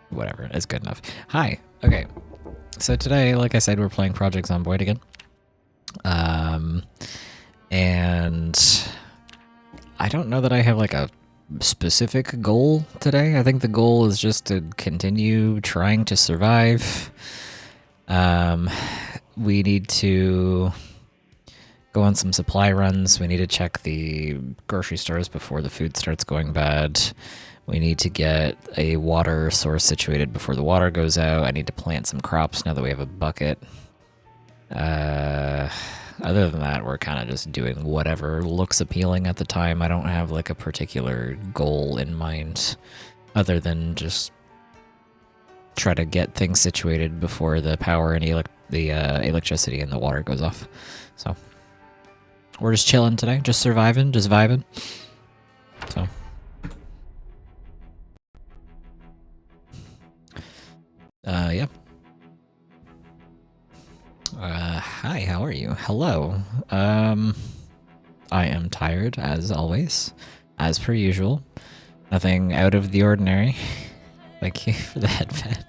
Whatever, it's good enough. Hi. Okay. So today, like I said, we're playing Project Zomboid again. And I don't know that I have like a specific goal today. I think the goal is just to continue trying to survive. We need to go on some supply runs. We need to check the grocery stores before the food starts going bad. We need to get a water source situated before the water goes out. I need to plant some crops now that we have a bucket. Other than that, we're kind of just doing whatever looks appealing at the time. I don't have like a particular goal in mind other than just try to get things situated before the power and electricity and the water goes off. So we're just chilling today, just surviving, just vibing. So yeah. Hi, how are you? Hello. I am tired, as always. As per usual. Nothing out of the ordinary. Thank you for the headband.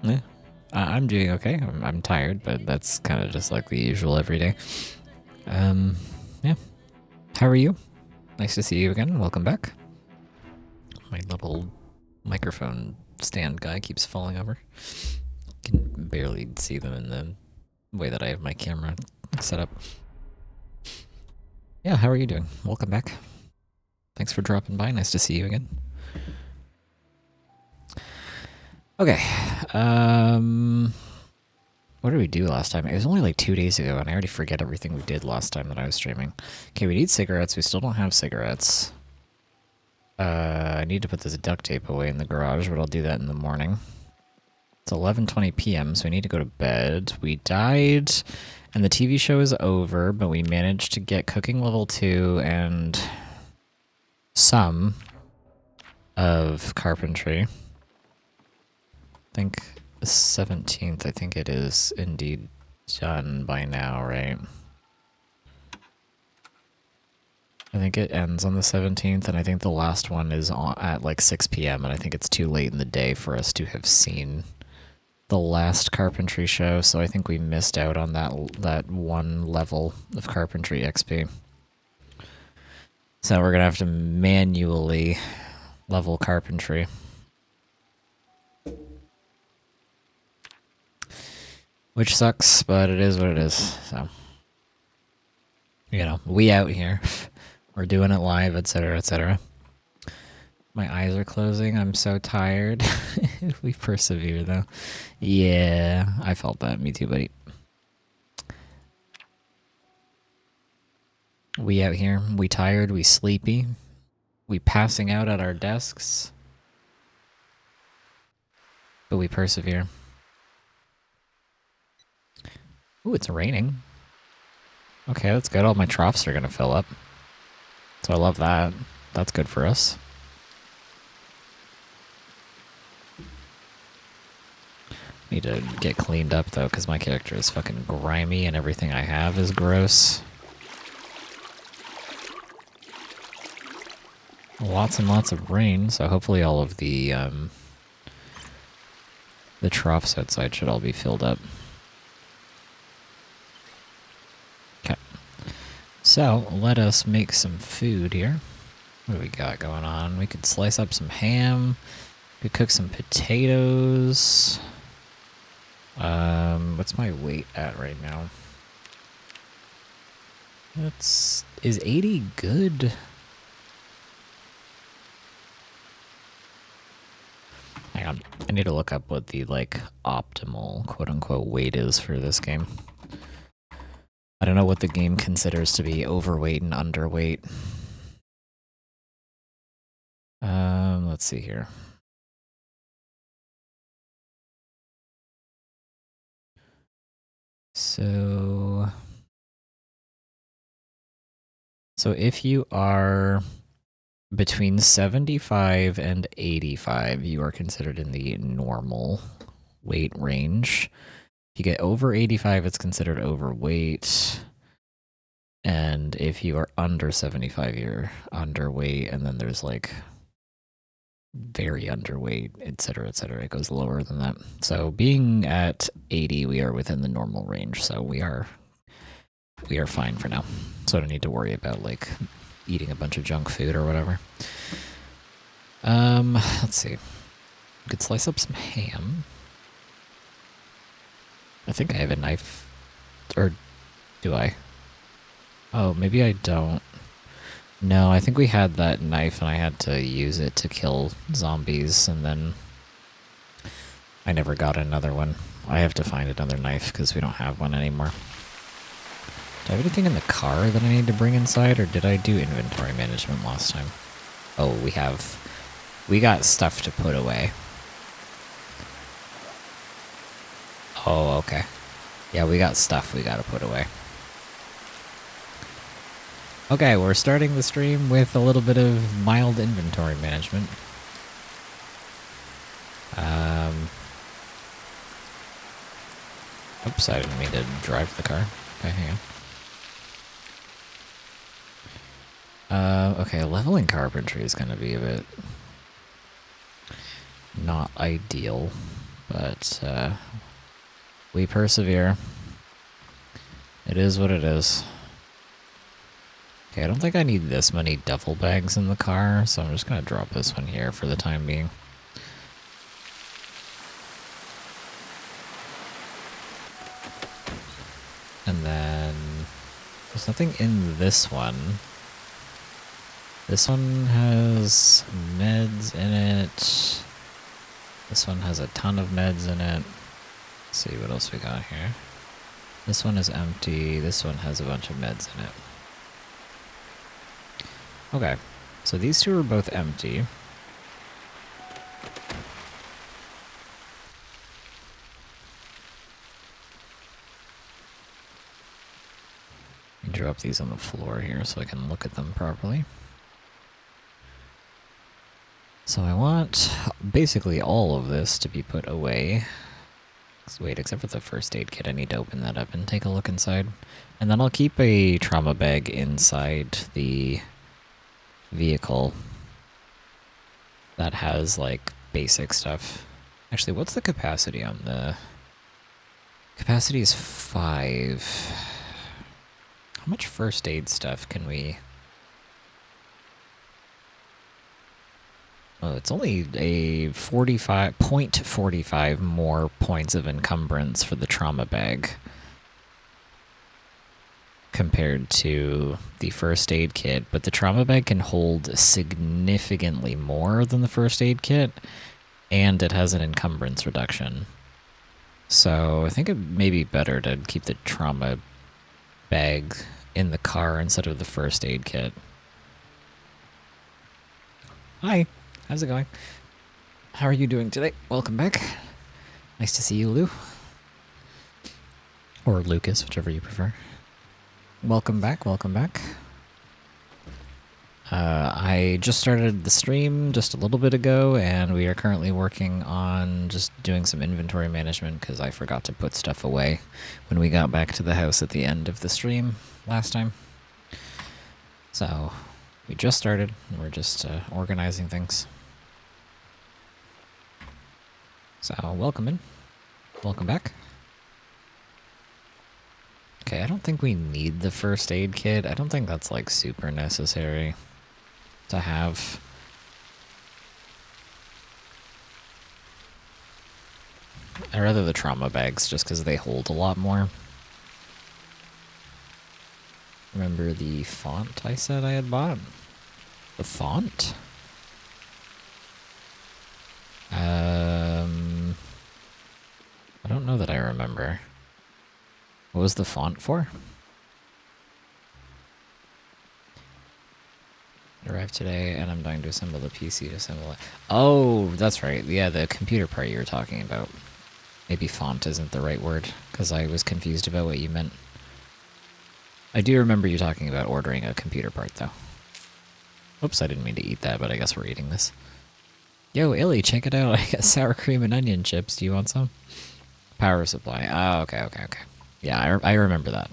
Yeah. I'm doing okay. I'm tired, but that's kind of just like the usual every day. Yeah. How are you? Nice to see you again. Welcome back. My little microphone stand guy keeps falling over. Can barely see them in the way that I have my camera set up. Yeah, how are you doing? Welcome back. Thanks for dropping by. Nice to see you again. Okay. What did we do last time? It was only like 2 days ago, and I already forget everything we did last time that I was streaming. Okay, we need cigarettes. We still don't have cigarettes. I need to put this duct tape away in the garage, but I'll do that in the morning. It's 11:20 p.m., so we need to go to bed. We died, and the TV show is over, but we managed to get cooking level 2 and some of carpentry. I think the 17th, I think it is indeed done by now, right? I think it ends on the 17th, and I think the last one is at like 6 p.m., and I think it's too late in the day for us to have seen the last carpentry show, so I think we missed out on that one level of carpentry XP. So we're gonna have to manually level carpentry. Which sucks, but it is what it is, so. You know, we out here. We're doing it live, etc., etc. My eyes are closing. I'm so tired. We persevere, though. Yeah, I felt that. Me too, buddy. We out here. We tired. We sleepy. We passing out at our desks. But we persevere. Ooh, it's raining. Okay, that's good. All my troughs are going to fill up. So I love that. That's good for us. Need to get cleaned up, though, because my character is fucking grimy and everything I have is gross. Lots and lots of rain, so hopefully all of the troughs outside should all be filled up. Okay. So, let us make some food here. What do we got going on? We could slice up some ham. We could cook some potatoes. What's my weight at right now? Is 80 good? Hang on, I need to look up what the, like, optimal, quote-unquote, weight is for this game. I don't know what the game considers to be overweight and underweight. Let's see here. So if you are between 75 and 85, you are considered in the normal weight range. If you get over 85, it's considered overweight. And if you are under 75, you're underweight. And then there's like very underweight, etc., etc. It goes lower than that. So being at 80, we are within the normal range. So we are fine for now. So I don't need to worry about like eating a bunch of junk food or whatever. Let's see. We could slice up some ham. I think I have a knife, or do I? Oh, maybe I don't. No, I think we had that knife and I had to use it to kill zombies, and then I never got another one. I have to find another knife because we don't have one anymore. Do I have anything in the car that I need to bring inside, or did I do inventory management last time? Oh, we have. We got stuff to put away. Oh, okay. Yeah, we got stuff we gotta put away. Okay, we're starting the stream with a little bit of mild inventory management. Oops, I didn't mean to drive the car. Okay, hang on. Okay, leveling carpentry is gonna be a bit not ideal, but we persevere. It is what it is. Okay, I don't think I need this many duffel bags in the car, so I'm just gonna drop this one here for the time being. And then there's nothing in this one. This one has meds in it. This one has a ton of meds in it. Let's see what else we got here. This one is empty. This one has a bunch of meds in it. Okay, so these two are both empty. Drop these on the floor here so I can look at them properly. So I want basically all of this to be put away. Wait, except for the first aid kit, I need to open that up and take a look inside. And then I'll keep a trauma bag inside the vehicle that has like basic stuff. Actually, what's the capacity on the... Capacity is 5. How much first aid stuff can we... Oh, it's only a 0.45 more points of encumbrance for the trauma bag compared to the first aid kit, but the trauma bag can hold significantly more than the first aid kit, and it has an encumbrance reduction. So I think it may be better to keep the trauma bag in the car instead of the first aid kit. Hi, how's it going? How are you doing today? Welcome back. Nice to see you, Lou. Or Lucas, whichever you prefer. Welcome back, welcome back. I just started the stream just a little bit ago, and we are currently working on just doing some inventory management because I forgot to put stuff away when we got back to the house at the end of the stream last time. So, we just started, and we're just organizing things. So, welcome in. Welcome back. Okay, I don't think we need the first aid kit. I don't think that's, like, super necessary to have. I'd rather the trauma bags just because they hold a lot more. Remember the font I said I had bought? The font? I don't know that I remember. What was the font for? Arrived today, and I'm dying to assemble the PC to assemble it. Oh, that's right. Yeah, the computer part you were talking about. Maybe font isn't the right word, because I was confused about what you meant. I do remember you talking about ordering a computer part, though. Oops, I didn't mean to eat that, but I guess we're eating this. Yo, Illy, check it out. I got sour cream and onion chips. Do you want some? Power supply. Oh, okay. Yeah, I remember that.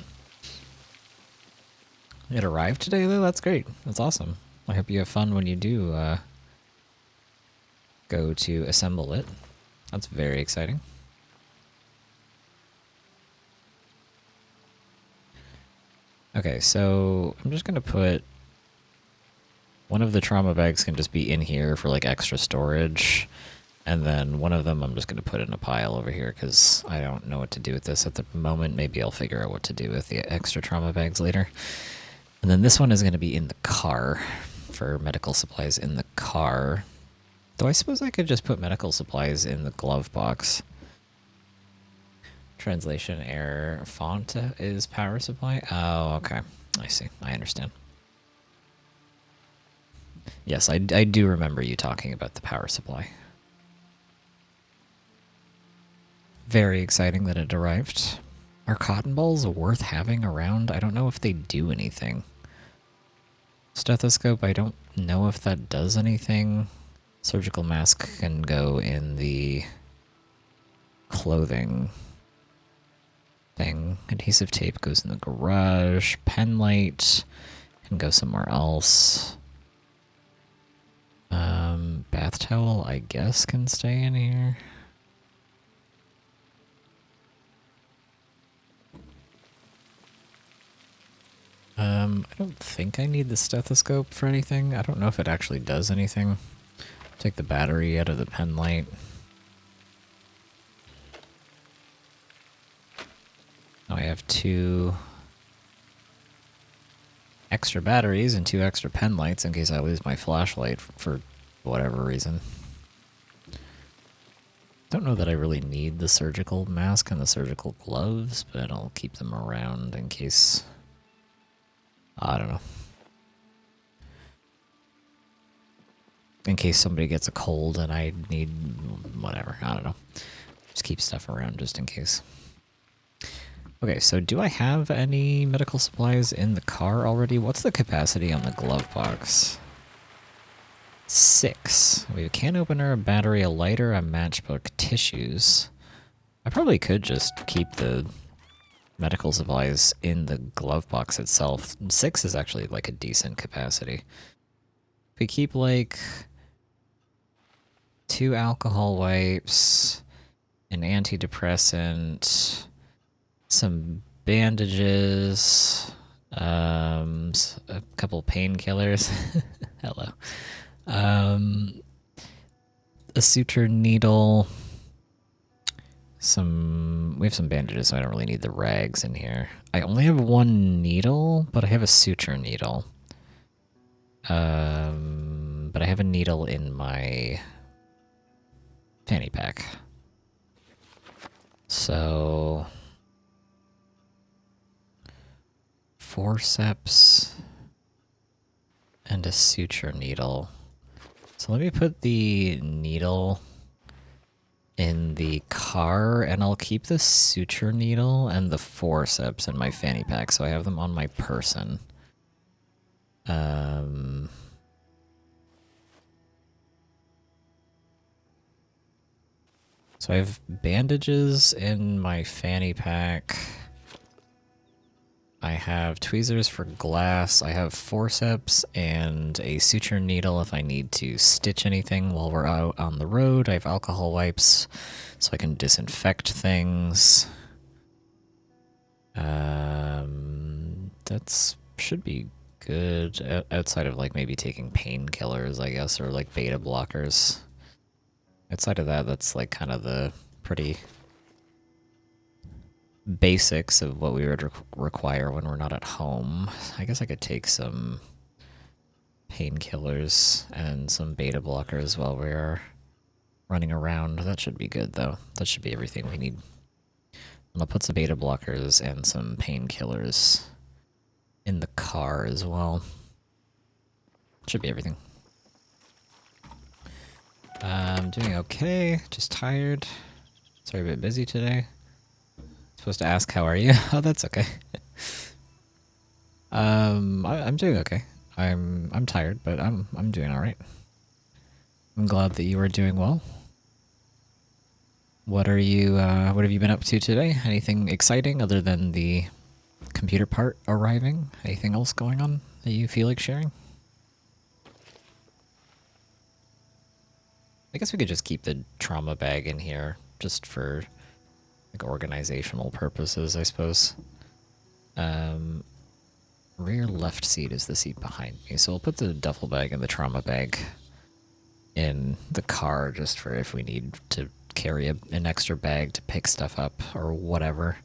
It arrived today, though? That's great. That's awesome. I hope you have fun when you do go to assemble it. That's very exciting. Okay, so I'm just gonna put one of the trauma bags can just be in here for like extra storage, and then one of them I'm just gonna put in a pile over here because I don't know what to do with this at the moment. Maybe I'll figure out what to do with the extra trauma bags later. And then this one is gonna be in the car for medical supplies in the car. Though I suppose I could just put medical supplies in the glove box. Translation error. Font is power supply? Oh, okay. I see. I understand. Yes, I do remember you talking about the power supply. Very exciting that it arrived. Are cotton balls worth having around? I don't know if they do anything. Stethoscope, I don't know if that does anything. Surgical mask can go in the clothing thing. Adhesive tape goes in the garage. Pen light can go somewhere else. Bath towel, I guess, can stay in here. I don't think I need the stethoscope for anything. I don't know if it actually does anything. Take the battery out of the pen light. Now I have 2 extra batteries and 2 extra pen lights in case I lose my flashlight for whatever reason. Don't know that I really need the surgical mask and the surgical gloves, but I'll keep them around in case... I don't know. In case somebody gets a cold and I need whatever. I don't know. Just keep stuff around just in case. Okay, so do I have any medical supplies in the car already? What's the capacity on the glove box? 6. We have a can opener, a battery, a lighter, a matchbook, tissues. I probably could just keep the medical supplies in the glove box itself. 6 is actually like a decent capacity. If we keep like 2 alcohol wipes, an antidepressant, some bandages, a couple painkillers. Hello. A suture needle. We have some bandages, so I don't really need the rags in here. I only have 1 needle, but I have a suture needle. But I have a needle in my fanny pack. So... forceps and a suture needle. So let me put the needle in the car, and I'll keep the suture needle and the forceps in my fanny pack, so I have them on my person. So I have bandages in my fanny pack. I have tweezers for glass. I have forceps and a suture needle if I need to stitch anything while we're out on the road. I have alcohol wipes so I can disinfect things. That should be good outside of like maybe taking painkillers, I guess, or like beta blockers. Outside of that, that's like kind of the pretty basics of what we would require when we're not at home. I guess I could take some painkillers and some beta blockers while we are running around. That should be good, though. That should be everything we need. And I'll put some beta blockers and some painkillers in the car as well. Should be everything. I'm doing okay. Just tired. Sorry, a bit busy today. Supposed to ask how are you? Oh, that's okay. I'm doing okay. I'm tired, but I'm doing all right. I'm glad that you are doing well. What have you been up to today? Anything exciting other than the computer part arriving? Anything else going on that you feel like sharing? I guess we could just keep the trauma bag in here just for like organizational purposes, I suppose. Rear left seat is the seat behind me, so we'll put the duffel bag and the trauma bag in the car just for if we need to carry an extra bag to pick stuff up or whatever.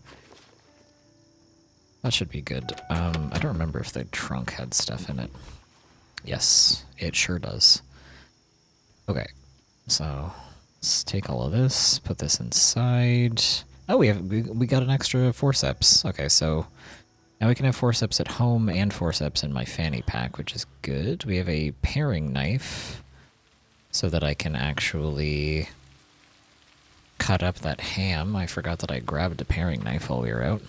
That should be good. I don't remember if the trunk had stuff in it. Yes, it sure does. Okay, so let's take all of this, put this inside. Oh, we got an extra forceps. Okay, so now we can have forceps at home and forceps in my fanny pack, which is good. We have a paring knife so that I can actually cut up that ham. I forgot that I grabbed a paring knife while we were out.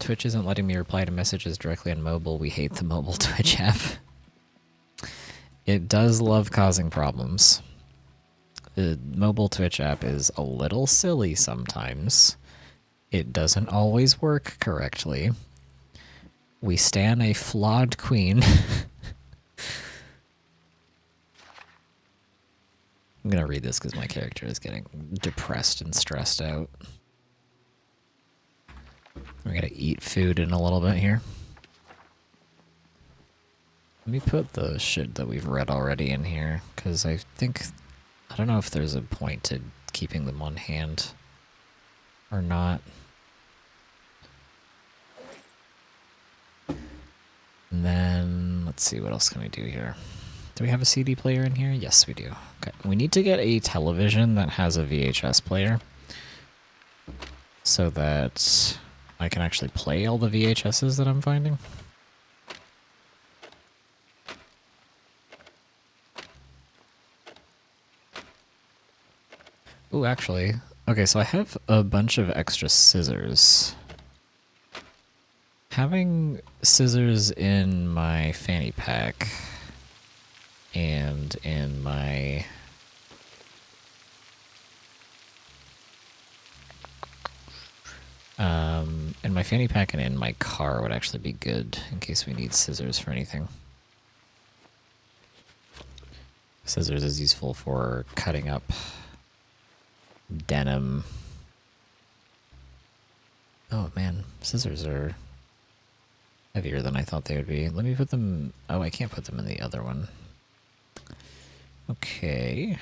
Twitch isn't letting me reply to messages directly on mobile. We hate the mobile Twitch app. It does love causing problems. The mobile Twitch app is a little silly sometimes. It doesn't always work correctly. We stan a flawed queen. I'm gonna read this because my character is getting depressed and stressed out. We're gonna eat food in a little bit here. Let me put the shit that we've read already in here, because I don't know if there's a point to keeping them on hand or not. And then, let's see, what else can we do here? Do we have a CD player in here? Yes, we do. Okay, we need to get a television that has a VHS player so that I can actually play all the VHSs that I'm finding. Ooh, actually, okay, so I have a bunch of extra scissors. Having scissors in my fanny pack and in my fanny pack and in my car would actually be good in case we need scissors for anything. Scissors is useful for cutting up denim. Oh man, scissors are heavier than I thought they would be. Let me put them... Oh, I can't put them in the other one. Okay.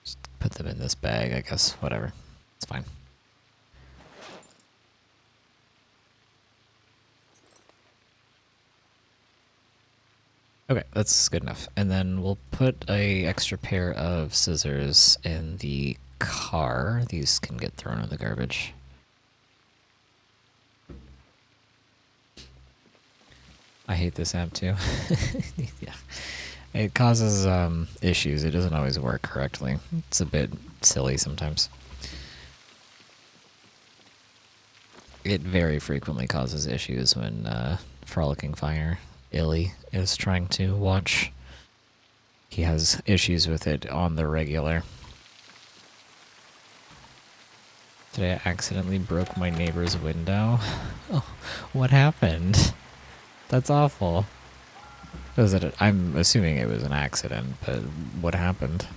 Just put them in this bag, I guess. Whatever. It's fine. Okay, that's good enough. And then we'll put a extra pair of scissors in the car. These can get thrown in the garbage. I hate this app too. Yeah. It causes issues. It doesn't always work correctly. It's a bit silly sometimes. It very frequently causes issues when Frolicking Fire Illy is trying to watch. He has issues with it on the regular. Today I accidentally broke my neighbor's window. Oh, what happened? That's awful. Was it? I'm assuming it was an accident, but what happened?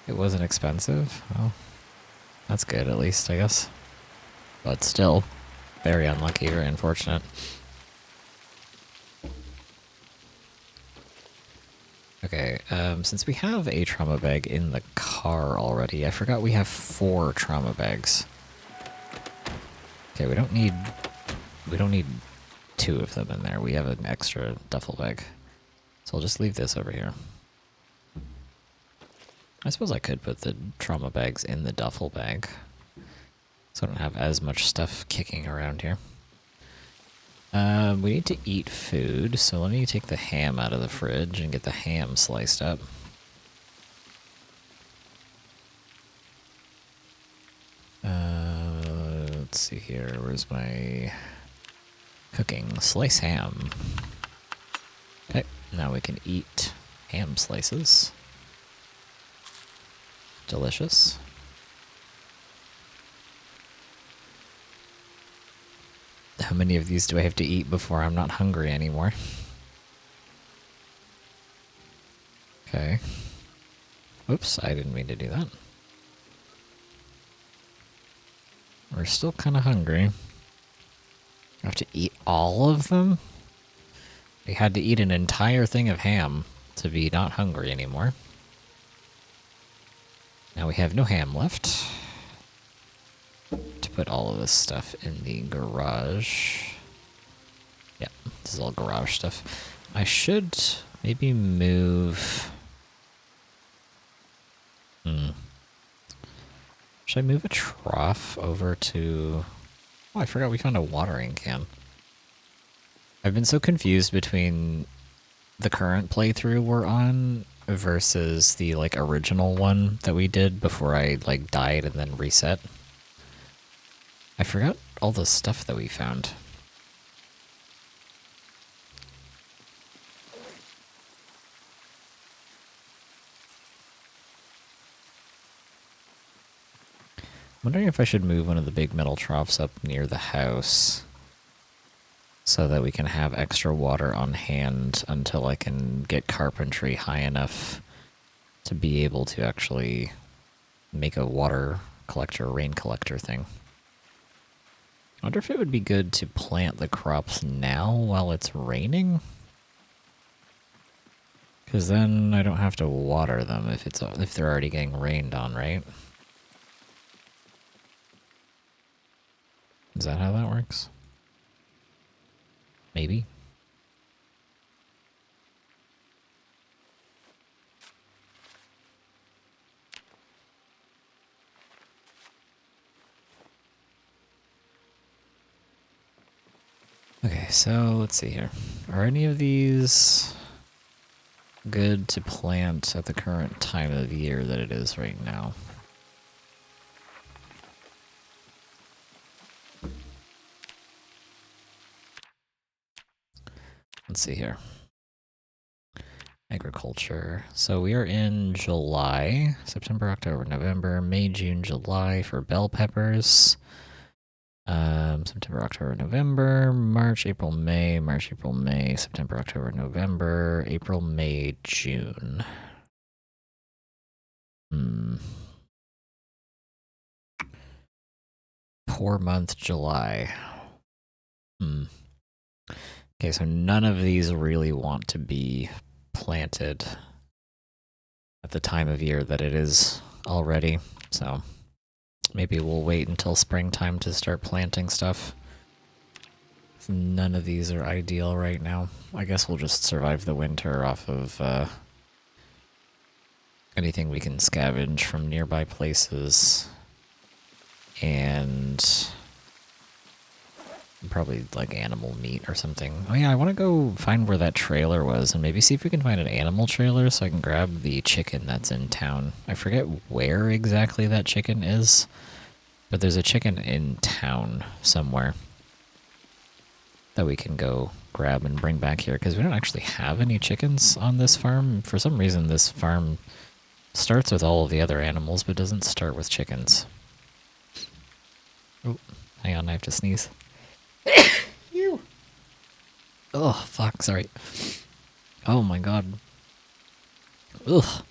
It wasn't expensive? Well, that's good at least, I guess. But still, very unlucky, very unfortunate. Okay, since we have a trauma bag in the car already, I forgot we have 4 trauma bags. Okay, we don't need 2 of them in there. We have an extra duffel bag. So I'll just leave this over here. I suppose I could put the trauma bags in the duffel bag, so I don't have as much stuff kicking around here. We need to eat food, so let me take the ham out of the fridge and get the ham sliced up. Let's see here, where's my cooking? Slice ham. Okay, now we can eat ham slices. Delicious. How many of these do I have to eat before I'm not hungry anymore? Okay. Oops, I didn't mean to do that. We're still kind of hungry. I have to eat all of them? We had to eat an entire thing of ham to be not hungry anymore. Now we have no ham left. To put all of this stuff in the garage. Yeah, this is all garage stuff. I should maybe move... Should I move a trough over to... Oh, I forgot we found a watering can. I've been so confused between the current playthrough we're on versus the, like, original one that we did before I, like, died and then reset. I forgot all the stuff that we found. Wondering if I should move one of the big metal troughs up near the house so that we can have extra water on hand until I can get carpentry high enough to be able to actually make a water collector, rain collector thing. I wonder if it would be good to plant the crops now while it's raining? Because then I don't have to water them if they're already getting rained on, right? Is that how that works? Maybe. Okay, so let's see here. Are any of these good to plant at the current time of year that it is right now? Let's see here. Agriculture. So we are in July, September, October, November, May, June, July for bell peppers. September, October, November, March, April, May, September, October, November, April, May, June. Poor month, July. Okay, so none of these really want to be planted at the time of year that it is already, so maybe we'll wait until springtime to start planting stuff. None of these are ideal right now. I guess we'll just survive the winter off of anything we can scavenge from nearby places. And probably like animal meat or something. Oh yeah, I want to go find where that trailer was and maybe see if we can find an animal trailer so I can grab the chicken that's in town. I forget where exactly that chicken is, but there's a chicken in town somewhere that we can go grab and bring back here, because we don't actually have any chickens on this farm. For some reason, this farm starts with all of the other animals, but doesn't start with chickens. Oh, hang on, I have to sneeze. Ew. Oh, fuck, sorry. Oh my god. Ugh.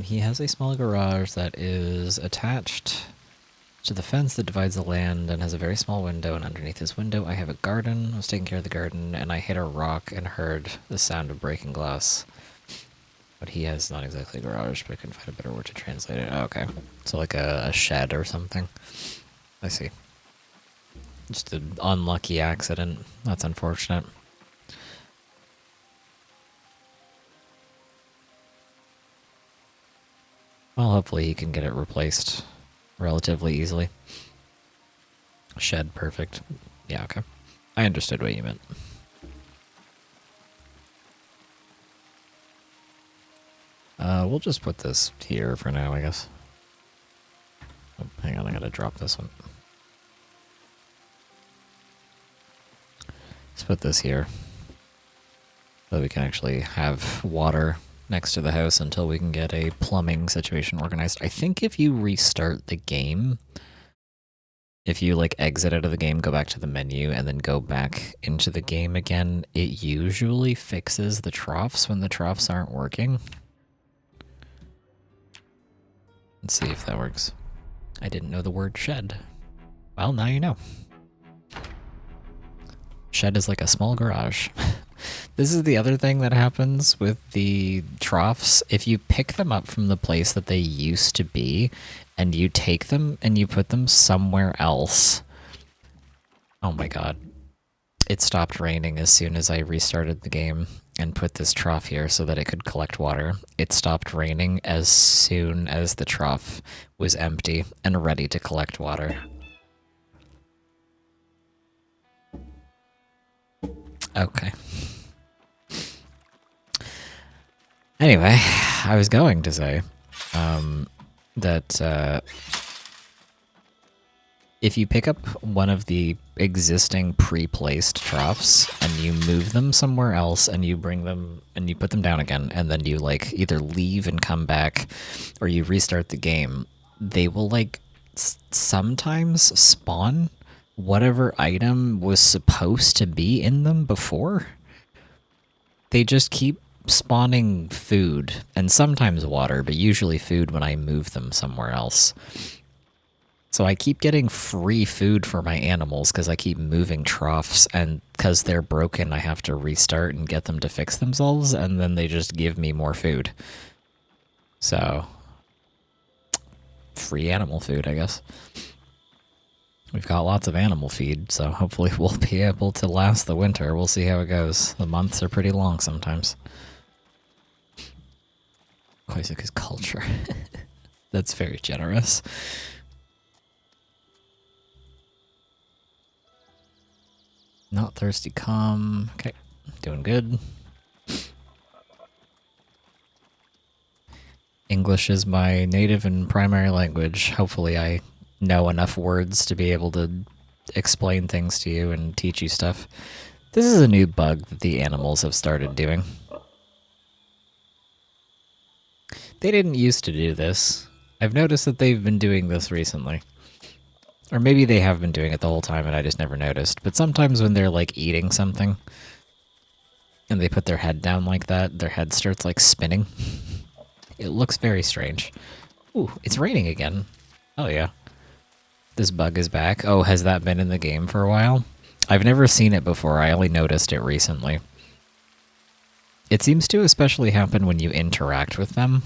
He has a small garage that is attached to the fence that divides the land and has a very small window, and underneath his window I have a garden. I was taking care of the garden and I hit a rock and heard the sound of breaking glass. But he has not exactly a garage, but I couldn't find a better word to translate it. Oh, okay. So like a shed or something. I see. Just an unlucky accident. That's unfortunate. Well, hopefully he can get it replaced relatively easily. Shed, perfect. Yeah, okay. I understood what you meant. We'll just put this here for now, I guess. Oh, hang on, I gotta drop this one. Let's put this here so that we can actually have water next to the house until we can get a plumbing situation organized. I think if you restart the game, if you like exit out of the game, go back to the menu, and then go back into the game again, it usually fixes the troughs when the troughs aren't working. Let's see if that works. I didn't know the word shed. Well, now you know. Shed is like a small garage. This is the other thing that happens with the troughs. If you pick them up from the place that they used to be, and you take them and you put them somewhere else... Oh my god. It stopped raining as soon as I restarted the game and put this trough here so that it could collect water. It stopped raining as soon as the trough was empty and ready to collect water. Okay. Anyway, I was going to say that if you pick up one of the existing pre-placed troughs and you move them somewhere else and you bring them and you put them down again and then you like either leave and come back or you restart the game, they will like sometimes spawn whatever item was supposed to be in them before. They just keep spawning food and sometimes water, but usually food when I move them somewhere else. So I keep getting free food for my animals because I keep moving troughs, and because they're broken I have to restart and get them to fix themselves, and then they just give me more food. So, free animal food, I guess. We've got lots of animal feed, so hopefully we'll be able to last the winter. We'll see how it goes. The months are pretty long sometimes. Koizik is culture. That's very generous. Not thirsty, calm. Okay, doing good. English is my native and primary language. Hopefully I know enough words to be able to explain things to you and teach you stuff. This is a new bug that the animals have started doing. They didn't used to do this. I've noticed that they've been doing this recently. Or maybe they have been doing it the whole time and I just never noticed. But sometimes when they're like eating something and they put their head down like that, their head starts like spinning. It looks very strange. Ooh, it's raining again. Oh yeah. This bug is back. Oh, has that been in the game for a while? I've never seen it before. I only noticed it recently. It seems to especially happen when you interact with them.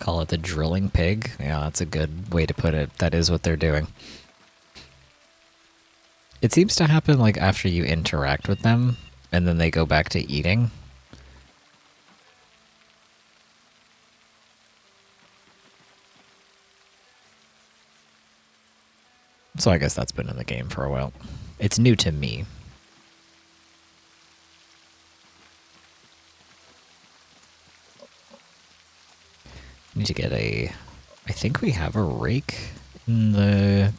Call it the drilling pig. Yeah, that's a good way to put it. That is what they're doing. It seems to happen like after you interact with them, and then they go back to eating. So I guess that's been in the game for a while. It's new to me. Need to get a... I think we have a rake in the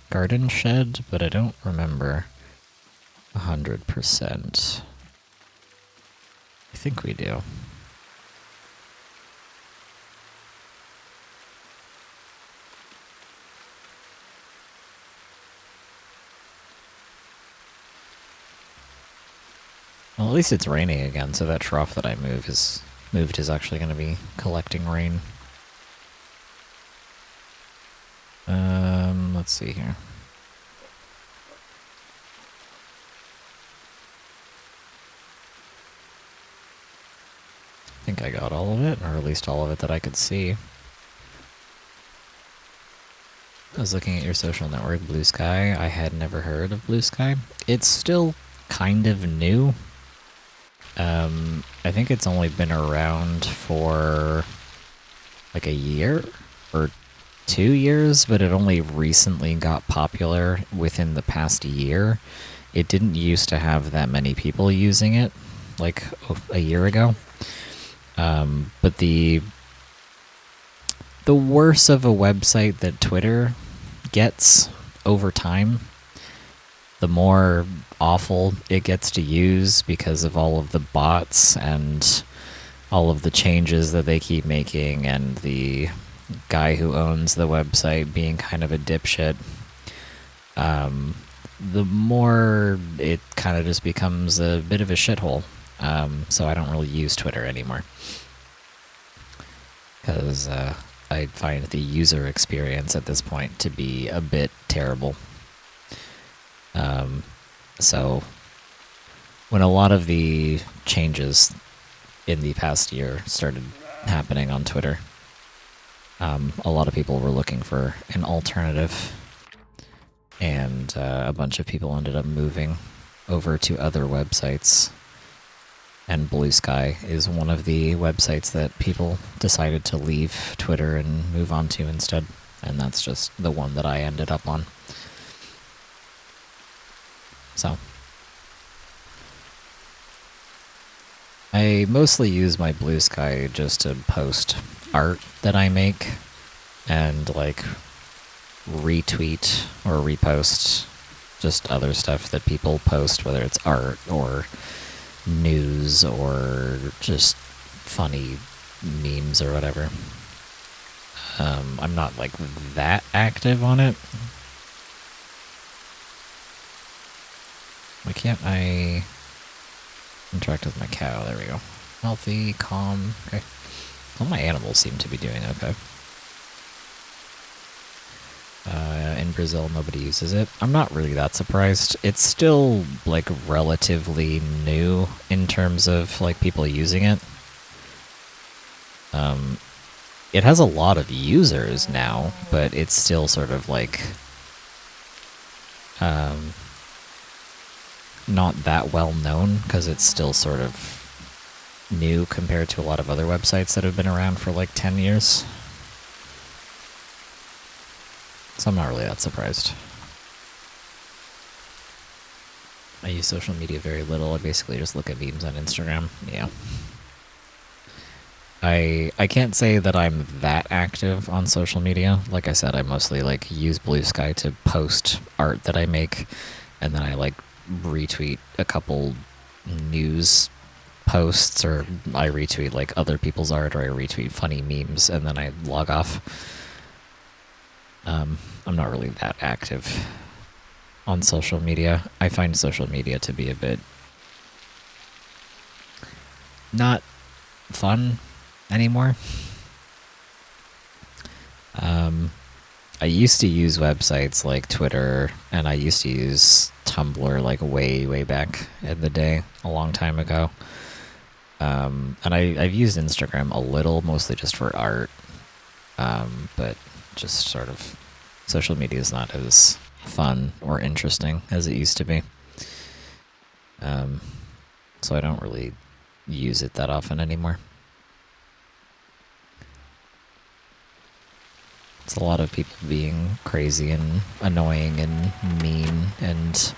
garden shed, but I don't remember 100%. I think we do. Well, at least it's raining again, so that trough that I moved is actually going to be collecting rain. Let's see here. I think I got all of it, or at least all of it that I could see. I was looking at your social network, Blue Sky. I had never heard of Blue Sky. It's still kind of new. I think it's only been around for like a year or 2 years, but it only recently got popular within the past year. It didn't used to have that many people using it, like a year ago. But the worse of a website that Twitter gets over time, the more awful it gets to use because of all of the bots and all of the changes that they keep making, and the guy who owns the website being kind of a dipshit, the more it kind of just becomes a bit of a shithole. So I don't really use Twitter anymore. Because I find the user experience at this point to be a bit terrible. So when a lot of the changes in the past year started happening on Twitter, a lot of people were looking for an alternative, and a bunch of people ended up moving over to other websites. And Blue Sky is one of the websites that people decided to leave Twitter and move on to instead. And that's just the one that I ended up on. So I mostly use my Blue Sky just to post art that I make and like retweet or repost just other stuff that people post, whether it's art or news or just funny memes or whatever. I'm not like that active on it. Why can't I interact with my cow? There we go. Healthy, calm. Okay. All my animals seem to be doing okay. In Brazil, nobody uses it. I'm not really that surprised. It's still, like, relatively new in terms of, like, people using it. It has a lot of users now, but it's still sort of, like, not that well known, because it's still sort of new compared to a lot of other websites that have been around for, like, 10 years. So I'm not really that surprised. I use social media very little. I basically just look at memes on Instagram. Yeah. I can't say that I'm that active on social media. Like I said, I mostly like use Blue Sky to post art that I make, and then I like retweet a couple news posts, or I retweet like other people's art, or I retweet funny memes, and then I log off. I'm not really that active on social media. I find social media to be a bit not fun anymore. I used to use websites like Twitter, and I used to use Tumblr like way back in the day, a long time ago. And I've used Instagram a little, mostly just for art. But just sort of social media is not as fun or interesting as it used to be. So I don't really use it that often anymore. It's a lot of people being crazy and annoying and mean and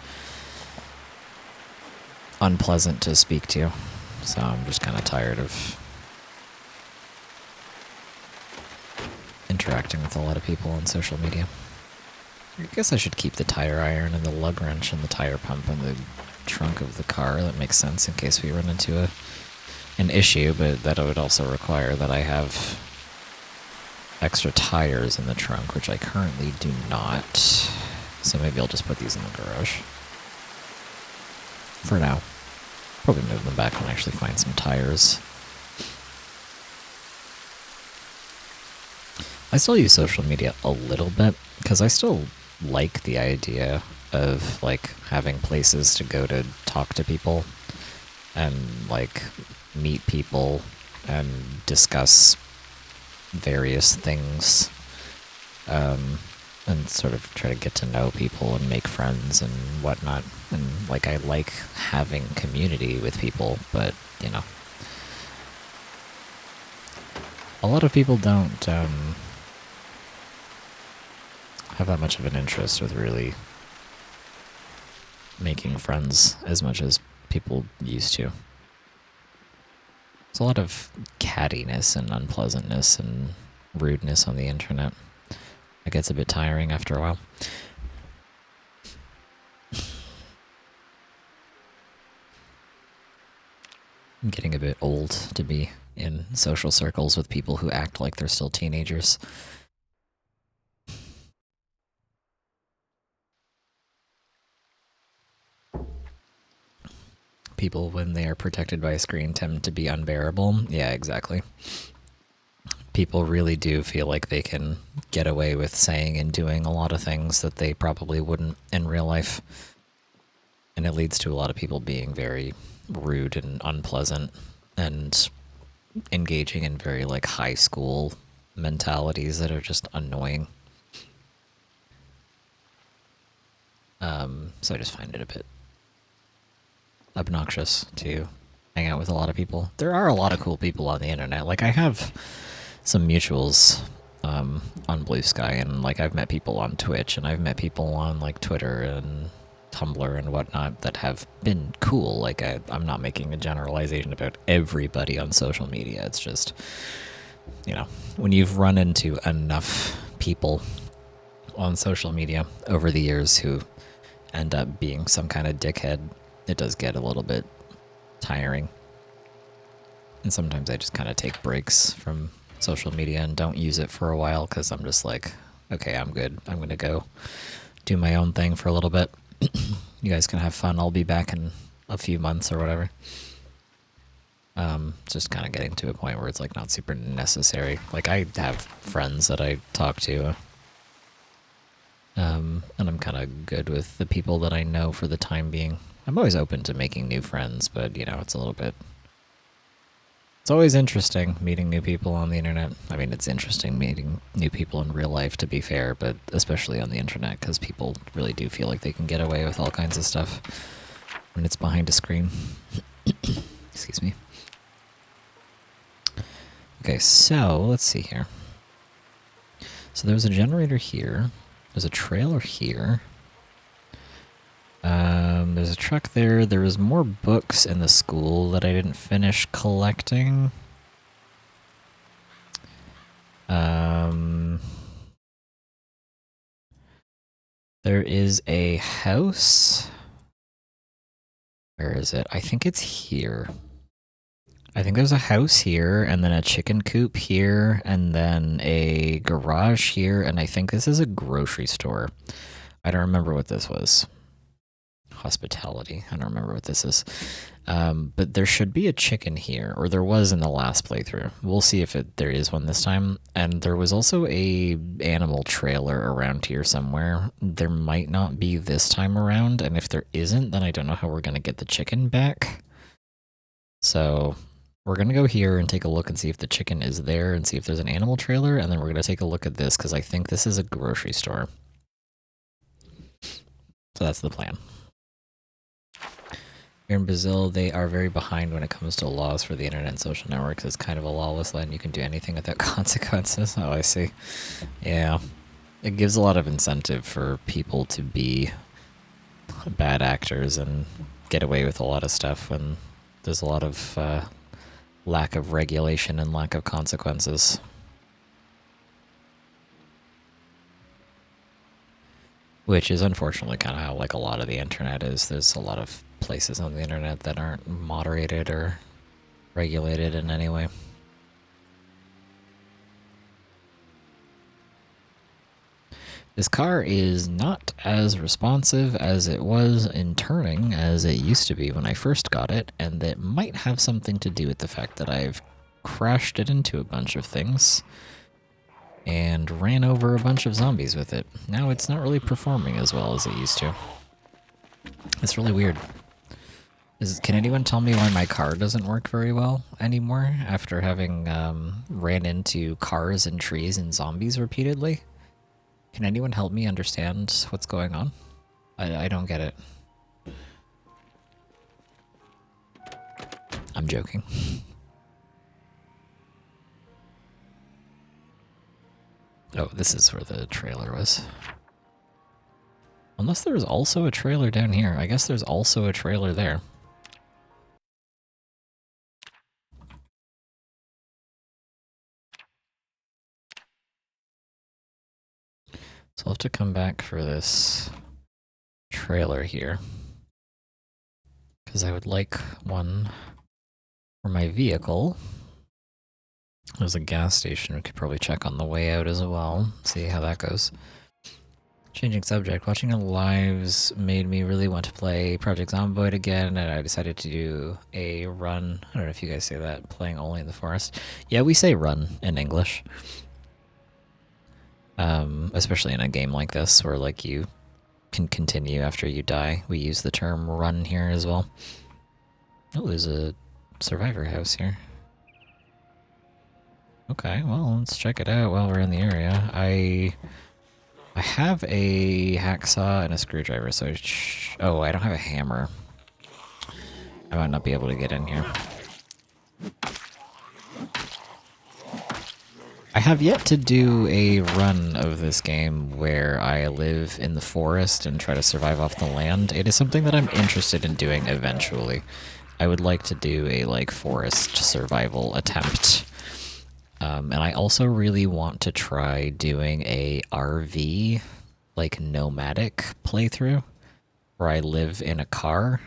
unpleasant to speak to. So I'm just kind of tired of interacting with a lot of people on social media. I guess I should keep the tire iron and the lug wrench and the tire pump in the trunk of the car. That makes sense in case we run into an issue, but that would also require that I have extra tires in the trunk, which I currently do not. So maybe I'll just put these in the garage for now. Probably move them back when I actually find some tires. I still use social media a little bit, because I still like the idea of, like, having places to go to talk to people and, like, meet people and discuss various things, and sort of try to get to know people and make friends and whatnot. And, like, I like having community with people, but, you know, a lot of people don't have that much of an interest with really making friends as much as people used to. There's a lot of cattiness and unpleasantness and rudeness on the internet. It gets a bit tiring after a while. I'm getting a bit old to be in social circles with people who act like they're still teenagers. People, when they are protected by a screen, tend to be unbearable. Yeah, exactly. People really do feel like they can get away with saying and doing a lot of things that they probably wouldn't in real life. And it leads to a lot of people being very rude and unpleasant and engaging in very like high school mentalities that are just annoying. So I just find it a bit obnoxious to hang out with a lot of people. There are a lot of cool people on the internet. Like I have some mutuals on Blue Sky, and like I've met people on Twitch, and I've met people on like Twitter and Tumblr and whatnot that have been cool. Like I'm not making a generalization about everybody on social media. It's just, you know, when you've run into enough people on social media over the years who end up being some kind of dickhead, it does get a little bit tiring. And sometimes I just kind of take breaks from social media and don't use it for a while because I'm just like, okay, I'm good. I'm going to go do my own thing for a little bit. You guys can have fun. I'll be back in a few months or whatever. Just kind of getting to a point where it's like not super necessary. Like I have friends that I talk to, and I'm kind of good with the people that I know for the time being. I'm always open to making new friends, but you know, it's a little bit. It's always interesting meeting new people on the internet. I mean, it's interesting meeting new people in real life, to be fair, but especially on the internet, because people really do feel like they can get away with all kinds of stuff when it's behind a screen. Excuse me. Okay, so let's see here. So there's a generator here. There's a trailer here. There's a truck there. There was more books in the school that I didn't finish collecting. There is a house. Where is it? I think it's here. I think there's a house here, and then a chicken coop here, and then a garage here, and I think this is a grocery store. I don't remember what this was. Hospitality. I don't remember what this is. But there should be a chicken here, or there was in the last playthrough. We'll see if there is one this time. And there was also a animal trailer around here somewhere. There might not be this time around, and if there isn't, then I don't know how we're going to get the chicken back. So we're going to go here and take a look and see if the chicken is there and see if there's an animal trailer, and then we're going to take a look at this because I think this is a grocery store. So that's the plan. Here in Brazil, they are very behind when it comes to laws for the internet and social networks. It's kind of a lawless land. You can do anything without consequences. Oh, I see. Yeah. It gives a lot of incentive for people to be bad actors and get away with a lot of stuff when there's a lot of lack of regulation and lack of consequences. Which is unfortunately kind of how like a lot of the internet is. There's a lot of places on the internet that aren't moderated or regulated in any way. This car is not as responsive as it was in turning as it used to be when I first got it, and that might have something to do with the fact that I've crashed it into a bunch of things and ran over a bunch of zombies with it. Now it's not really performing as well as it used to. It's really weird. Can anyone tell me why my car doesn't work very well anymore after having ran into cars and trees and zombies repeatedly? Can anyone help me understand what's going on? I don't get it. I'm joking. Oh, this is where the trailer was. Unless there's also a trailer down here. I guess there's also a trailer there. So I'll have to come back for this trailer here. Because I would like one for my vehicle. There's a gas station we could probably check on the way out as well, see how that goes. Changing subject, watching the lives made me really want to play Project Zomboid again, and I decided to do a run. I don't know if you guys say that, playing only in the forest. Yeah, we say run in English. Especially in a game like this, where like you can continue after you die. We use the term run here as well. Oh, there's a survivor house here. Okay, well, let's check it out while we're in the area. I have a hacksaw and a screwdriver, so oh, I don't have a hammer. I might not be able to get in here. I have yet to do a run of this game where I live in the forest and try to survive off the land. It is something that I'm interested in doing eventually. I would like to do a, like, forest survival attempt. And I also really want to try doing a RV, like, nomadic playthrough, where I live in a car.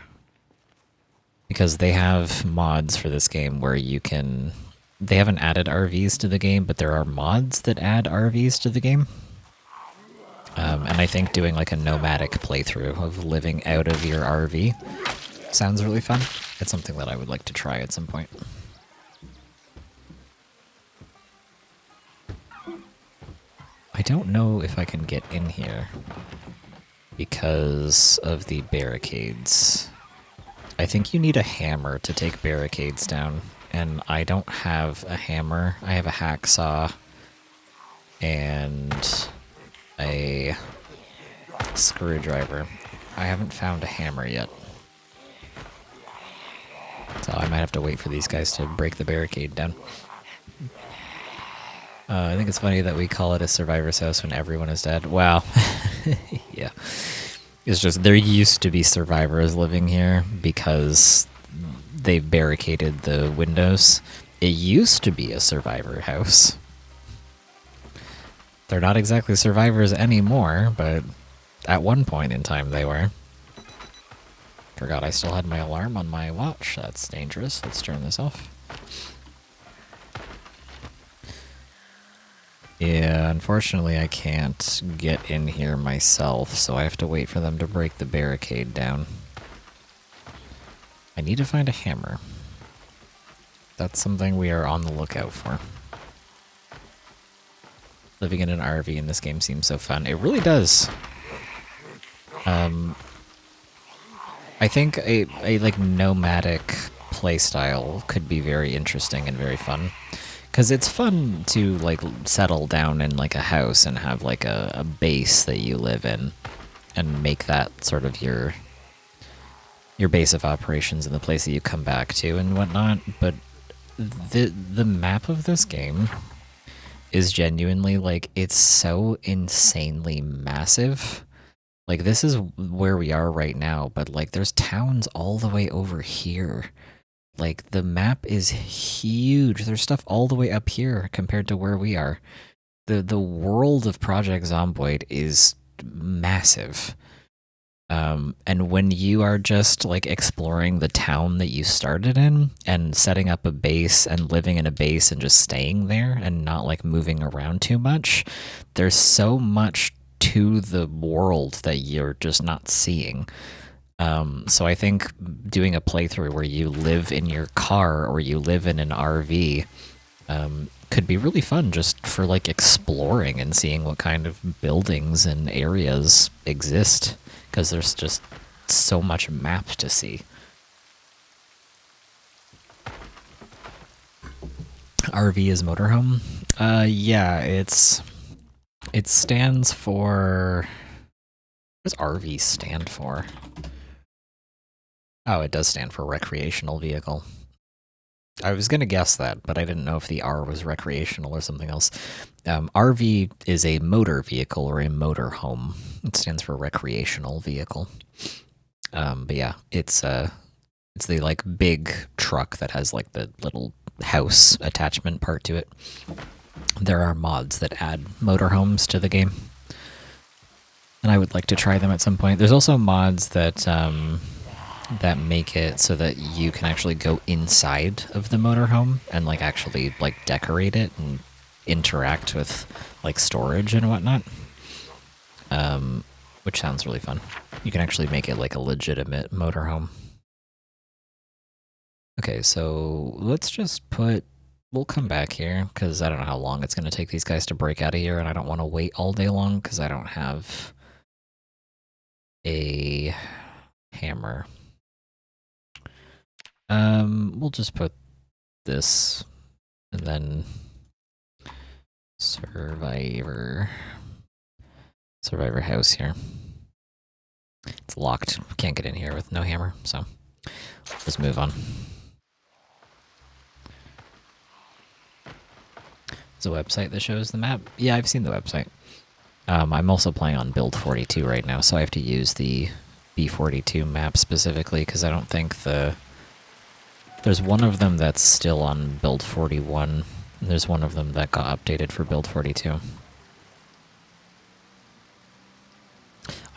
Because they have mods for this game where you can... They haven't added RVs to the game, but there are mods that add RVs to the game. And I think doing, like, a nomadic playthrough of living out of your RV sounds really fun. It's something that I would like to try at some point. I don't know if I can get in here because of the barricades. I think you need a hammer to take barricades down, and I don't have a hammer. I have a hacksaw and a screwdriver. I haven't found a hammer yet. So I might have to wait for these guys to break the barricade down. I think it's funny that we call it a survivor's house when everyone is dead. Wow. Yeah. It's just, there used to be survivors living here because they barricaded the windows. It used to be a survivor house. They're not exactly survivors anymore, but at one point in time they were. Forgot I still had my alarm on my watch. That's dangerous. Let's turn this off. Yeah, unfortunately I can't get in here myself, so I have to wait for them to break the barricade down. I need to find a hammer. That's something we are on the lookout for. Living in an RV in this game seems so fun. It really does. I think a like nomadic playstyle could be very interesting and very fun. Because it's fun to, like, settle down in, like, a house and have, like, a base that you live in. And make that sort of your base of operations and the place that you come back to and whatnot. But the map of this game is genuinely, like, it's so insanely massive. Like, this is where we are right now, but, like, there's towns all the way over here. Like, the map is huge. There's stuff all the way up here compared to where we are. The world of Project Zomboid is massive. And when you are just, like, exploring the town that you started in and setting up a base and living in a base and just staying there and not, like, moving around too much, there's so much to the world that you're just not seeing. So I think doing a playthrough where you live in your car or you live in an RV could be really fun just for, like, exploring and seeing what kind of buildings and areas exist, because there's just so much map to see. RV is motorhome? Yeah, it stands for... What does RV stand for? Oh, it does stand for recreational vehicle. I was going to guess that, but I didn't know if the R was recreational or something else. RV is a motor vehicle or a motor home. It stands for recreational vehicle. But yeah, it's the, like, big truck that has, like, the little house attachment part to it. There are mods that add motorhomes to the game, and I would like to try them at some point. There's also mods that that make it so that you can actually go inside of the motorhome and like actually like decorate it and interact with like storage and whatnot. Which sounds really fun. You can actually make it like a legitimate motorhome. Okay, so let's just put... We'll come back here, because I don't know how long it's going to take these guys to break out of here, and I don't want to wait all day long, because I don't have a hammer. We'll just put this, and then Survivor house here. It's locked. Can't get in here with no hammer, so let's move on. There's a website that shows the map. Yeah, I've seen the website. I'm also playing on build 42 right now, so I have to use the B42 map specifically because I don't think there's one of them that's still on build 41, and there's one of them that got updated for build 42.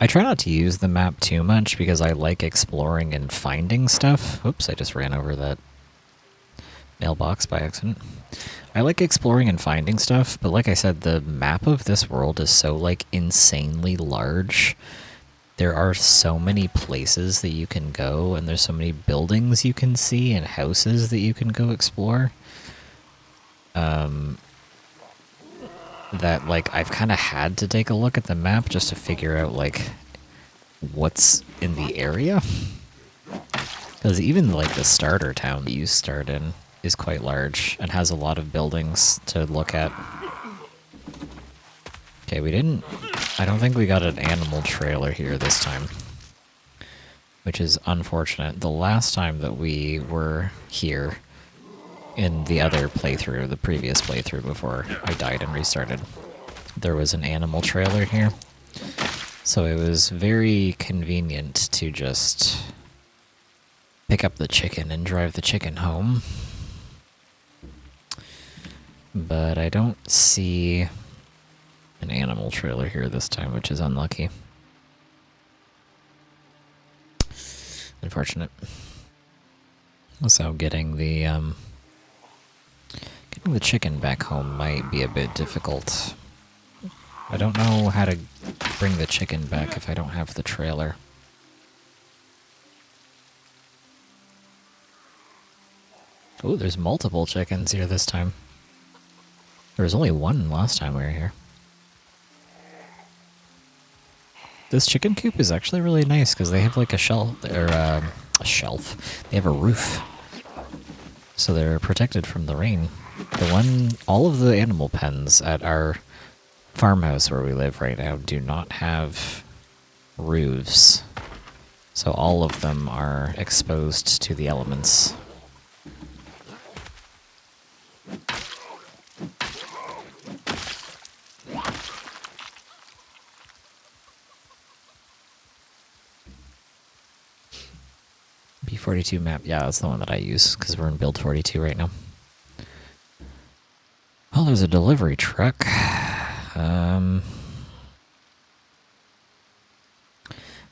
I try not to use the map too much because I like exploring and finding stuff. Oops, I just ran over that mailbox by accident. I like exploring and finding stuff, but like I said, the map of this world is so like insanely large. There are so many places that you can go, and there's so many buildings you can see and houses that you can go explore. That like I've kind of had to take a look at the map just to figure out like what's in the area. Because even like the starter town that you start in is quite large and has a lot of buildings to look at. Okay, I don't think we got an animal trailer here this time, which is unfortunate. The last time that we were here in the other playthrough, the previous playthrough before I died and restarted, there was an animal trailer here. So it was very convenient to just pick up the chicken and drive the chicken home. But I don't see an animal trailer here this time, which is unlucky. Unfortunate. So getting the chicken back home might be a bit difficult. I don't know how to bring the chicken back if I don't have the trailer. Oh, there's multiple chickens here this time. There was only one last time we were here. This chicken coop is actually really nice because they have like a shelf, or a shelf. They have a roof, so they're protected from the rain. All of the animal pens at our farmhouse where we live right now do not have roofs, so all of them are exposed to the elements. B42 map, yeah, that's the one that I use because we're in build 42 right now. Oh, there's a delivery truck.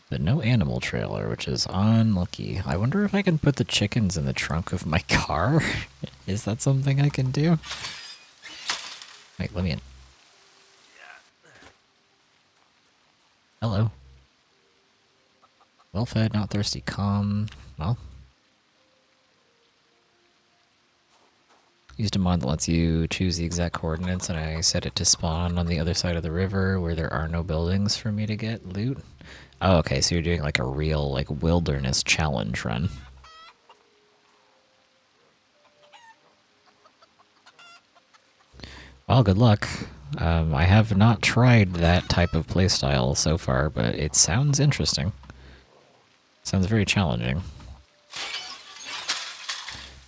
But no animal trailer, which is unlucky. I wonder if I can put the chickens in the trunk of my car? Is that something I can do? Wait, let me in. Hello. Well fed, not thirsty, calm. Well. Used a mod that lets you choose the exact coordinates, and I set it to spawn on the other side of the river where there are no buildings for me to get loot. Oh, okay, so you're doing like a real like wilderness challenge run. Well, good luck. I have not tried that type of playstyle so far, but it sounds interesting. Sounds very challenging.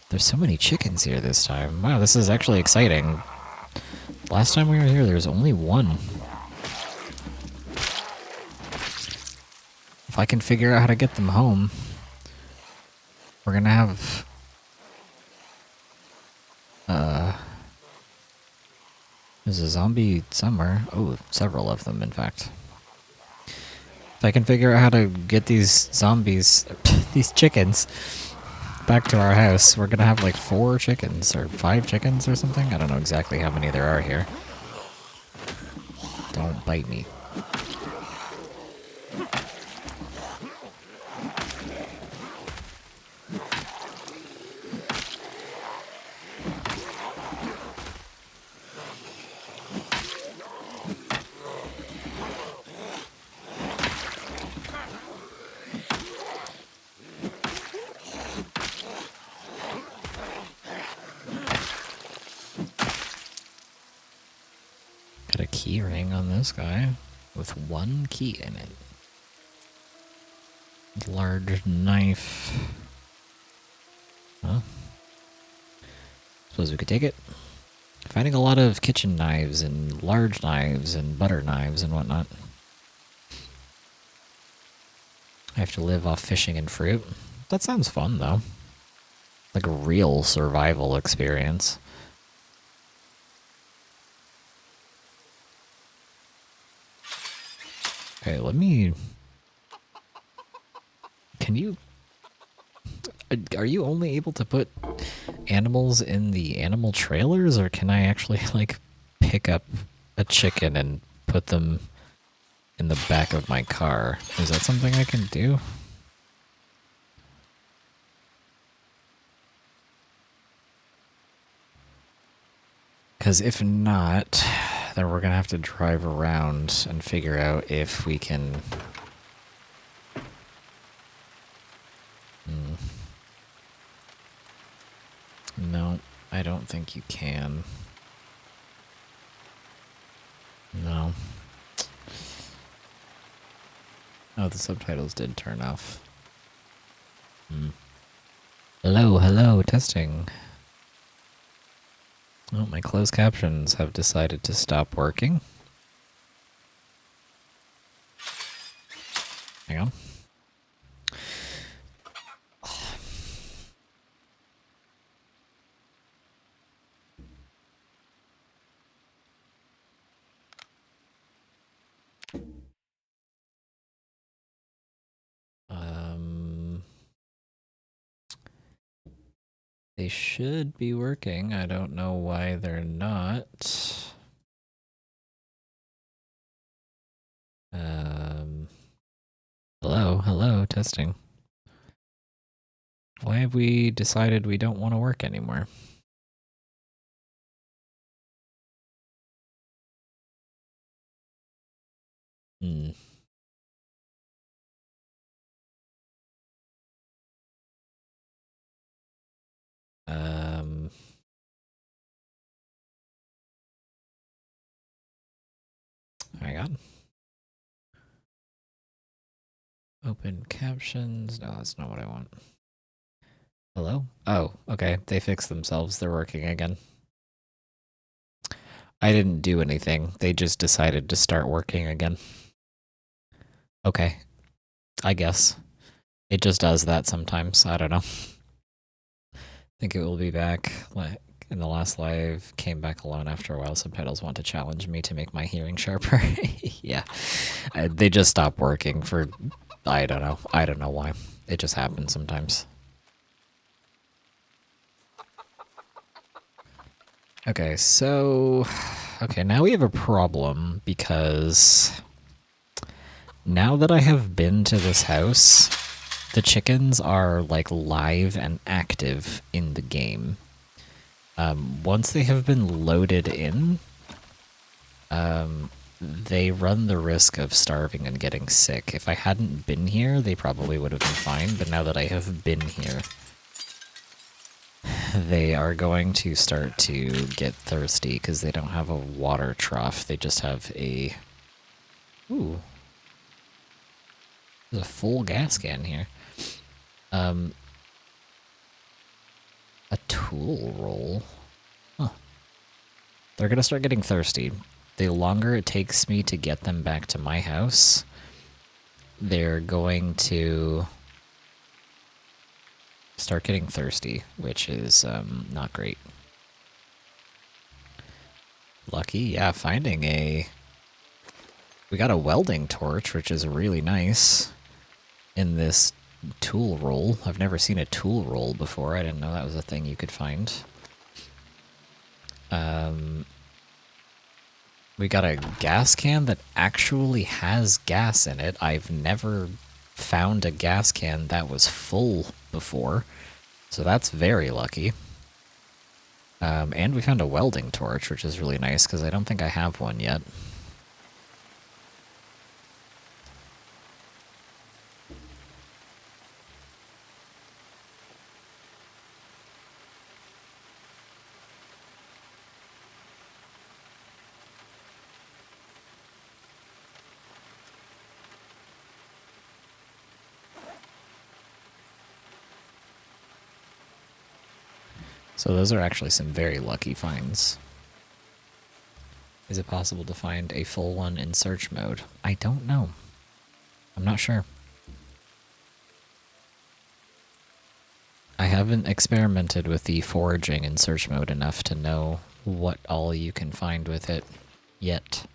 There's so many chickens here this time. Wow, this is actually exciting. Last time we were here, there was only one. If I can figure out how to get them home, we're gonna have... There's a zombie somewhere. Oh, several of them, in fact. If I can figure out how to get these zombies, these chickens, back to our house, we're gonna have like 4 chickens, or 5 chickens or something? I don't know exactly how many there are here. Don't bite me. Got a key ring on this guy with 1 key in it. Large knife. Huh? Suppose we could take it. Finding a lot of kitchen knives and large knives and butter knives and whatnot. I have to live off fishing and fruit. That sounds fun though. Like a real survival experience. Okay, let me... Can you... Are you only able to put animals in the animal trailers, or can I actually, like, pick up a chicken and put them in the back of my car? Is that something I can do? Because if not, then we're going to have to drive around and figure out if we can... No, I don't think you can. No. Oh, the subtitles did turn off. Hello, hello, testing. Oh, my closed captions have decided to stop working. Hang on. They should be working. I don't know why they're not. Hello, hello, testing. Why have we decided we don't want to work anymore? Hmm. Hang on. Open captions. No, that's not what I want. Hello? Oh, okay. They fixed themselves. They're working again. I didn't do anything. They just decided to start working again. Okay. I guess. It just does that sometimes. I don't know. I think it will be back. Like in the last live, came back alone after a while. Subtitles want to challenge me to make my hearing sharper. Yeah. They just stopped working for... I don't know. I don't know why. It just happens sometimes. Okay, so... Okay, now we have a problem because... Now that I have been to this house, the chickens are, like, live and active in the game. Once they have been loaded in, they run the risk of starving and getting sick. If I hadn't been here, they probably would have been fine, but now that I have been here, they are going to start to get thirsty because they don't have a water trough. They just have a... Ooh. There's a full gas can here. A tool roll. Huh. They're gonna start getting thirsty. The longer it takes me to get them back to my house, they're going to start getting thirsty, which is not great. Lucky, yeah, finding a We got a welding torch, which is really nice in this tool roll. I've never seen a tool roll before. I didn't know that was a thing you could find. We got a gas can that actually has gas in it. I've never found a gas can that was full before, so that's very lucky. And we found a welding torch, which is really nice because I don't think I have one yet. So those are actually some very lucky finds. Is it possible to find a full one in search mode? I don't know. I'm not sure. I haven't experimented with the foraging in search mode enough to know what all you can find with it yet.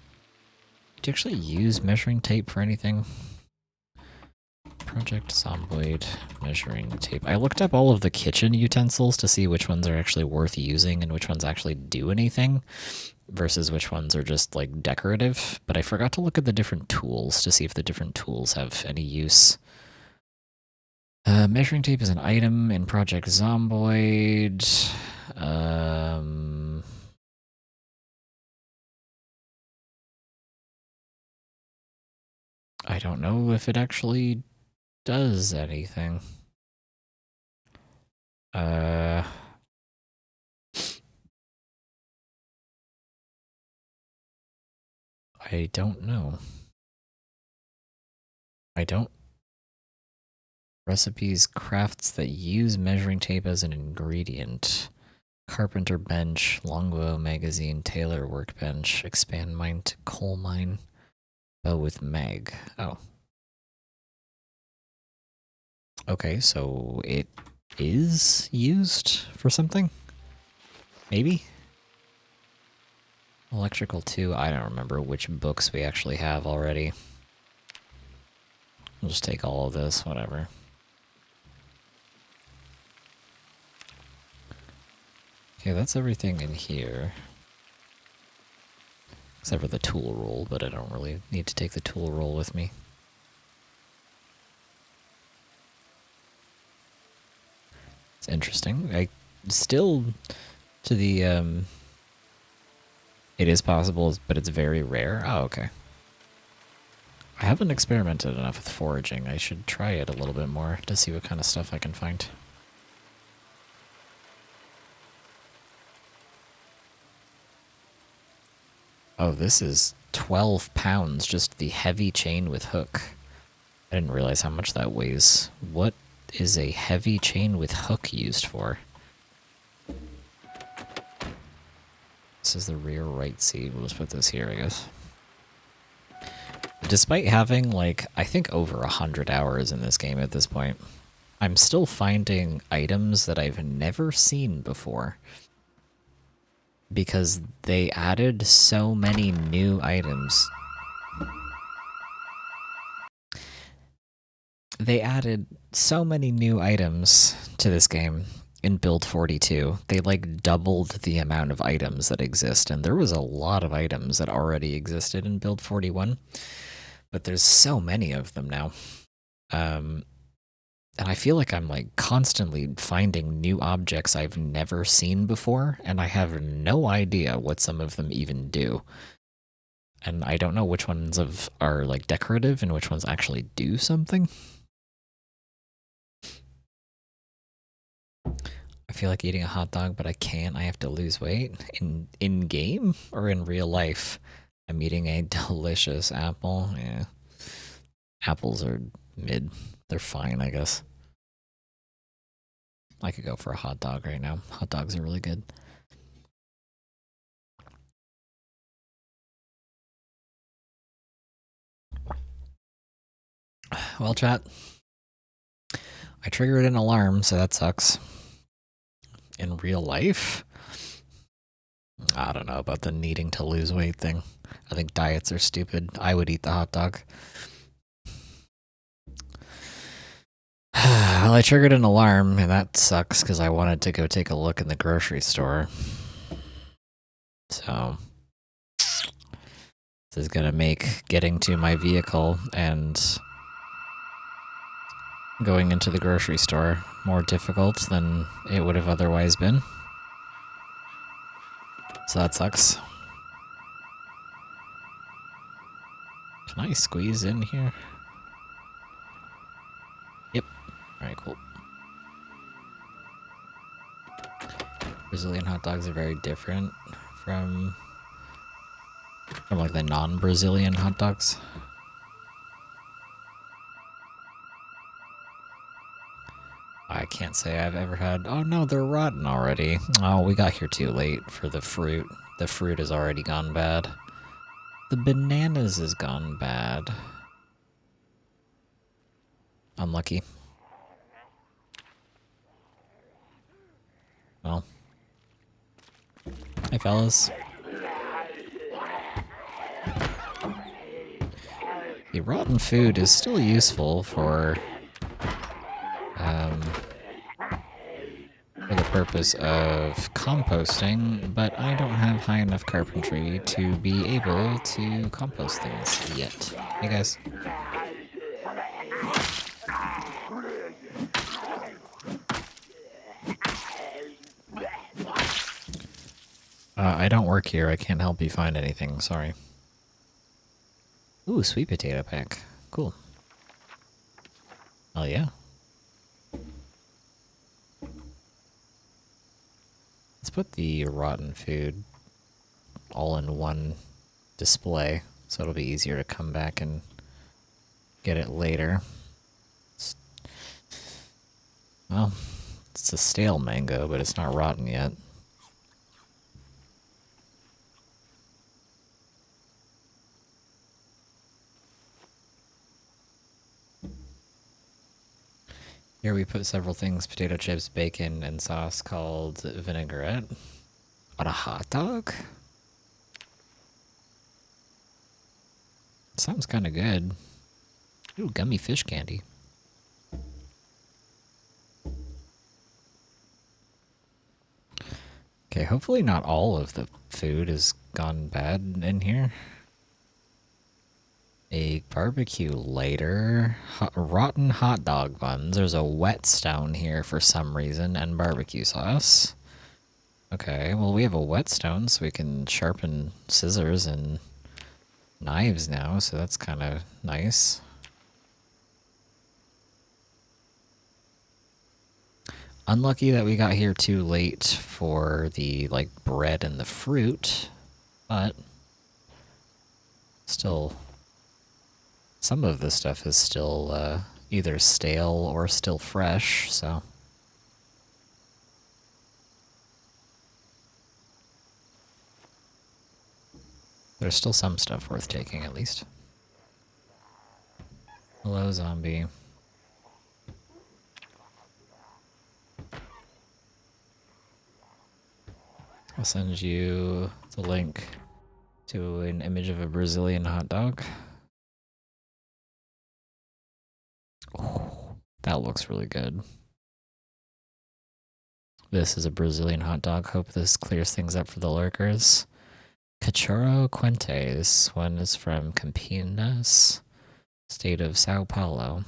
Do you actually use measuring tape for anything? Project Zomboid measuring tape. I looked up all of the kitchen utensils to see which ones are actually worth using and which ones actually do anything versus which ones are just like decorative, but I forgot to look at the different tools to see if the different tools have any use. Measuring tape is an item in Project Zomboid. I don't know if it actually does anything. I don't know. I don't. Recipes, crafts that use measuring tape as an ingredient. Carpenter bench, longbow magazine, tailor workbench, expand mine to coal mine, bow with mag. Oh. Okay, so it is used for something? Maybe? Electrical 2, I don't remember which books we actually have already. We'll just take all of this, whatever. Okay, that's everything in here. Except for the tool roll, but I don't really need to take the tool roll with me. It's interesting. I still, to the, it is possible, but it's very rare. Oh, okay. I haven't experimented enough with foraging. I should try it a little bit more to see what kind of stuff I can find. Oh, this is 12 pounds, just the heavy chain with hook. I didn't realize how much that weighs. What is a heavy chain with hook used for? This is the rear right seat. We'll just put this here, I guess. Despite having, like, I think over 100 hours in this game at this point, I'm still finding items that I've never seen before. Because they added so many new items. They added so many new items to this game in Build 42. They like doubled the amount of items that exist, and there was a lot of items that already existed in Build 41, but there's so many of them now. And I feel like I'm like constantly finding new objects I've never seen before, and I have no idea what some of them even do. And I don't know which ones are like decorative and which ones actually do something. I feel like eating a hot dog, but I can't. I have to lose weight. In game or in real life? I'm eating a delicious apple. Yeah. Apples are mid. They're fine, I guess. I could go for a hot dog right now. Hot dogs are really good. Well, chat. I triggered an alarm, so that sucks. In real life? I don't know about the needing to lose weight thing. I think diets are stupid. I would eat the hot dog. Well, I triggered an alarm, and that sucks because I wanted to go take a look in the grocery store. So, this is going to make getting to my vehicle and going into the grocery store more difficult than it would have otherwise been. So that sucks. Can I squeeze in here? Yep. Alright, cool. Brazilian hot dogs are very different from like the non-Brazilian hot dogs. I can't say I've ever had... Oh no, they're rotten already. Oh, we got here too late for the fruit. The fruit has already gone bad. The bananas has gone bad. Unlucky. Well. Hey, fellas. The rotten food is still useful for the purpose of composting, but I don't have high enough carpentry to be able to compost things yet. Hey guys. I don't work here. I can't help you find anything. Sorry. Ooh, sweet potato pack. Cool. Oh yeah. Let's put the rotten food all in one display, so it'll be easier to come back and get it later. Well, it's a stale mango, but it's not rotten yet. Here we put several things: potato chips, bacon, and sauce called vinaigrette. On a hot dog? Sounds kind of good. Ooh, gummy fish candy. Okay, hopefully not all of the food has gone bad in here. A barbecue lighter, rotten hot dog buns. There's a whetstone here for some reason, and barbecue sauce. Okay, well we have a whetstone, so we can sharpen scissors and knives now, so that's kind of nice. Unlucky that we got here too late for the, like, bread and the fruit, but still, some of this stuff is still either stale or still fresh, so. There's still some stuff worth taking, at least. Hello, zombie. I'll send you the link to an image of a Brazilian hot dog. Oh, that looks really good. This is a Brazilian hot dog. Hope this clears things up for the lurkers. Cachorro Quente. This one is from Campinas, state of Sao Paulo.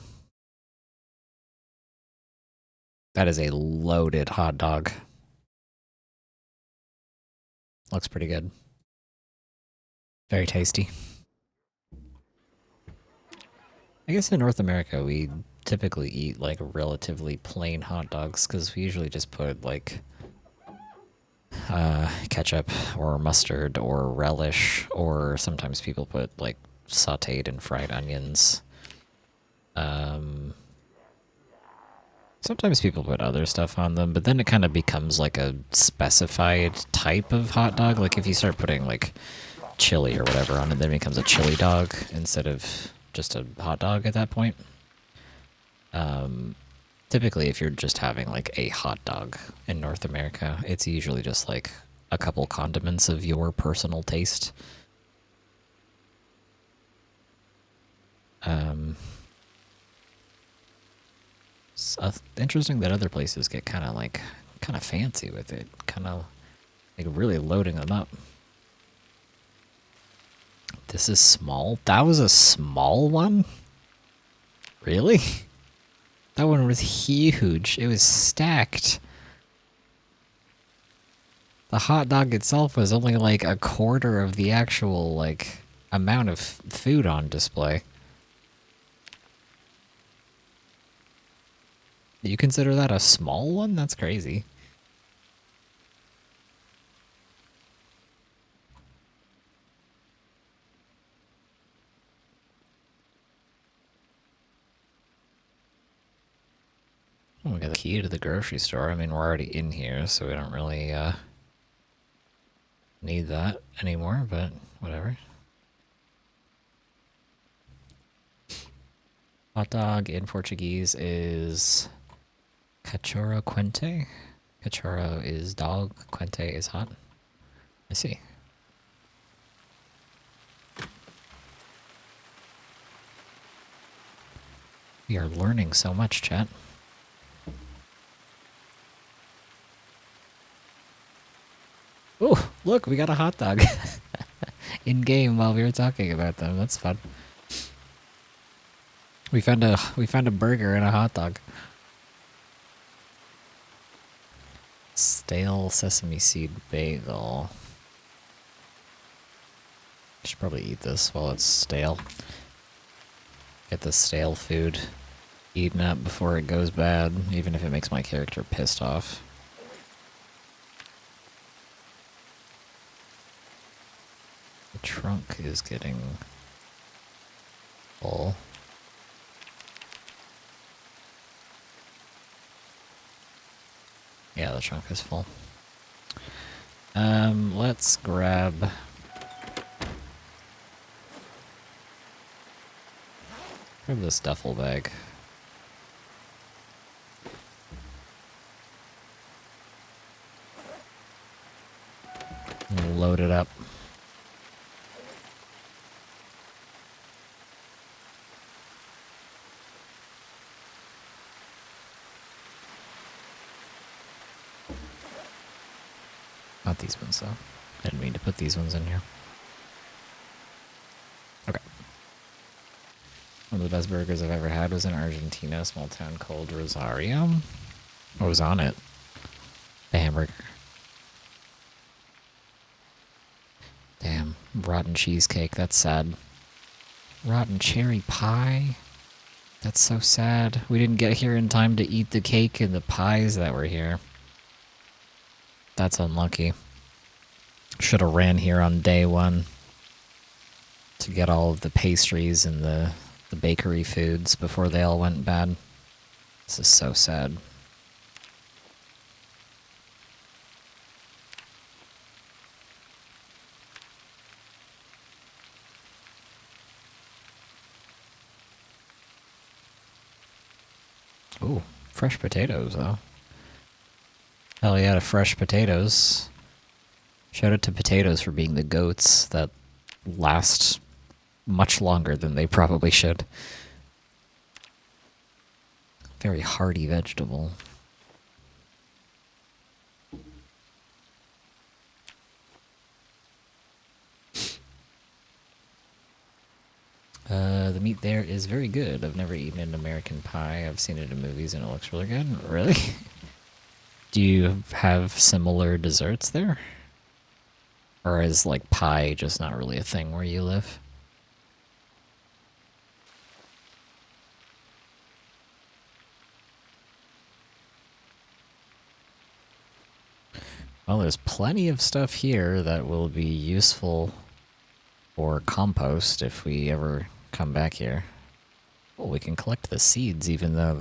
That is a loaded hot dog. Looks pretty good. Very tasty. I guess in North America we typically eat like relatively plain hot dogs because we usually just put like ketchup or mustard or relish, or sometimes people put like sauteed and fried onions. Sometimes people put other stuff on them, but then it kind of becomes like a specified type of hot dog. Like if you start putting like chili or whatever on it, then it becomes a chili dog instead of just a hot dog at that point. Typically, if you're just having like a hot dog in North America, it's usually just like a couple condiments of your personal taste. It's interesting that other places get kind of fancy with it, kind of like really loading them up. This is small. That was a small one? Really? That one was huge. It was stacked. The hot dog itself was only like a quarter of the actual, like, amount of food on display. You consider that a small one? That's crazy. Oh, we got the key to the grocery store. I mean, we're already in here, so we don't really, need that anymore, but whatever. Hot dog in Portuguese is cachorro quente. Cachorro is dog, quente is hot. I see. We are learning so much, chat. Oh, look, we got a hot dog in game while we were talking about them. That's fun. We found a burger and a hot dog. Stale sesame seed bagel. Should probably eat this while it's stale. Get the stale food eaten up before it goes bad, even if it makes my character pissed off. The trunk is getting full. Yeah, the trunk is full. Let's grab... Grab this duffel bag. And load it up. Not these ones, though. I didn't mean to put these ones in here. Okay. One of the best burgers I've ever had was in Argentina, a small town called Rosario. What was on it? The hamburger. Damn. Rotten cheesecake. That's sad. Rotten cherry pie. That's so sad. We didn't get here in time to eat the cake and the pies that were here. That's unlucky. Should have ran here on day one to get all of the pastries and the bakery foods before they all went bad. This is so sad. Ooh, fresh potatoes, though. Hell yeah, to fresh potatoes. Shout out to potatoes for being the goats that last much longer than they probably should. Very hearty vegetable. The meat there is very good. I've never eaten an American pie. I've seen it in movies and it looks really good. Really? Do you have similar desserts there? Or is, like, pie just not really a thing where you live? Well, there's plenty of stuff here that will be useful for compost if we ever come back here. Oh, we can collect the seeds even though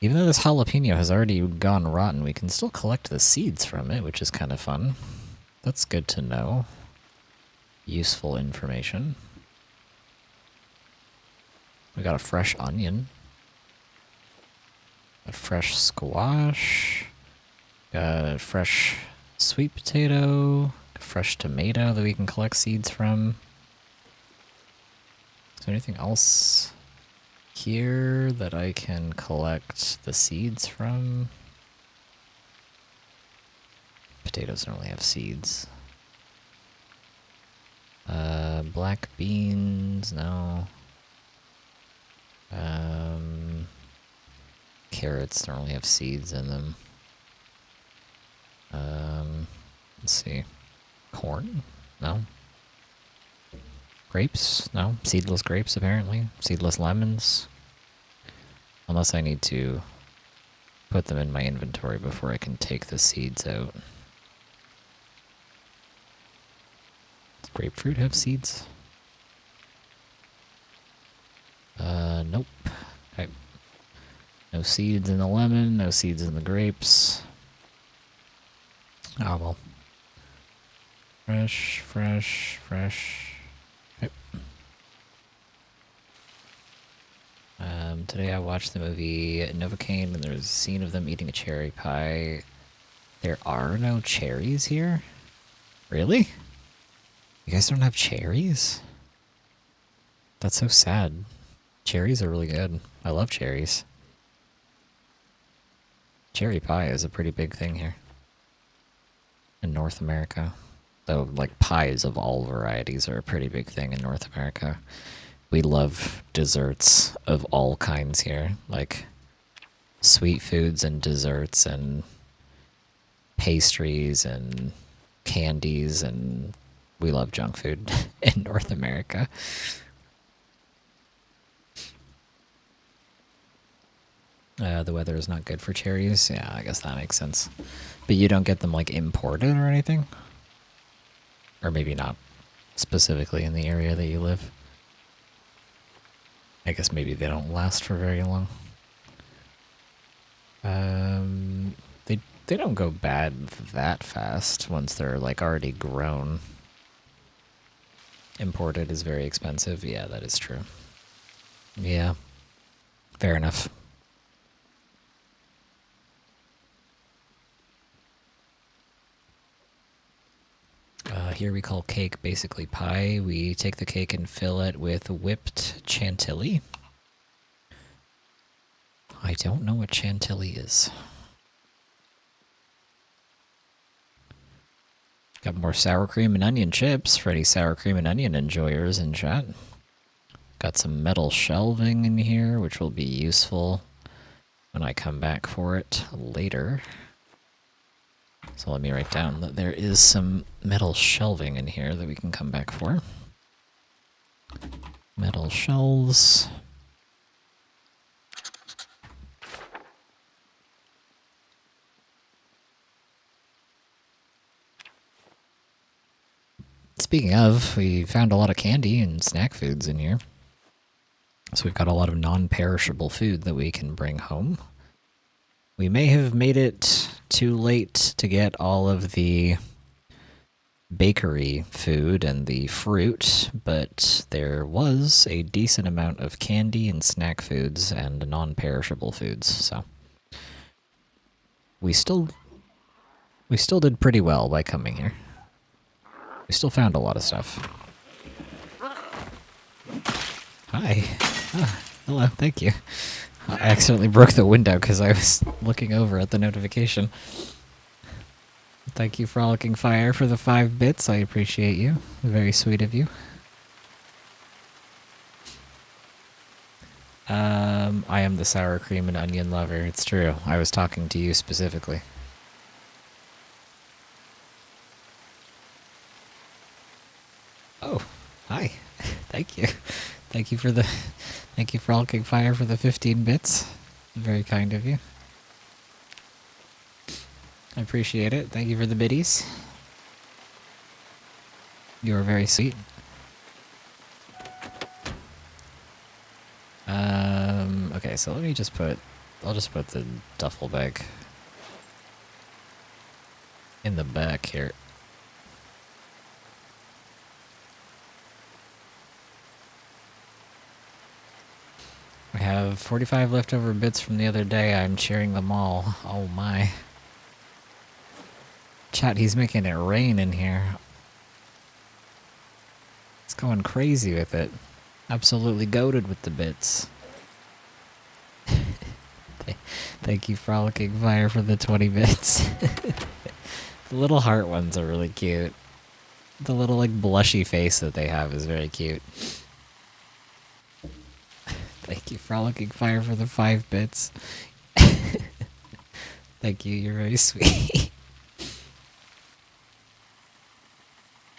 this jalapeno has already gone rotten. We can still collect the seeds from it, which is kind of fun. That's good to know. Useful information. We got a fresh onion. A fresh squash. Got a fresh sweet potato. A fresh tomato that we can collect seeds from. there anything else here that I can collect the seeds from? Potatoes don't really have seeds. Black beans, no. Carrots don't really have seeds in them. Let's see. Corn? No. Grapes? No. Seedless grapes, apparently. Seedless lemons. Unless I need to put them in my inventory before I can take the seeds out. Does grapefruit have seeds? Nope. Okay. No seeds in the lemon, no seeds in the grapes. Oh well. Fresh, fresh, fresh. Okay. Today I watched the movie Novocaine, and there's a scene of them eating a cherry pie. There are no cherries here? Really? You guys don't have cherries? That's so sad. Cherries are really good. I love cherries. Cherry pie is a pretty big thing here in North America. Though, like, pies of all varieties are a pretty big thing in North America. We love desserts of all kinds here. Like, sweet foods and desserts and pastries and candies, and we love junk food in North America. The weather is not good for cherries. Yeah, I guess that makes sense. But you don't get them, like, imported or anything? Or maybe not specifically in the area that you live. I guess maybe they don't last for very long. They don't go bad that fast once they're, like, already grown. Imported is very expensive. Yeah, that is true. Yeah. Fair enough. Here we call cake basically pie. We take the cake and fill it with whipped chantilly. I don't know what chantilly is. Got more sour cream and onion chips for any sour cream and onion enjoyers in chat. Got some metal shelving in here, which will be useful when I come back for it later. So let me write down that there is some metal shelving in here that we can come back for. Metal shelves. Speaking of, we found a lot of candy and snack foods in here. So we've got a lot of non-perishable food that we can bring home. We may have made it too late to get all of the bakery food and the fruit, but there was a decent amount of candy and snack foods and non-perishable foods, so we still did pretty well by coming here. We still found a lot of stuff. Hi. Ah, hello, thank you. I accidentally broke the window because I was looking over at the notification. Thank you, Frolicking Fire, for the 5 bits. I appreciate you. Very sweet of you. I am the sour cream and onion lover. It's true. I was talking to you specifically. Oh, hi. Thank you. Thank you, Frolicking Fire, for the 15 bits. Very kind of you. I appreciate it. Thank you for the biddies. You are very sweet. Okay, so let me just put... I'll just put the duffel bag in the back here. I have 45 leftover bits from the other day. I'm sharing them all. Oh my. Chat, he's making it rain in here. It's going crazy with it. Absolutely goated with the bits. Thank you, Frolicking Fire, for the 20 bits. The little heart ones are really cute. The little, like, blushy face that they have is very cute. Thank you, Frolicking Fire, for the 5 bits. Thank you, you're very sweet.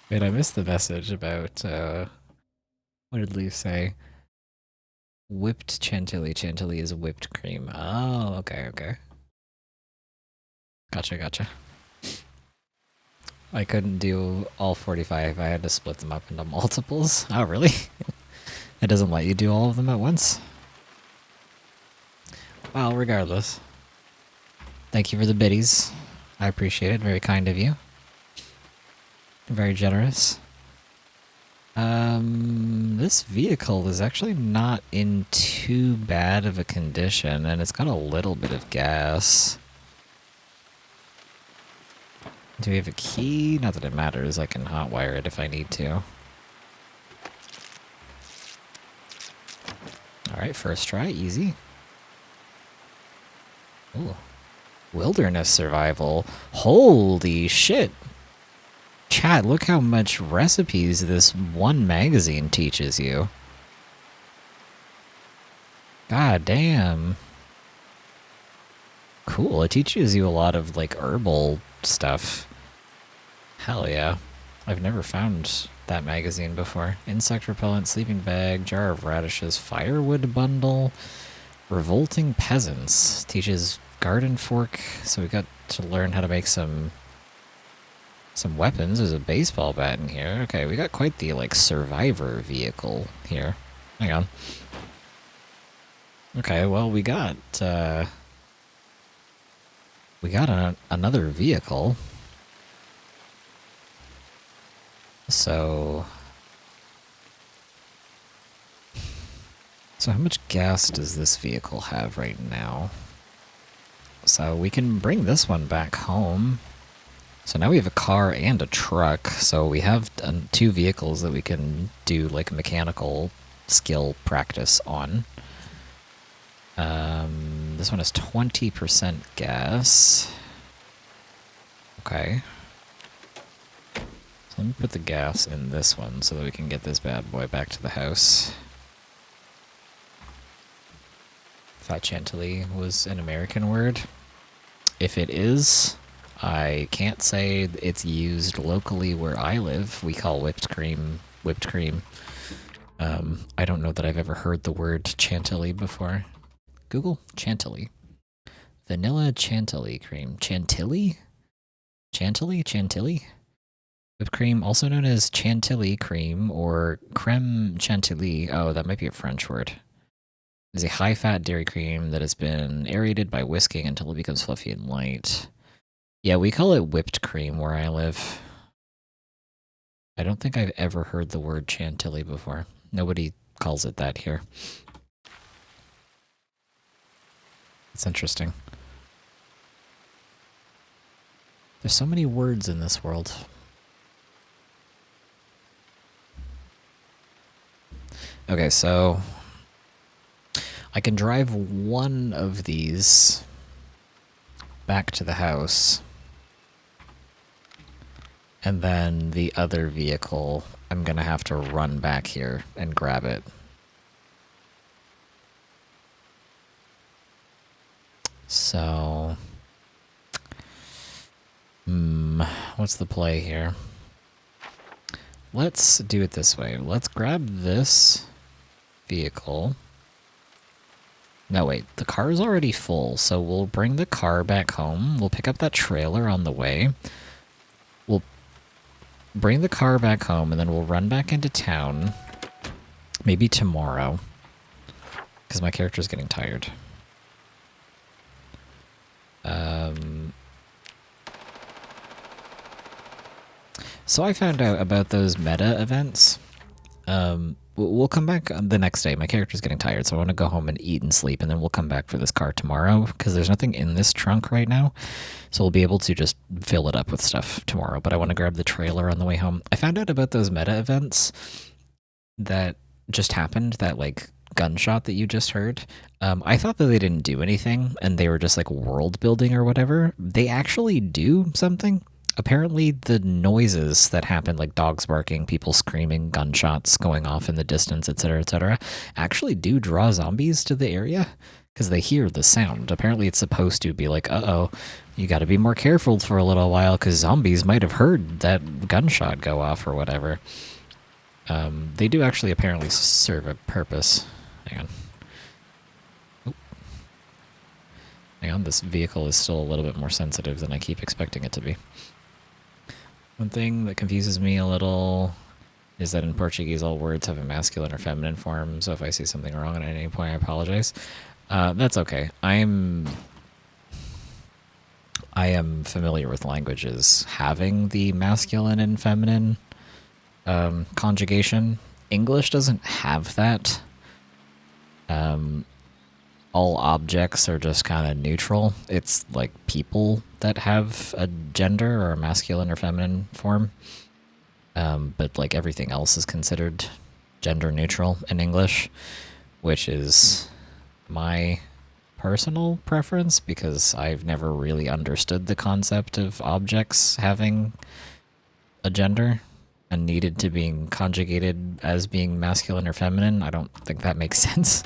Wait, I missed the message about, what did Leaf say? Whipped chantilly. Chantilly is whipped cream. Oh, okay, okay. Gotcha. I couldn't do all 45. I had to split them up into multiples. Oh, really? It doesn't let you do all of them at once? Well, regardless. Thank you for the biddies. I appreciate it. Very kind of you. Very generous. This vehicle is actually not in too bad of a condition, and it's got a little bit of gas. Do we have a key? Not that it matters. I can hotwire it if I need to. Alright, first try. Easy. Ooh. Wilderness survival. Holy shit! Chat, look how much recipes this one magazine teaches you. God damn. Cool, it teaches you a lot of, like, herbal stuff. Hell yeah. I've never found that magazine before. Insect repellent, sleeping bag, jar of radishes, firewood bundle, revolting peasants. Teaches garden fork, so we got to learn how to make some weapons. There's a baseball bat in here. Okay, we got quite the, like, survivor vehicle here. Hang on. Okay, well, we got another vehicle. So how much gas does this vehicle have right now? So we can bring this one back home. So now we have a car and a truck, so we have 2 vehicles that we can do, like, mechanical skill practice on. This one has 20% gas. Okay. So let me put the gas in this one so that we can get this bad boy back to the house. Thought chantilly was an American word. If it is, I can't say it's used locally where I live. We call whipped cream whipped cream. I don't know that I've ever heard the word chantilly before. Google chantilly. Vanilla chantilly cream. Chantilly? Chantilly? Whipped cream, also known as chantilly cream or creme chantilly. Oh, that might be a French word. Is a high-fat dairy cream that has been aerated by whisking until it becomes fluffy and light. Yeah, we call it whipped cream where I live. I don't think I've ever heard the word chantilly before. Nobody calls it that here. It's interesting. There's so many words in this world. Okay, so I can drive one of these back to the house. And then the other vehicle, I'm gonna have to run back here and grab it. So, what's the play here? Let's do it this way. Let's grab this vehicle. No, wait, the car is already full, so we'll bring the car back home. We'll pick up that trailer on the way. We'll bring the car back home, and then we'll run back into town. Maybe tomorrow. Because my character's getting tired. So I found out about those meta events. We'll come back the next day. My character's getting tired, so I want to go home and eat and sleep, and then we'll come back for this car tomorrow, because there's nothing in this trunk right now, so we'll be able to just fill it up with stuff tomorrow, but I want to grab the trailer on the way home. I found out about those meta events that just happened, that like gunshot that you just heard, I thought that they didn't do anything and they were just like world building or whatever. They actually do something. Apparently, the noises that happen, like dogs barking, people screaming, gunshots going off in the distance, etc., actually do draw zombies to the area because they hear the sound. Apparently, it's supposed to be like, uh oh, you got to be more careful for a little while because zombies might have heard that gunshot go off or whatever. They do actually apparently serve a purpose. Hang on. Oop. Hang on, this vehicle is still a little bit more sensitive than I keep expecting it to be. One thing that confuses me a little is that in Portuguese all words have a masculine or feminine form, so if I say something wrong at any point, I apologize. That's okay. I am familiar with languages having the masculine and feminine conjugation. English doesn't have that. All objects are just kind of neutral. It's like people that have a gender or a masculine or feminine form. But like everything else is considered gender neutral in English, which is my personal preference because I've never really understood the concept of objects having a gender and needed to being conjugated as being masculine or feminine. I don't think that makes sense.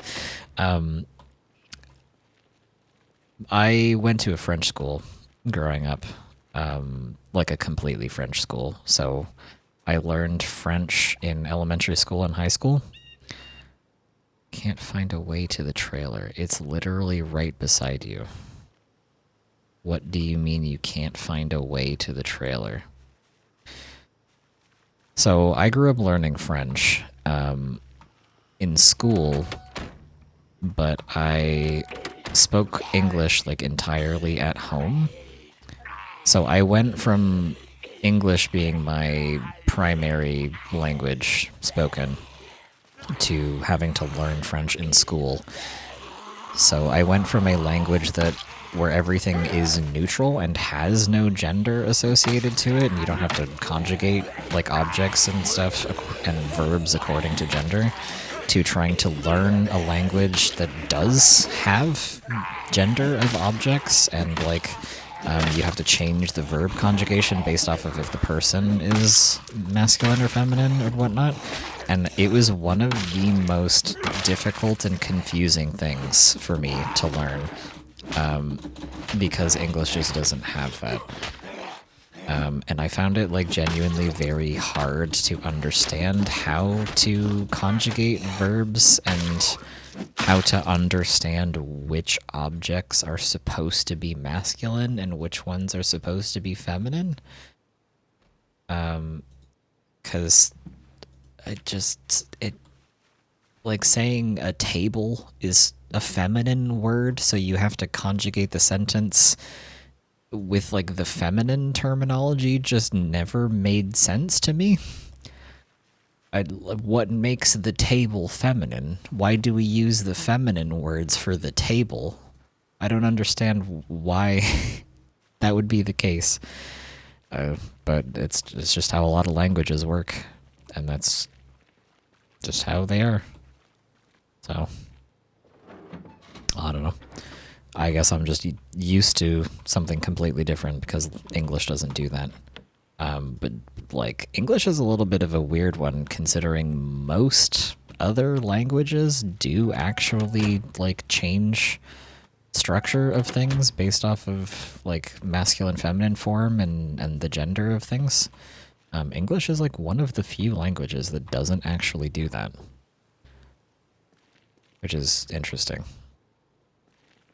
I went to a French school growing up, like a completely French school. So I learned French in elementary school and high school. Can't find a way to the trailer. It's literally right beside you. What do you mean you can't find a way to the trailer? So I grew up learning French in school, but I spoke English like entirely at home. So I went from English being my primary language spoken to having to learn French in school. So I went from a language that where everything is neutral and has no gender associated to it, and you don't have to conjugate like objects and stuff and verbs according to gender, to trying to learn a language that does have gender of objects and like you have to change the verb conjugation based off of if the person is masculine or feminine or whatnot. And it was one of the most difficult and confusing things for me to learn because English just doesn't have that. And I found it like genuinely very hard to understand how to conjugate verbs and how to understand which objects are supposed to be masculine and which ones are supposed to be feminine. Because it like saying a table is a feminine word, so you have to conjugate the sentence with like the feminine terminology just never made sense to me. What makes the table feminine? Why do we use the feminine words for the table? I don't understand why that would be the case. But it's just how a lot of languages work, and that's just how they are. So, I don't know. I guess I'm just used to something completely different because English doesn't do that. But like English is a little bit of a weird one considering most other languages do actually like change structure of things based off of like masculine feminine form and the gender of things. English is like one of the few languages that doesn't actually do that, which is interesting.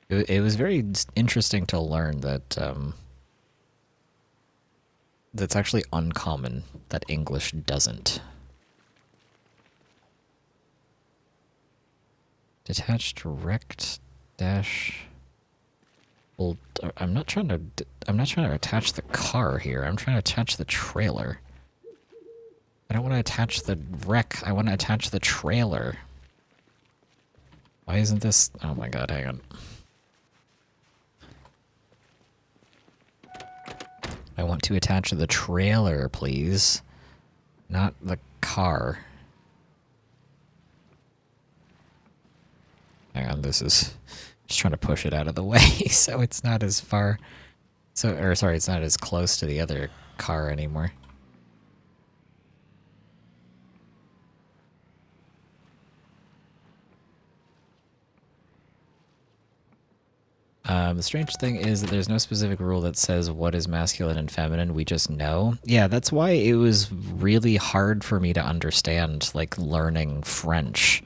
It was very interesting to learn that that's actually uncommon that English doesn't. Detached rect dash. Well, I'm not trying to attach the car here. I'm trying to attach the trailer. I don't want to attach the wreck. I want to attach the trailer. Why isn't this? Oh my god, hang on. I want to attach the trailer, please. Not the car. Hang on, this is just trying to push it out of the way so it's not as far. So, or sorry, it's not as close to the other car anymore. The strange thing is that there's no specific rule that says what is masculine and feminine. We just know. Yeah, that's why it was really hard for me to understand, like, learning French.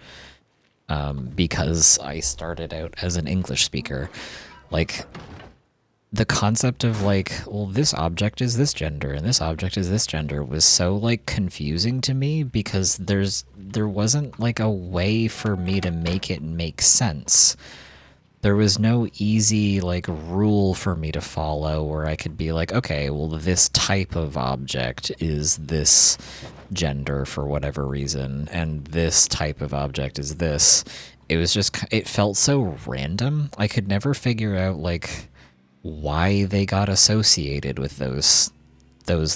Because I started out as an English speaker. Like, the concept of, like, well, this object is this gender and this object is this gender was so, like, confusing to me because there wasn't, like, a way for me to make it make sense. There was no easy, like, rule for me to follow where I could be like, okay, well, this type of object is this gender for whatever reason, and this type of object is this. It was just, it felt so random. I could never figure out, like, why they got associated with those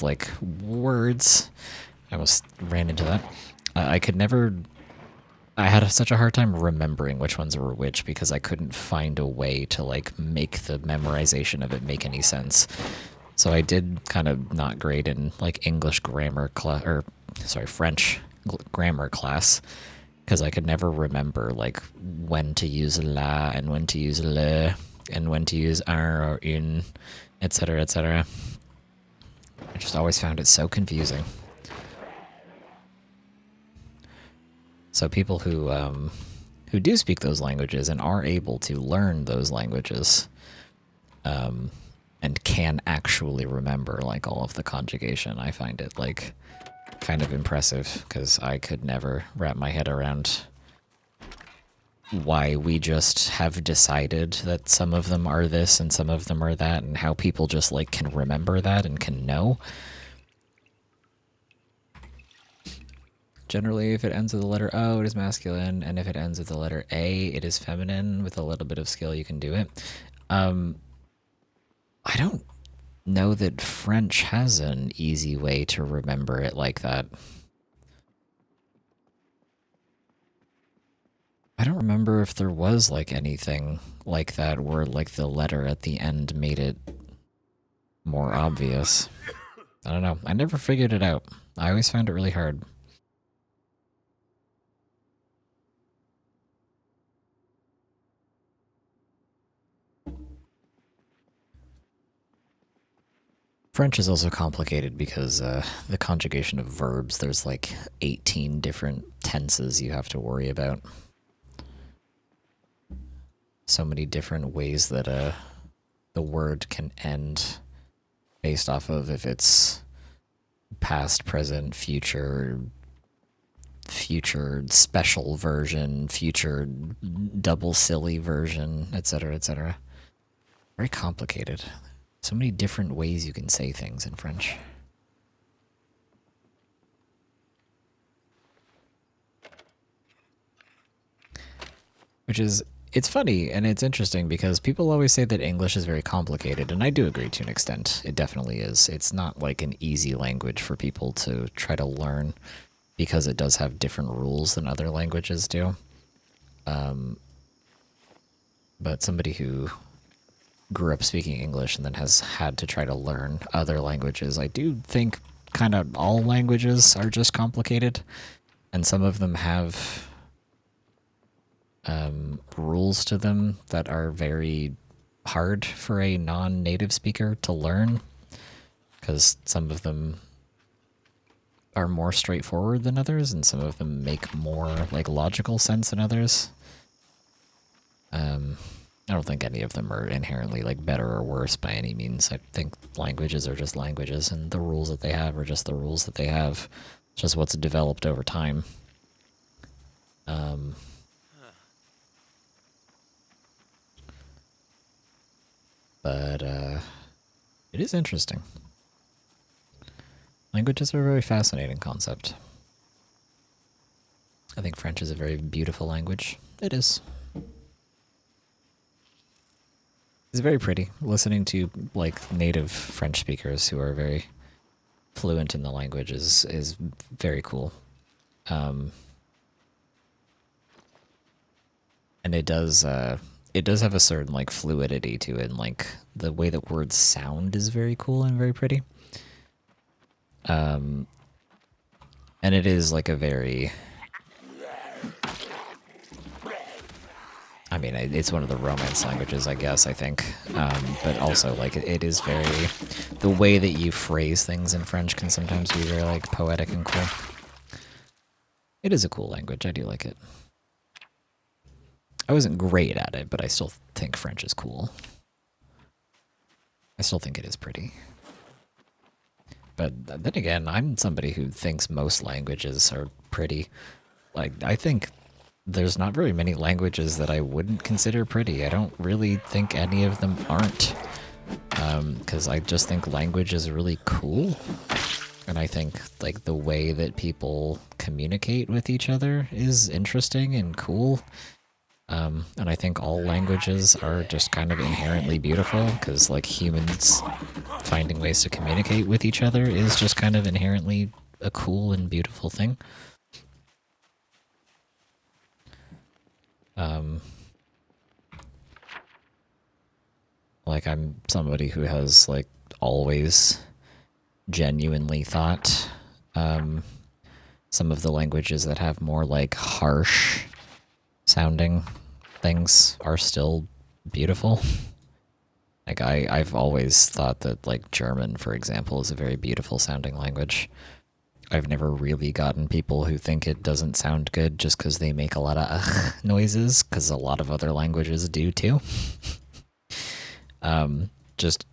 like, words. I almost ran into that. I could never... I had such a hard time remembering which ones were which because I couldn't find a way to, like, make the memorization of it make any sense. So I did kind of not great in, like, English grammar class, or sorry, French grammar class, because I could never remember, like, when to use la and when to use le and when to use un or une, etc., etc. I just always found it so confusing. So people who do speak those languages and are able to learn those languages, and can actually remember, like, all of the conjugation, I find it, like, kind of impressive because I could never wrap my head around why we just have decided that some of them are this and some of them are that, and how people just, like, can remember that and can know. Generally, if it ends with the letter O, it is masculine, and if it ends with the letter A, it is feminine. With a little bit of skill, you can do it. I don't know that French has an easy way to remember it like that. I don't remember if there was, like, anything like that where, like, the letter at the end made it more obvious. I don't know. I never figured it out. I always found it really hard. French is also complicated because the conjugation of verbs, there's like 18 different tenses you have to worry about. So many different ways that the word can end based off of if it's past, present, future, future special version, future double silly version, etc., etc. Very complicated. So many different ways you can say things in French. Which is, it's funny and it's interesting because people always say that English is very complicated, and I do agree to an extent. It definitely is. It's not like an easy language for people to try to learn because it does have different rules than other languages do. But somebody who grew up speaking English and then has had to try to learn other languages, I do think kind of all languages are just complicated, and some of them have rules to them that are very hard for a non-native speaker to learn, because some of them are more straightforward than others, and some of them make more, like, logical sense than others. I don't think any of them are inherently, like, better or worse by any means. I think languages are just languages, and the rules that they have are just the rules that they have. It's just what's developed over time. But it is interesting. Languages are a very fascinating concept. I think French is a very beautiful language. It is. It's very pretty. Listening to, like, native French speakers who are very fluent in the language is very cool. And And it does have a certain like fluidity to it, and like the way that words sound is very cool and very pretty. And it is like a very, I mean, it's one of the Romance languages, I guess, I think. But also, like, it is very, the way that you phrase things in French can sometimes be very, like, poetic and cool. It is a cool language. I do like it. I wasn't great at it, but I still think French is cool. I still think it is pretty. But then again, I'm somebody who thinks most languages are pretty. Like, I think there's not very many languages that I wouldn't consider pretty. I don't really think any of them aren't. Because I just think language is really cool. And I think, like, the way that people communicate with each other is interesting and cool. And I think all languages are just kind of inherently beautiful, because, like, humans finding ways to communicate with each other is just kind of inherently a cool and beautiful thing. Like, I'm somebody who has, like, always genuinely thought some of the languages that have more, like, harsh sounding things are still beautiful. Like, I've always thought that, like, German, for example, is a very beautiful sounding language. I've never really gotten people who think it doesn't sound good just because they make a lot of noises, because a lot of other languages do too. Just,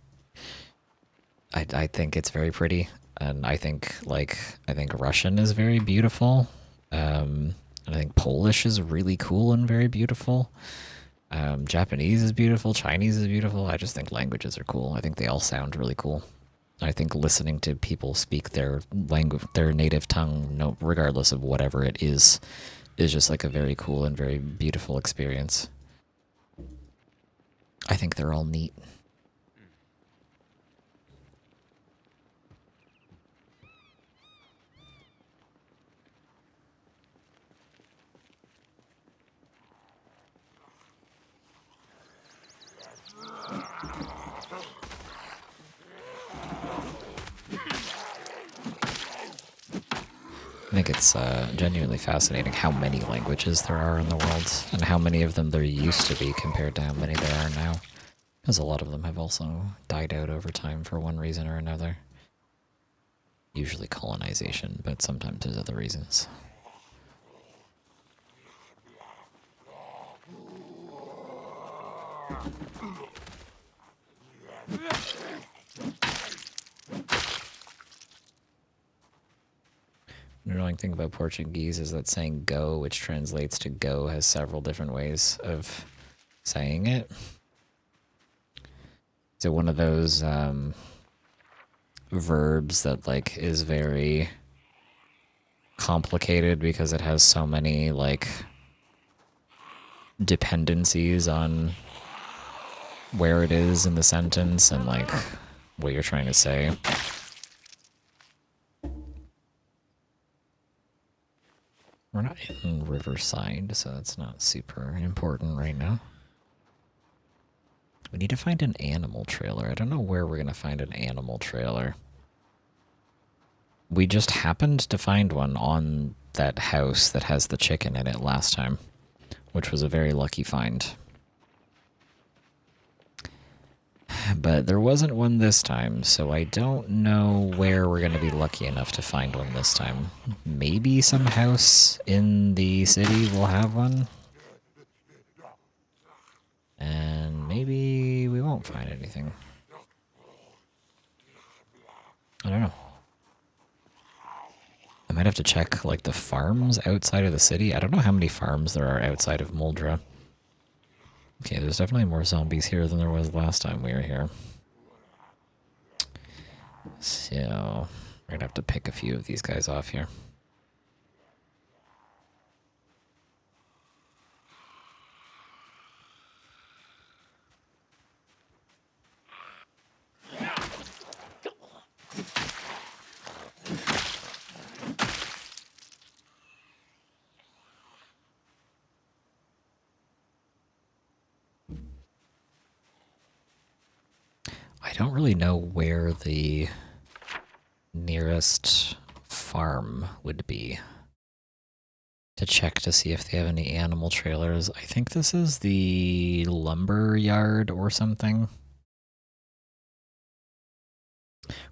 I think it's very pretty, and I think Russian is very beautiful. And I think Polish is really cool and very beautiful. Japanese is beautiful. Chinese is beautiful. I just think languages are cool. I think they all sound really cool. I think listening to people speak their language, their native tongue, no, regardless of whatever it is just like a very cool and very beautiful experience. I think they're all neat. I think it's genuinely fascinating how many languages there are in the world, and how many of them there used to be compared to how many there are now. Because a lot of them have also died out over time for one reason or another. Usually colonization, but sometimes there's other reasons. The annoying thing about Portuguese is that saying go, which translates to go, has several different ways of saying it. So one of those verbs that, like, is very complicated because it has so many, like, dependencies on where it is in the sentence and, like, what you're trying to say. We're not in Riverside, so that's not super important right now. We need to find an animal trailer. I don't know where we're going to find an animal trailer. We just happened to find one on that house that has the chicken in it last time, which was a very lucky find. But there wasn't one this time, so I don't know where we're going to be lucky enough to find one this time. Maybe some house in the city will have one. And maybe we won't find anything. I don't know. I might have to check, like, the farms outside of the city. I don't know how many farms there are outside of Muldra. Okay, there's definitely more zombies here than there was last time we were here. So, we're gonna have to pick a few of these guys off here. don't really know where the nearest farm would be to check to see if they have any animal trailers. I think this is the lumber yard or something.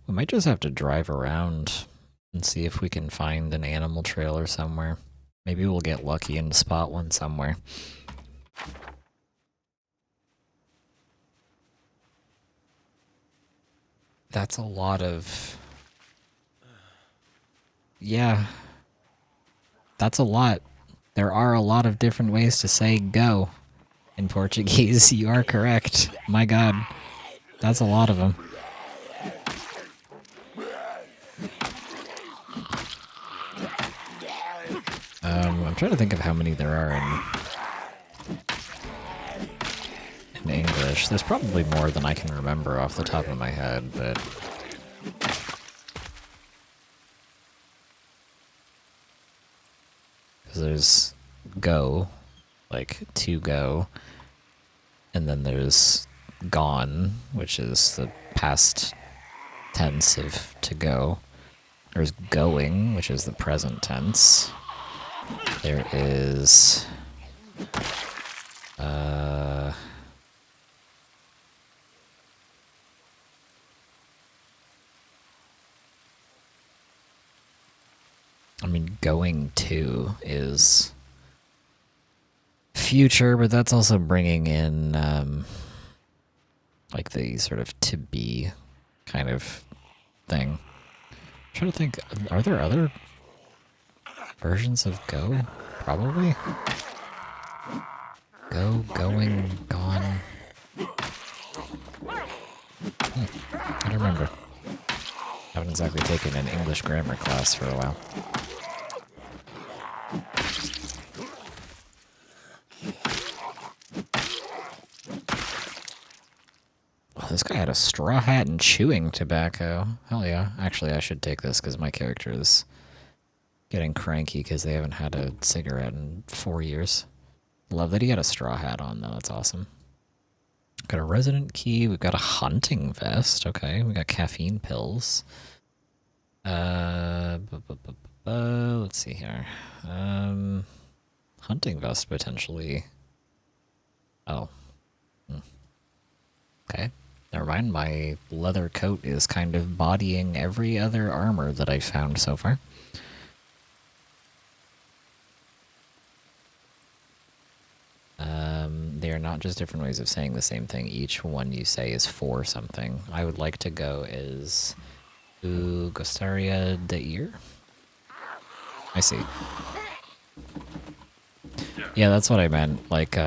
We might just have to drive around and see if we can find an animal trailer somewhere. Maybe we'll get lucky and spot one somewhere. That's a lot of... Yeah. That's a lot. There are a lot of different ways to say go in Portuguese. You are correct. My god. That's a lot of them. I'm trying to think of how many there are in English. There's probably more than I can remember off the top of my head, but... There's go, like to go, and then there's gone, which is the past tense of to go. There's going, which is the present tense. There is I mean, going to is future, but that's also bringing in like the sort of to be kind of thing. I'm trying to think, are there other versions of go? Probably. Go, going, gone. I don't remember. I haven't exactly taken an English grammar class for a while. Oh, this guy had a straw hat and chewing tobacco. Hell yeah. Actually, I should take this because my character is getting cranky because they haven't had a cigarette in 4 years. Love that he had a straw hat on, though. That's awesome. Got a resident key. We've got a hunting vest. Okay, we got caffeine pills. Let's see here. Hunting vest, potentially. Oh. Okay. Never mind. My leather coat is kind of bodying every other armor that I've found so far. They are not just different ways of saying the same thing. Each one you say is for something. I would like to go as Gostaria de ir. I see. Yeah, that's what I meant. Like,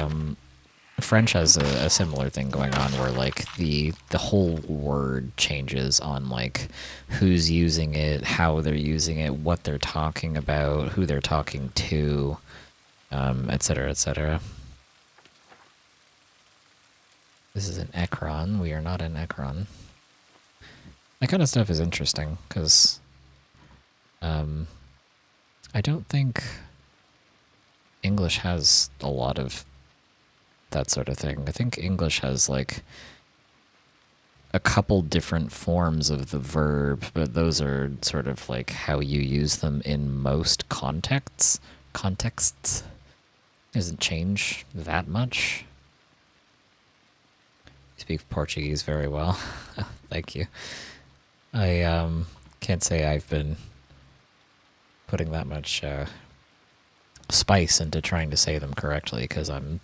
French has a similar thing going on where, like, the whole word changes on, like, who's using it, how they're using it, what they're talking about, who they're talking to, etc., etc. This is an Ekron. We are not in Ekron. That kind of stuff is interesting, because I don't think English has a lot of that sort of thing. I think English has, like, a couple different forms of the verb, but those are sort of, like, how you use them in most contexts. Doesn't change that much. You speak Portuguese very well. Thank you. I can't say I've been putting that much spice into trying to say them correctly, because I'm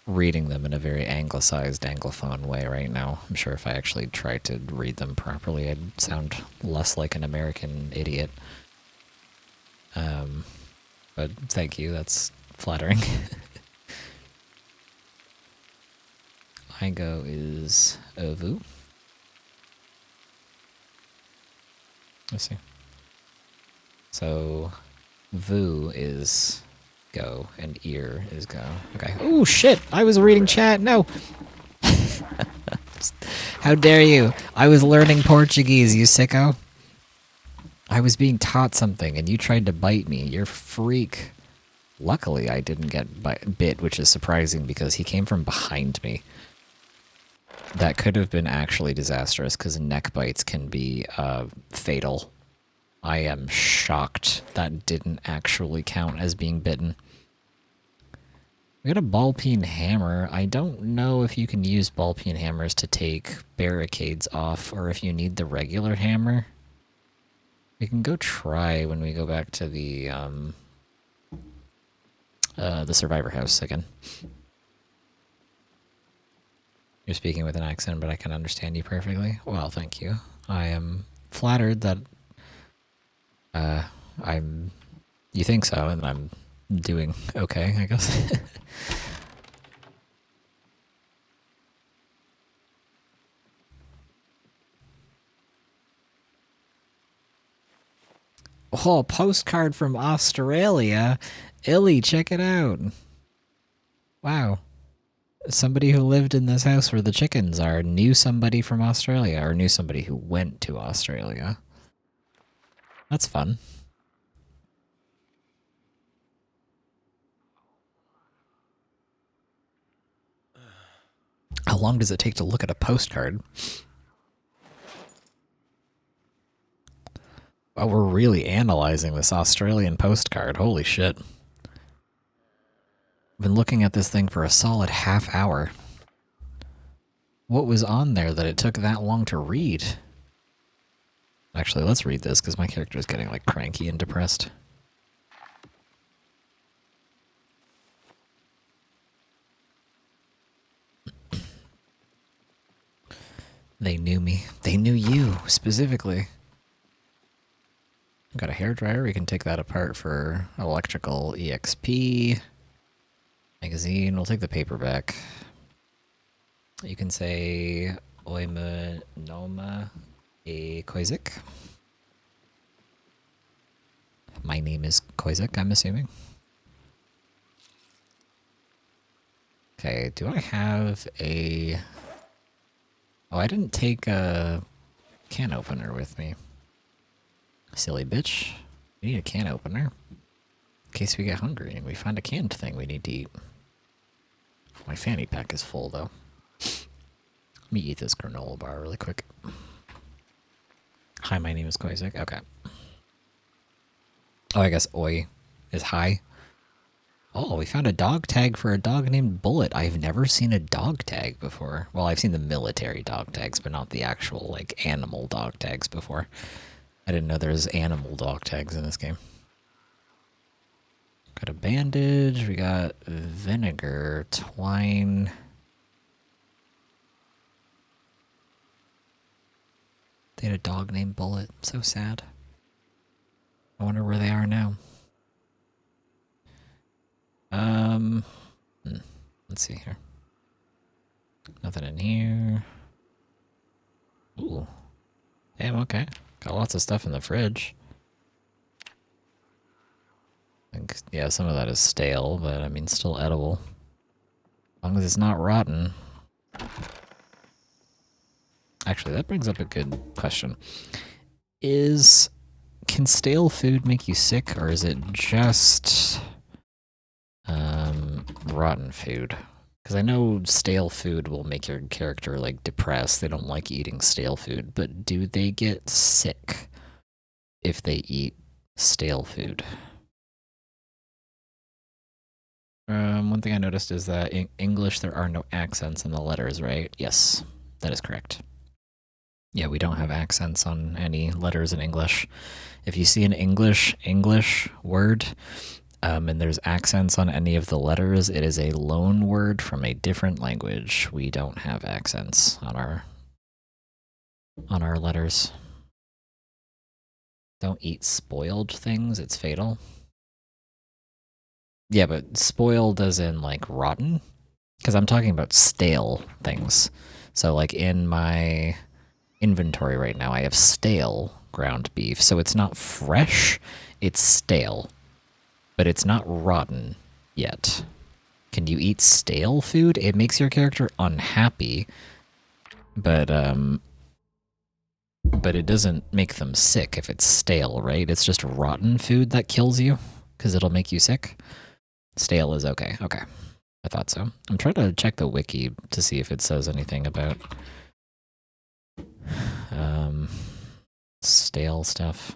reading them in a very anglicized, anglophone way right now. I'm sure if I actually tried to read them properly, I'd sound less like an American idiot. But thank you, that's flattering. Igo is Ovu. Let's see. So, Vu is go, and ear is go. Okay. Oh, shit! I was reading chat! No! How dare you! I was learning Portuguese, you sicko! I was being taught something, and you tried to bite me. You're a freak. Luckily, I didn't get bit, which is surprising, because he came from behind me. That could have been actually disastrous because neck bites can be fatal. I am shocked that didn't actually count as being bitten. We got a ball peen hammer. I don't know if you can use ball peen hammers to take barricades off or if you need the regular hammer. We can go try when we go back to the survivor house again. You're speaking with an accent, but I can understand you perfectly. Well, thank you. I am flattered that I'm... You think so, and I'm doing okay, I guess. Oh, a postcard from Australia. Illy, check it out. Wow. Somebody who lived in this house where the chickens are knew somebody from Australia, or knew somebody who went to Australia. That's fun. How long does it take to look at a postcard? Oh, we're really analyzing this Australian postcard. Holy shit. I've been looking at this thing for a solid half hour. What was on there that it took that long to read? Actually, let's read this because my character is getting like cranky and depressed. They knew me. They knew you, specifically. Got a hairdryer. We can take that apart for electrical EXP. Magazine. We'll take the paperback. You can say Oime Noma e Koizik. My name is Koizik, I'm assuming. Okay, do I have a... Oh, I didn't take a can opener with me. Silly bitch. We need a can opener. In case we get hungry and we find a canned thing we need to eat. My fanny pack is full, though. Let me eat this granola bar really quick. Hi, my name is Koizik. Okay. Oh, I guess oi is hi. Oh, we found a dog tag for a dog named Bullet. I've never seen a dog tag before. Well, I've seen the military dog tags, but not the actual, like, animal dog tags before. I didn't know there was animal dog tags in this game. Got a bandage. We got vinegar, twine. They had a dog named Bullet. So sad. I wonder where they are now. Let's see here. Nothing in here. Ooh. Damn, okay. Got lots of stuff in the fridge. I think, yeah, some of that is stale, but I mean, still edible. As long as it's not rotten. Actually, that brings up a good question. Can stale food make you sick, or is it just rotten food? Because I know stale food will make your character like depressed. They don't like eating stale food, but do they get sick if they eat stale food? One thing I noticed is that in English there are no accents in the letters, right? Yes, that is correct. Yeah, we don't have accents on any letters in English. If you see an English word, and there's accents on any of the letters, it is a loan word from a different language. We don't have accents on our letters. Don't eat spoiled things, it's fatal. Yeah, but spoiled as in like rotten? Because I'm talking about stale things. So like in my inventory right now, I have stale ground beef. So it's not fresh, it's stale. But it's not rotten yet. Can you eat stale food? It makes your character unhappy, but it doesn't make them sick if it's stale, right? It's just rotten food that kills you because it'll make you sick. Stale is okay. Okay. I thought so. I'm trying to check the wiki to see if it says anything about stale stuff.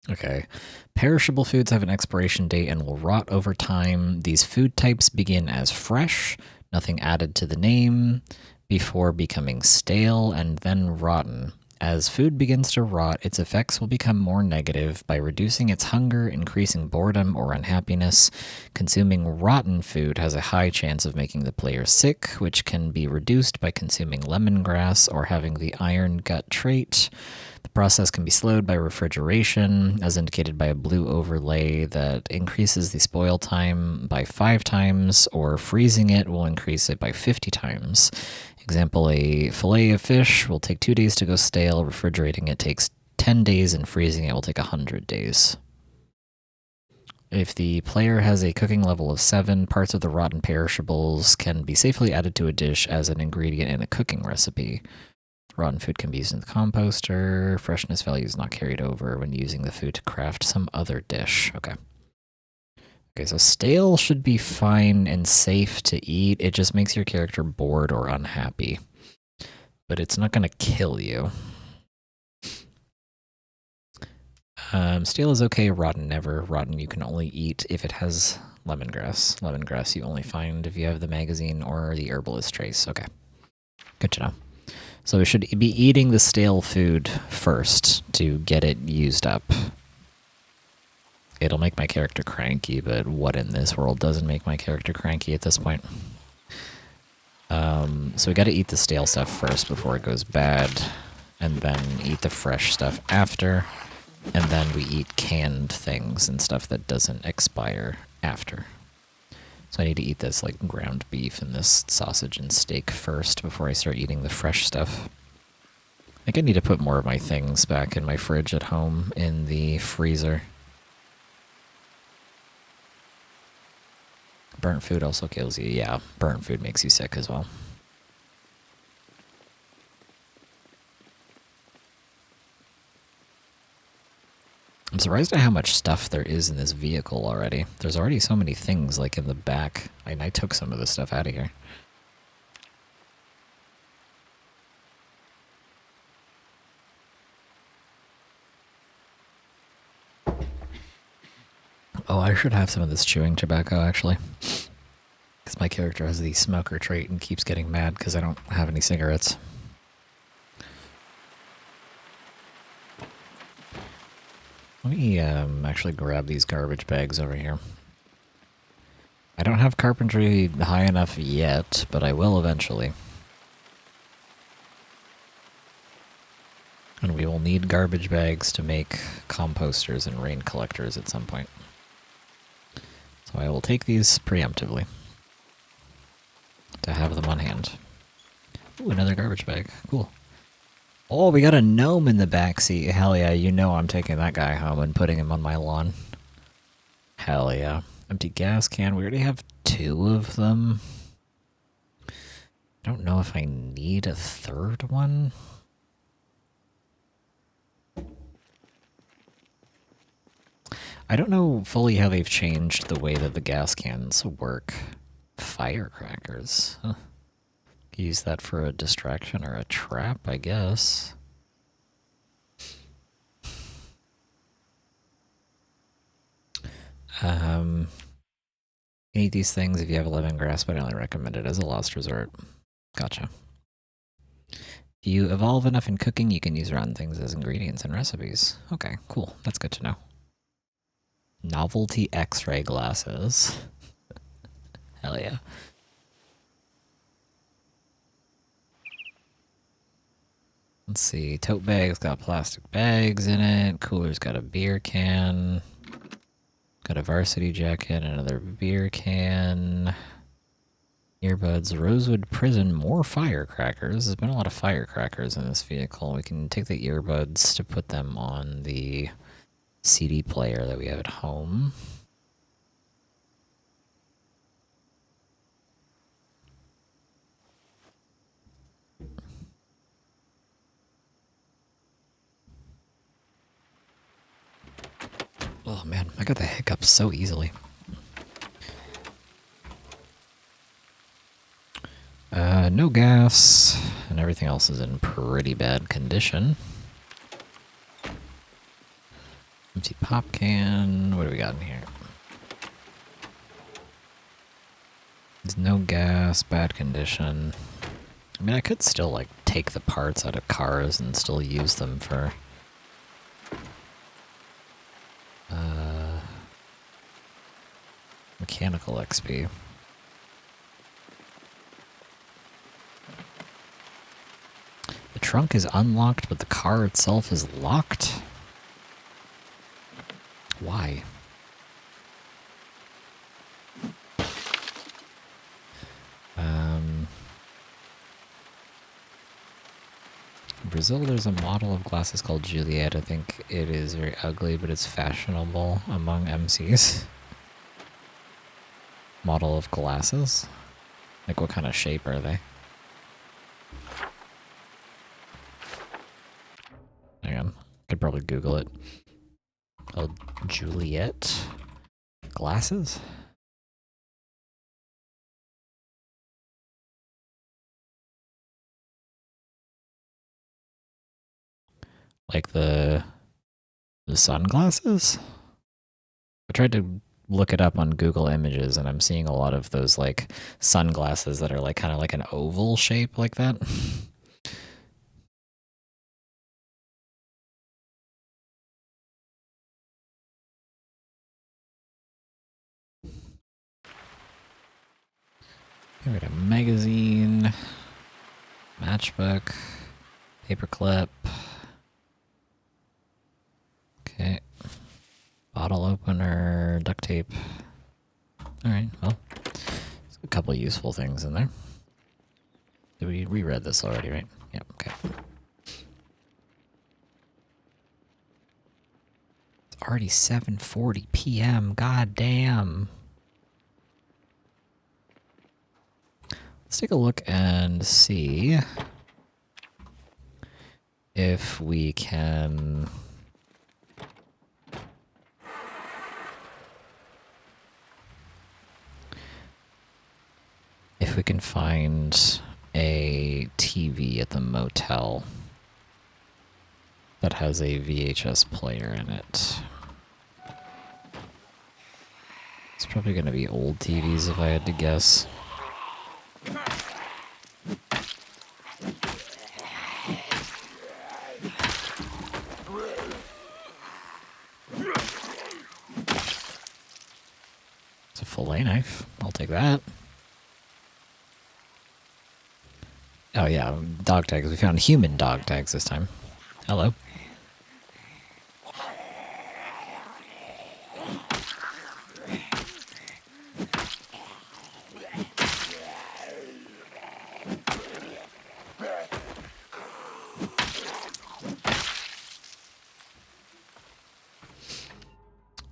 Okay. Perishable foods have an expiration date and will rot over time. These food types begin as fresh, nothing added to the name, before becoming stale and then rotten. As food begins to rot, its effects will become more negative by reducing its hunger, increasing boredom or unhappiness. Consuming rotten food has a high chance of making the player sick, which can be reduced by consuming lemongrass or having the iron gut trait. The process can be slowed by refrigeration, as indicated by a blue overlay that increases the spoil time by 5 times, or freezing it will increase it by 50 times. Example, a fillet of fish will take 2 days to go stale, refrigerating it takes 10 days, and freezing it will take 100 days. If the player has a cooking level of 7, parts of the rotten perishables can be safely added to a dish as an ingredient in a cooking recipe. Rotten food can be used in the composter. Freshness value is not carried over when using the food to craft some other dish. Okay. Okay, so stale should be fine and safe to eat. It just makes your character bored or unhappy. But it's not going to kill you. Stale is okay. Rotten never. Rotten you can only eat if it has lemongrass. Lemongrass you only find if you have the magazine or the herbalist trace. Okay. Good to know. So we should be eating the stale food first to get it used up. It'll make my character cranky, but what in this world doesn't make my character cranky at this point? So we gotta eat the stale stuff first before it goes bad, and then eat the fresh stuff after, and then we eat canned things and stuff that doesn't expire after. So I need to eat this like ground beef and this sausage and steak first before I start eating the fresh stuff. I think I need to put more of my things back in my fridge at home in the freezer. Burnt food also kills you. Yeah, burnt food makes you sick as well. I'm surprised at how much stuff there is in this vehicle already. There's already so many things like in the back. I took some of the stuff out of here. Oh, I should have some of this chewing tobacco, actually. Because my character has the smoker trait and keeps getting mad because I don't have any cigarettes. Let me actually grab these garbage bags over here. I don't have carpentry high enough yet, but I will eventually. And we will need garbage bags to make composters and rain collectors at some point. So I will take these preemptively to have them on hand. Ooh, another garbage bag. Cool. Oh, we got a gnome in the backseat. Hell yeah, you know I'm taking that guy home and putting him on my lawn. Hell yeah. Empty gas can. We already have 2 of them. I don't know if I need a 3rd one. I don't know fully how they've changed the way that the gas cans work. Firecrackers. Huh. Use that for a distraction or a trap, I guess. Eat these things if you have a lemongrass, but I only recommend it as a last resort. Gotcha. If you evolve enough in cooking, you can use rotten things as ingredients in recipes. Okay, cool. That's good to know. Novelty X-ray glasses. Hell yeah. Let's see. Tote bag's got plastic bags in it. Cooler's got a beer can. Got a varsity jacket, another beer can. Earbuds, Rosewood Prison, more firecrackers. There's been a lot of firecrackers in this vehicle. We can take the earbuds to put them on the CD player that we have at home. Oh man, I got the hiccups so easily. No gas, and everything else is in pretty bad condition. Empty pop can. What do we got in here? There's no gas, bad condition. I mean, I could still, like, take the parts out of cars and still use them for... mechanical XP. The trunk is unlocked, but the car itself is locked? Why? In Brazil, there's a model of glasses called Juliet. I think it is very ugly, but it's fashionable among MCs. Model of glasses? Like, what kind of shape are they? Hang on. Could probably Google it. Called Juliet glasses? Like the sunglasses? I tried to look it up on Google Images, and I'm seeing a lot of those, like, sunglasses that are, like, kind of like an oval shape like that. We got a magazine, matchbook, paperclip. Okay. Bottle opener, duct tape. Alright, well, there's a couple of useful things in there. Did we reread this already, right? Yep, okay. It's already 7:40 p.m. God damn. Let's take a look and see if we can... if we can find a TV at the motel that has a VHS player in it. It's probably going to be old TVs if I had to guess. It's a fillet knife. I'll take that. Oh yeah, dog tags. We found human dog tags this time. Hello.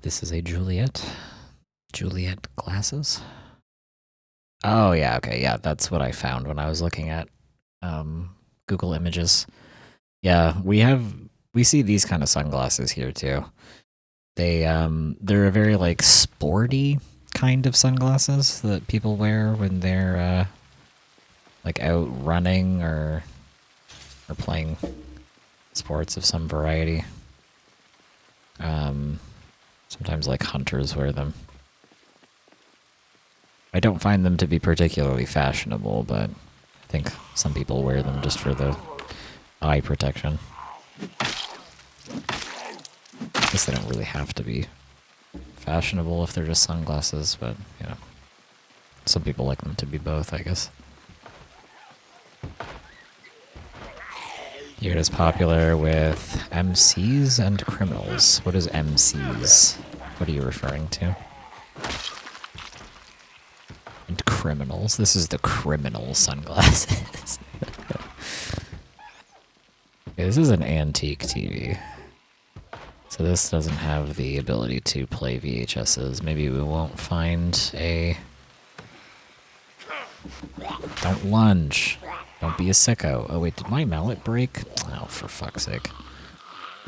This is a Juliet. Juliet glasses. Oh yeah, okay, yeah, that's what I found when I was looking at Google Images. Yeah, we see these kind of sunglasses here too. They're a very, like, sporty kind of sunglasses that people wear when they're like out running or playing sports of some variety. Sometimes, like, hunters wear them. I don't find them to be particularly fashionable, but I think some people wear them just for the eye protection. I guess they don't really have to be fashionable if they're just sunglasses, but, you know, some people like them to be both, I guess. Here it is popular with MCs and criminals. What is MCs? What are you referring to? And criminals. This is the criminal sunglasses. Okay, this is an antique TV. So this doesn't have the ability to play VHSs. Maybe we won't find a... Don't lunge. Don't be a sicko. Oh wait, did my mallet break? Oh, for fuck's sake.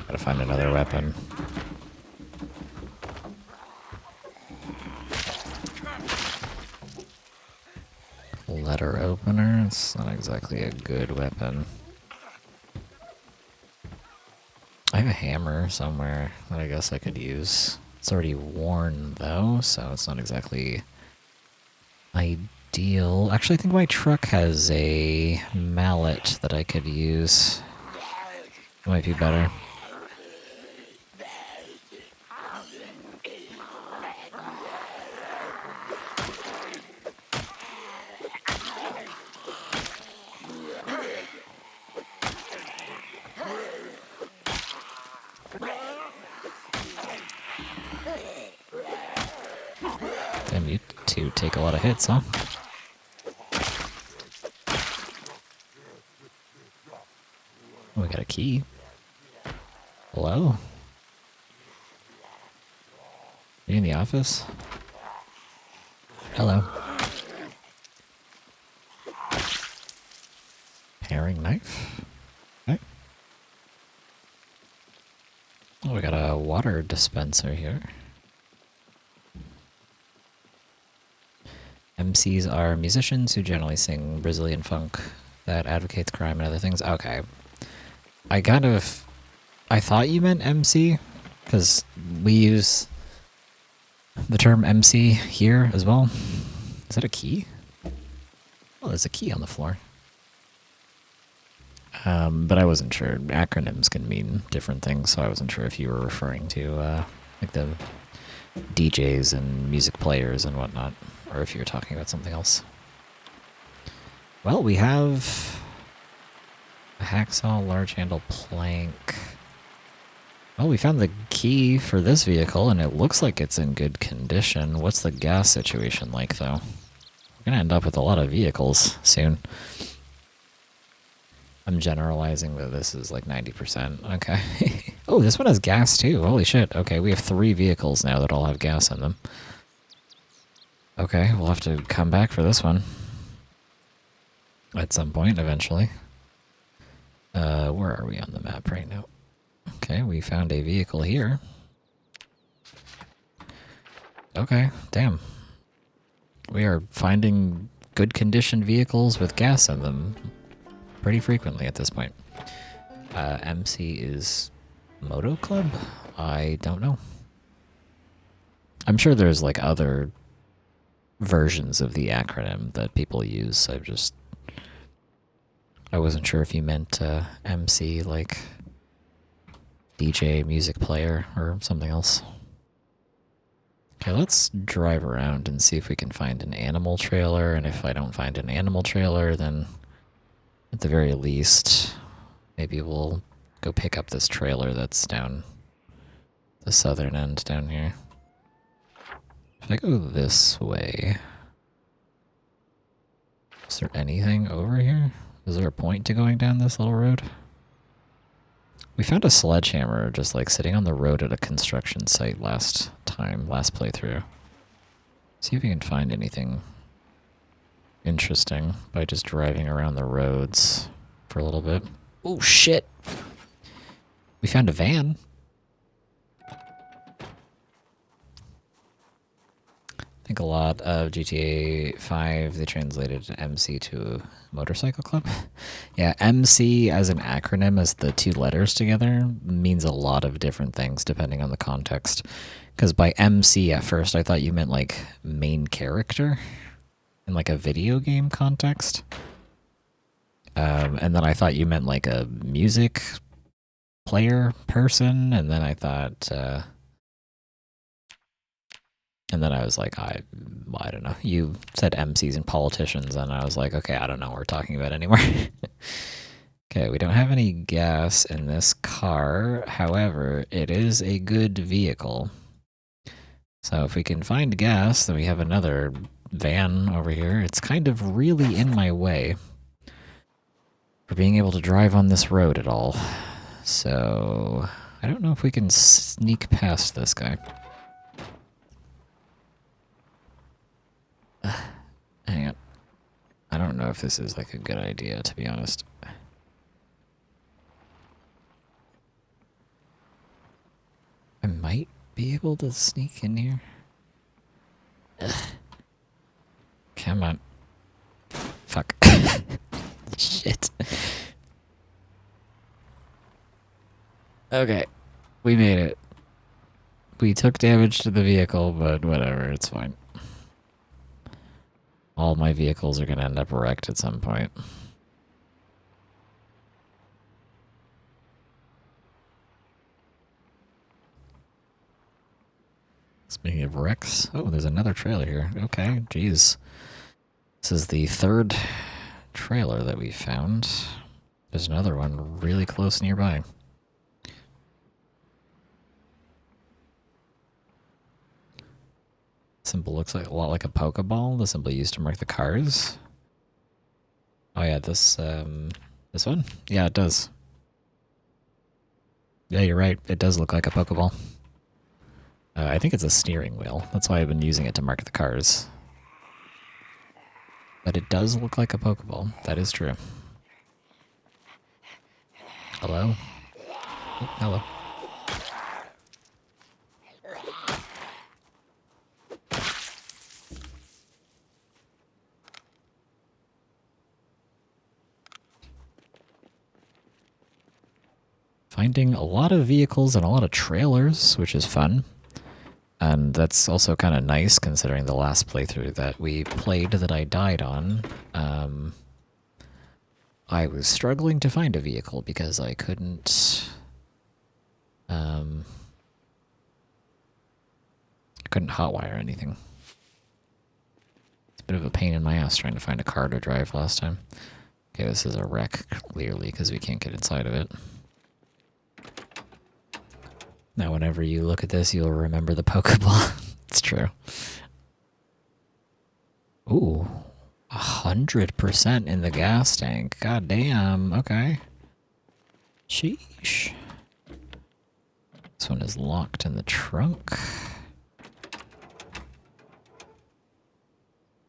Gotta find another weapon. Letter opener. It's not exactly a good weapon. I have a hammer somewhere that I guess I could use. It's already worn though, so it's not exactly ideal. Actually, I think my truck has a mallet that I could use. It might be better. Damn, you two take a lot of hits, huh? Oh, we got a key. Hello? Are you in the office? Hello. Paring knife? Okay. Oh, we got a water dispenser here. MCs are musicians who generally sing Brazilian funk that advocates crime and other things. Okay. I thought you meant MC, because we use the term MC here as well. Is that a key? Oh, there's a key on the floor. But I wasn't sure. Acronyms can mean different things, so I wasn't sure if you were referring to like the DJs and music players and whatnot, or if you were talking about something else. Well, we have a hacksaw, large handle plank. Well, we found the key for this vehicle, and it looks like it's in good condition. What's the gas situation like, though? We're gonna end up with a lot of vehicles soon. I'm generalizing that this is like 90%. Okay. Oh, this one has gas too. Holy shit. Okay, we have 3 vehicles now that all have gas in them. Okay, we'll have to come back for this one. At some point, eventually. Where are we on the map right now? Okay, we found a vehicle here. Okay, damn. We are finding good condition vehicles with gas in them pretty frequently at this point. MC is Moto Club? I don't know. I'm sure there's like other versions of the acronym that people use. I wasn't sure if you meant MC like DJ, music player, or something else. Okay, let's drive around and see if we can find an animal trailer, and if I don't find an animal trailer, then at the very least, maybe we'll go pick up this trailer that's down the southern end down here. If I go this way, is there anything over here? Is there a point to going down this little road? We found a sledgehammer just like sitting on the road at a construction site last playthrough. See if we can find anything interesting by just driving around the roads for a little bit. Oh shit! We found a van. I think a lot of GTA 5, they translated MC to motorcycle club. Yeah, MC as an acronym, as the 2 letters together, means a lot of different things depending on the context. Because by MC at first, I thought you meant like main character in like a video game context. And then I thought you meant like a music player person, and then I thought... and then I was like, I don't know. You said MCs and politicians, and I was like, okay, I don't know what we're talking about anymore. Okay, we don't have any gas in this car. However, it is a good vehicle. So if we can find gas, then we have another van over here. It's kind of really in my way for being able to drive on this road at all. So I don't know if we can sneak past this guy. Hang on. I don't know if this is like a good idea, to be honest. I might be able to sneak in here. Ugh. Come on. Shit. Okay, we made it. We took damage to the vehicle, but whatever, it's fine. All my vehicles are going to end up wrecked at some point. Speaking of wrecks, oh, there's another trailer here. Okay, jeez. This is the third trailer that we found. There's another one really close nearby. Symbol looks like a lot like a Pokeball, the symbol used to mark the cars. Oh yeah, this one? Yeah, it does. Yeah, you're right. It does look like a Pokeball. I think it's a steering wheel. That's why I've been using it to mark the cars. But it does look like a Pokeball. That is true. Hello? Oh, hello. Finding a lot of vehicles and a lot of trailers, which is fun. And that's also kind of nice considering the last playthrough that we played that I died on. I was struggling to find a vehicle because I couldn't hotwire anything. It's a bit of a pain in my ass trying to find a car to drive last time. Okay, this is a wreck, clearly, because we can't get inside of it. Now, whenever you look at this, you'll remember the Pokeball. It's true. Ooh, 100% in the gas tank. God damn, okay. Sheesh. This one is locked in the trunk.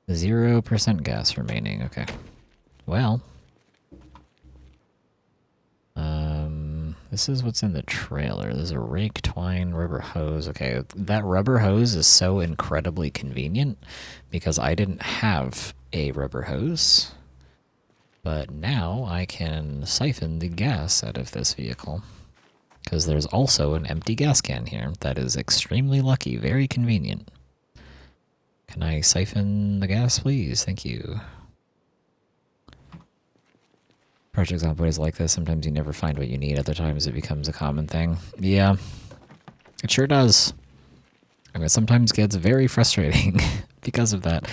0% gas remaining, okay. Well. This is what's in the trailer. There's a rake, twine, rubber hose. Okay, that rubber hose is so incredibly convenient because I didn't have a rubber hose. But now I can siphon the gas out of this vehicle. Because there's also an empty gas can here. That is extremely lucky, very convenient. Can I siphon the gas, please? Thank you. Project Zomboid is like this. Sometimes you never find what you need. Other times it becomes a common thing. Yeah, it sure does. I mean, it sometimes gets very frustrating because of that.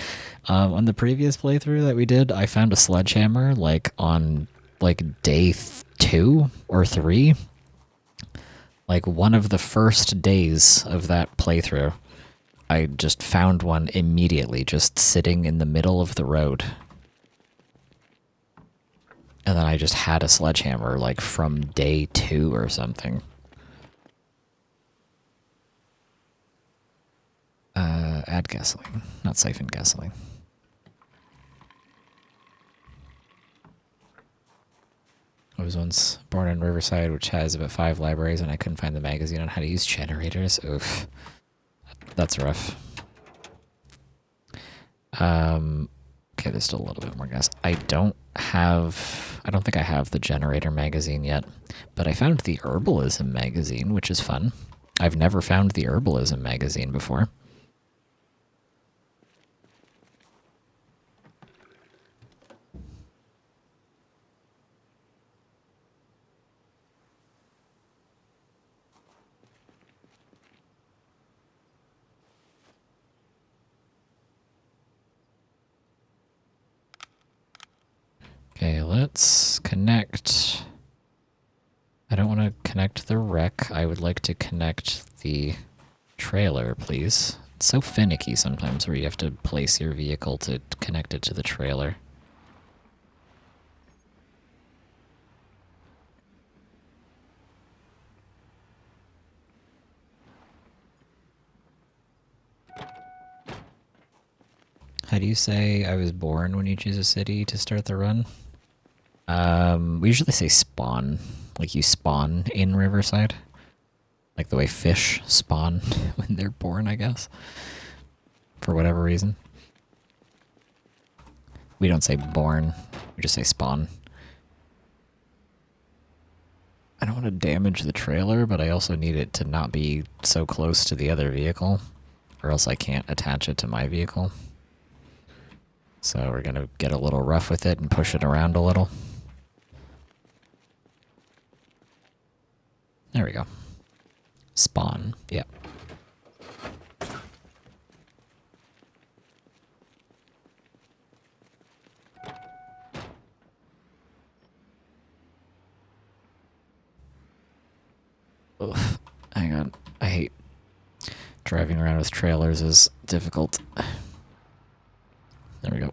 On the previous playthrough that we did, I found a sledgehammer on day 2 or 3. Like one of the first days of that playthrough. I just found one immediately, just sitting in the middle of the road. And then I just had a sledgehammer, like, from day 2 or something. Add gasoline, not siphon gasoline. I was once born in Riverside, which has about 5 libraries, and I couldn't find the magazine on how to use generators. Oof. That's rough. Okay, there's still a little bit more gas. I don't think I have the generator magazine yet, but I found the herbalism magazine, which is fun. I've never found the herbalism magazine before. Okay, let's connect. I don't want to connect the wreck. I would like to connect the trailer, please. It's so finicky sometimes where you have to place your vehicle to connect it to the trailer. How do you say I was born when you choose a city to start the run? We usually say spawn. Like you spawn in Riverside. Like the way fish spawn when they're born, I guess. For whatever reason. We don't say born. We just say spawn. I don't want to damage the trailer, but I also need it to not be so close to the other vehicle, or else I can't attach it to my vehicle. So we're going to get a little rough with it and push it around a little. There we go. Spawn. Yeah. Ugh. Hang on. I hate driving around with trailers is difficult. There we go.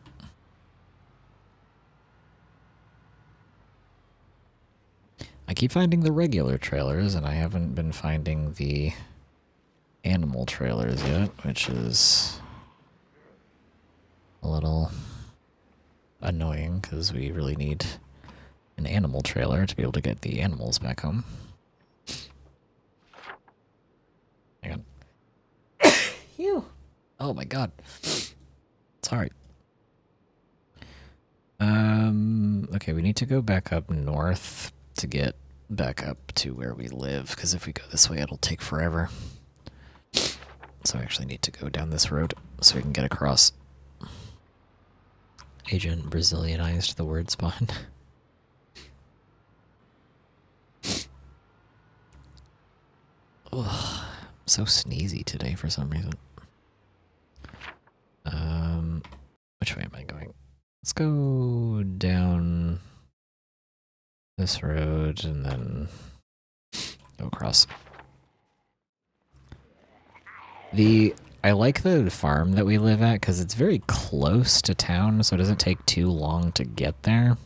I keep finding the regular trailers, and I haven't been finding the animal trailers yet, which is a little annoying because we really need an animal trailer to be able to get the animals back home. Hang on. Phew. Oh my god. Sorry. Okay, we need to go back up north to get back up to where we live, because if we go this way, it'll take forever. So I actually need to go down this road so we can get across. Agent Brazilianized the word spawn. Ugh, so sneezy today for some reason. Which way am I going? Let's go down this road and then go across. I like the farm that we live at because it's very close to town, so it doesn't take too long to get there.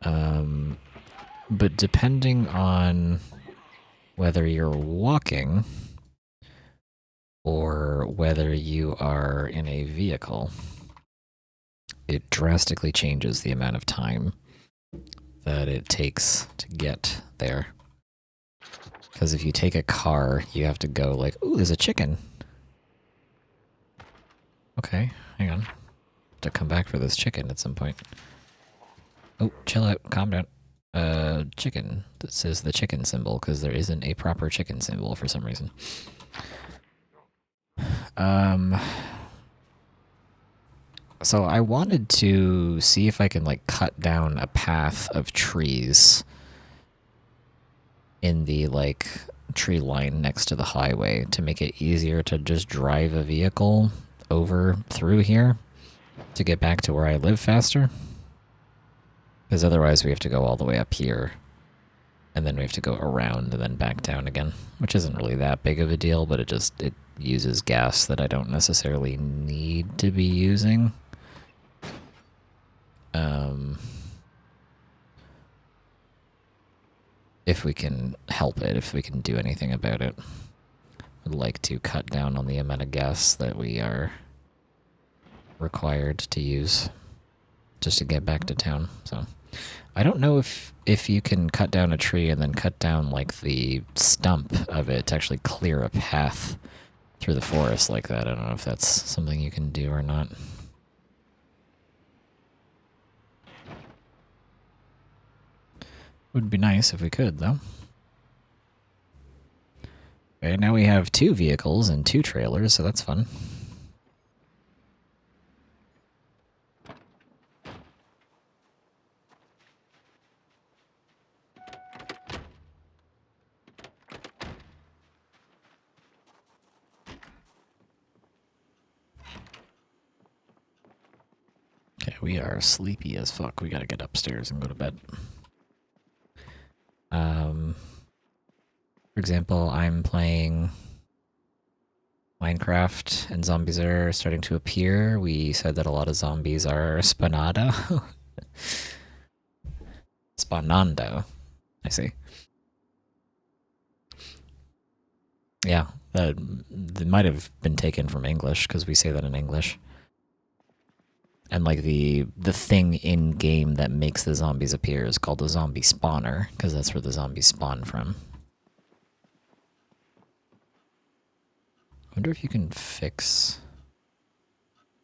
But depending on whether you're walking or whether you are in a vehicle, it drastically changes the amount of time that it takes to get there. Because if you take a car, you have to go like, ooh, there's a chicken. Okay, hang on. Have to come back for this chicken at some point. Oh, chill out, calm down. Chicken. That says the chicken symbol, because there isn't a proper chicken symbol for some reason. So I wanted to see if I can, like, cut down a path of trees in the, like, tree line next to the highway to make it easier to just drive a vehicle over through here to get back to where I live faster. Because otherwise we have to go all the way up here, and then we have to go around and then back down again, which isn't really that big of a deal, but it uses gas that I don't necessarily need to be using. If we can help it, if we can do anything about it. I'd like to cut down on the amount of gas that we are required to use just to get back to town. So I don't know if you can cut down a tree and then cut down like the stump of it to actually clear a path through the forest like that. I don't know if that's something you can do or not. Would be nice if we could, though. Okay, now we have 2 vehicles and 2 trailers, so that's fun. Okay, we are sleepy as fuck. We gotta get upstairs and go to bed. For example, I'm playing Minecraft and zombies are starting to appear. We said that a lot of zombies are spawnado. Spawnando, I see. Yeah, that might have been taken from English because we say that in English. And like the thing in game that makes the zombies appear is called a zombie spawner because that's where the zombies spawn from. I wonder if you can fix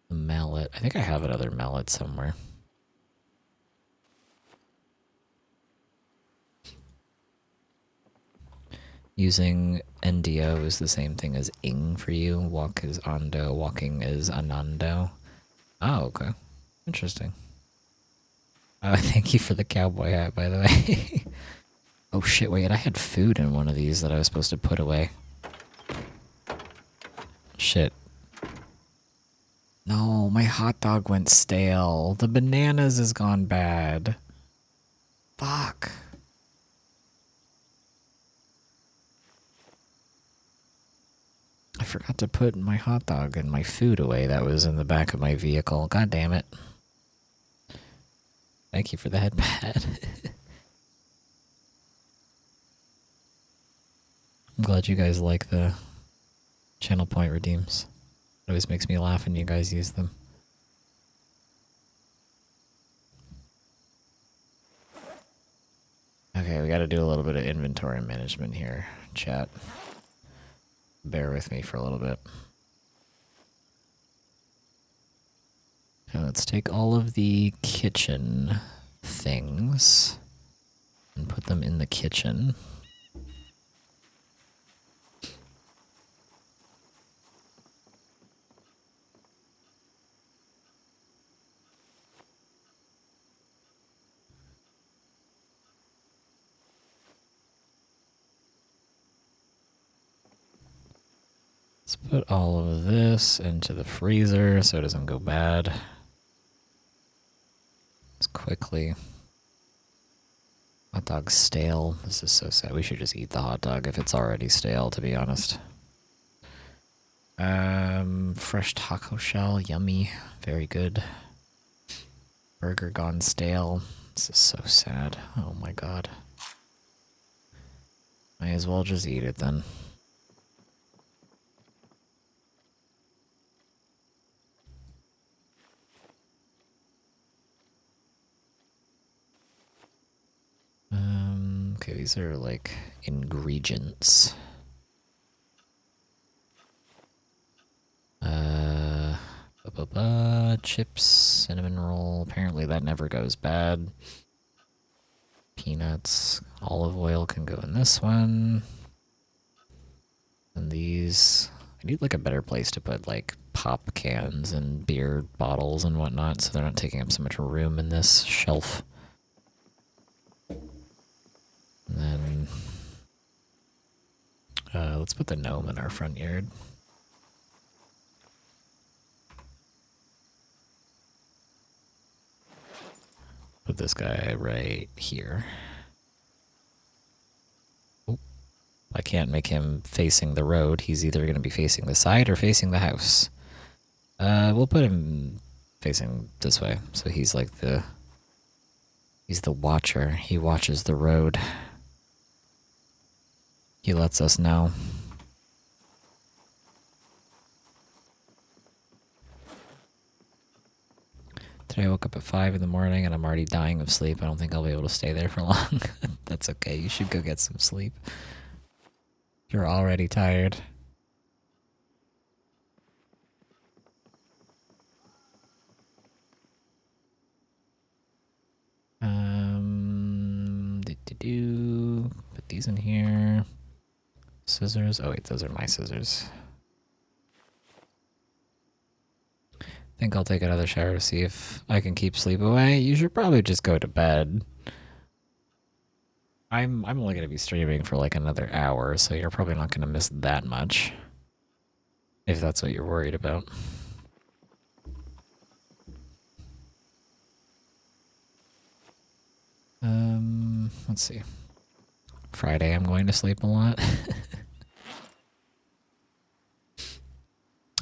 the mallet. I think I have another mallet somewhere. Using NDO is the same thing as ing for you. Walk is ando, walking is anando. Oh, okay. Interesting. Thank you for the cowboy hat, by the way. Oh shit, wait, I had food in one of these that I was supposed to put away. Shit. No, my hot dog went stale. The bananas has gone bad. Fuck. I forgot to put my hot dog and my food away that was in the back of my vehicle. God damn it. Thank you for the headpad. I'm glad you guys like the channel point redeems. It always makes me laugh when you guys use them. Okay, we gotta do a little bit of inventory management here, chat. Bear with me for a little bit. Okay, let's take all of the kitchen things and put them in the kitchen. Let's put all of this into the freezer so it doesn't go bad. Let's quickly. Hot dog's stale. This is so sad. We should just eat the hot dog if it's already stale, to be honest. Fresh taco shell. Yummy. Very good. Burger gone stale. This is so sad. Oh my god. May as well just eat it then. Okay, these are like ingredients. Chips, cinnamon roll. Apparently that never goes bad. Peanuts, olive oil can go in this one. And these, I need like a better place to put like pop cans and beer bottles and whatnot so they're not taking up so much room in this shelf. And then let's put the gnome in our front yard. Put this guy right here. Oh, I can't make him facing the road. He's either going to be facing the side or facing the house. We'll put him facing this way. So he's like he's the watcher. He watches the road. He lets us know. Today I woke up at 5 in the morning and I'm already dying of sleep. I don't think I'll be able to stay there for long. That's okay. You should go get some sleep. You're already tired. Put these in here. Scissors. Oh wait, those are my scissors. I think I'll take another shower to see if I can keep sleep away. You should probably just go to bed. I'm only gonna be streaming for like another hour, so you're probably not gonna miss that much. If that's what you're worried about. Let's see. Friday I'm going to sleep a lot.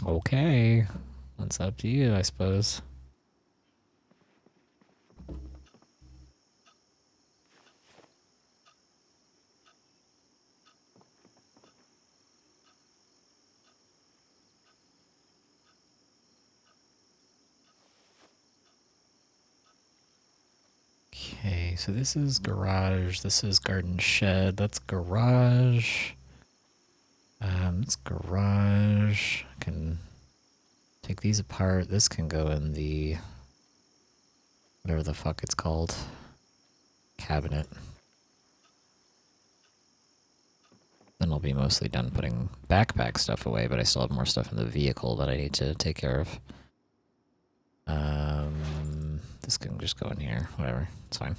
Okay. That's up to you, I suppose. Okay, so this is garage, this is garden shed, that's garage. It's garage. I can take these apart. This can go in the, whatever the fuck it's called, cabinet. Then I'll be mostly done putting backpack stuff away, but I still have more stuff in the vehicle that I need to take care of. This can just go in here. Whatever. It's fine.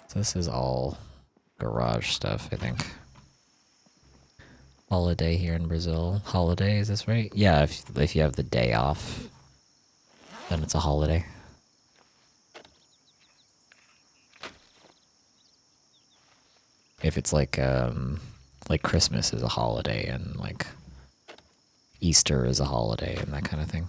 So this is all garage stuff, I think. Holiday here in Brazil. Holiday, is this right? Yeah, if you have the day off, then it's a holiday. If it's like Christmas is a holiday and like Easter is a holiday and that kind of thing.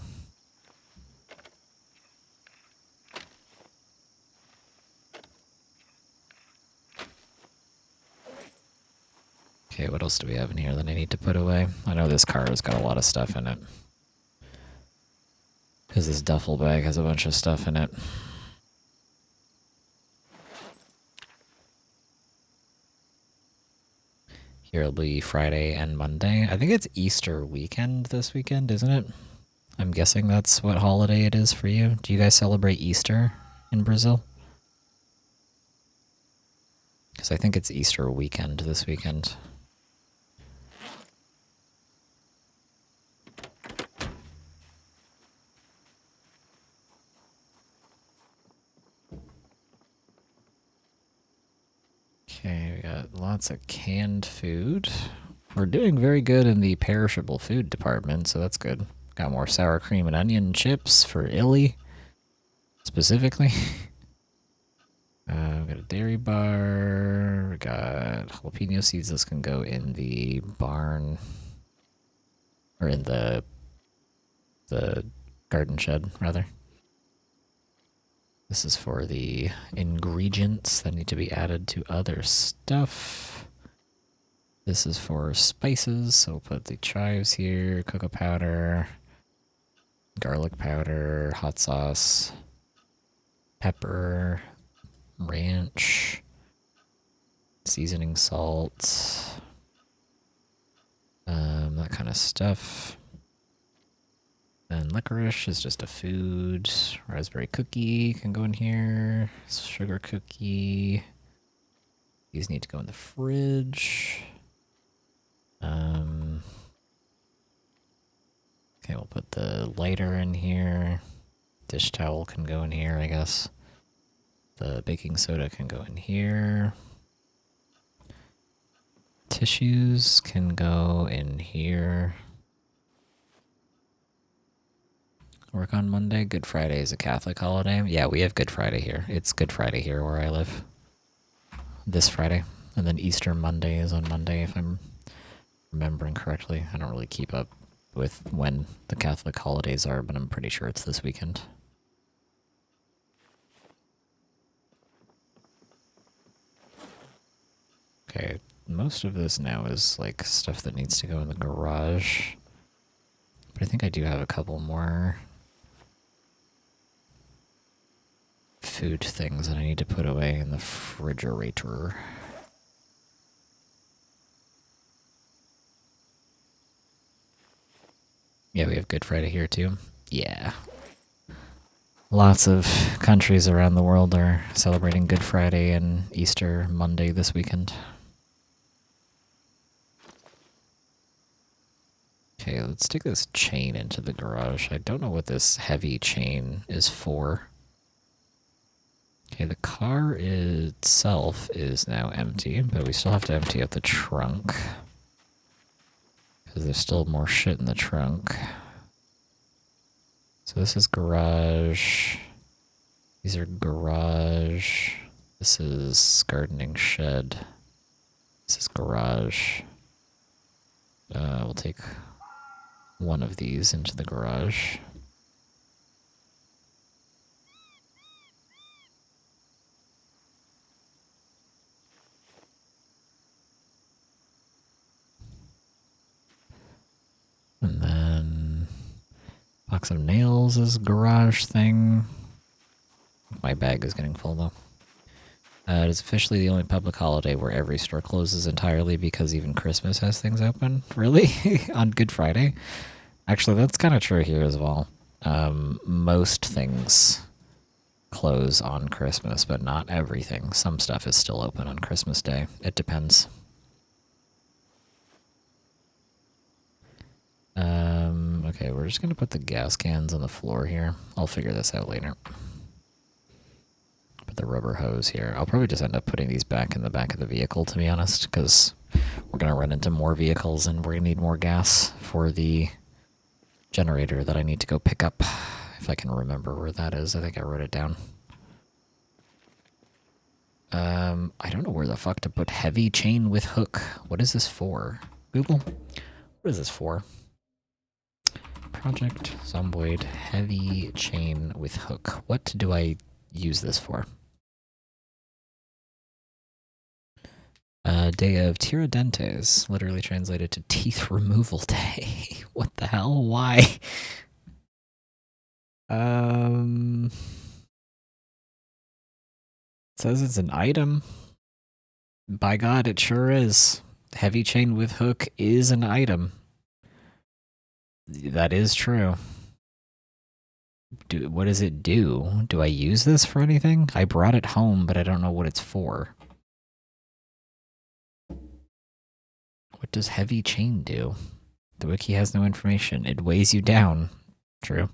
Okay, what else do we have in here that I need to put away? I know this car has got a lot of stuff in it. Because this duffel bag has a bunch of stuff in it. Here will be Friday and Monday. I think it's Easter weekend this weekend, isn't it? I'm guessing that's what holiday it is for you. Do you guys celebrate Easter in Brazil? Because I think it's Easter weekend this weekend. Okay, we got lots of canned food. We're doing very good in the perishable food department, so that's good. Got more sour cream and onion chips for Illy, specifically. We got a dairy bar. We got jalapeno seeds. This can go in the barn, or in the garden shed, rather. This is for the ingredients that need to be added to other stuff. This is for spices, so we'll put the chives here, cocoa powder, garlic powder, hot sauce, pepper, ranch, seasoning salt, that kind of stuff. And licorice is just a food. Raspberry cookie can go in here. Sugar cookie. These need to go in the fridge. Okay, we'll put the lighter in here. Dish towel can go in here, I guess. The baking soda can go in here. Tissues can go in here. Work on Monday. Good Friday is a Catholic holiday. Yeah, we have Good Friday here. It's Good Friday here where I live. This Friday. And then Easter Monday is on Monday, if I'm remembering correctly. I don't really keep up with when the Catholic holidays are, but I'm pretty sure it's this weekend. Okay, most of this now is like stuff that needs to go in the garage. But I think I do have a couple more food things that I need to put away in the refrigerator. Yeah, we have Good Friday here too. Yeah. Lots of countries around the world are celebrating Good Friday and Easter Monday this weekend. Okay, let's stick this chain into the garage. I don't know what this heavy chain is for. Okay, the car itself is now empty, but we still have to empty out the trunk. Because there's still more shit in the trunk. So this is garage. These are garage. This is gardening shed. This is garage. We'll take one of these into the garage. And then box of nails is garage thing. My bag is getting full though. It is officially the only public holiday where every store closes entirely because even Christmas has things open. Really? On Good Friday? Actually, that's kind of true here as well. Most things close on Christmas, but not everything. Some stuff is still open on Christmas Day. It depends. Okay, we're just gonna put the gas cans on the floor here. I'll figure this out later. Put the rubber hose here. I'll probably just end up putting these back in the back of the vehicle, to be honest, because we're gonna run into more vehicles and we're gonna need more gas for the generator that I need to go pick up. If I can remember where that is. I think I wrote it down. I don't know where the fuck to put heavy chain with hook. What is this for? Google? What is this for? Project Zomboid heavy chain with hook. What do I use this for? Day of Tiradentes, literally translated to teeth removal day. What the hell? Why? It says it's an item. By God, it sure is. Heavy chain with hook is an item. That is true. What does it do? Do I use this for anything? I brought it home, but I don't know what it's for. What does heavy chain do? The wiki has no information. It weighs you down. True.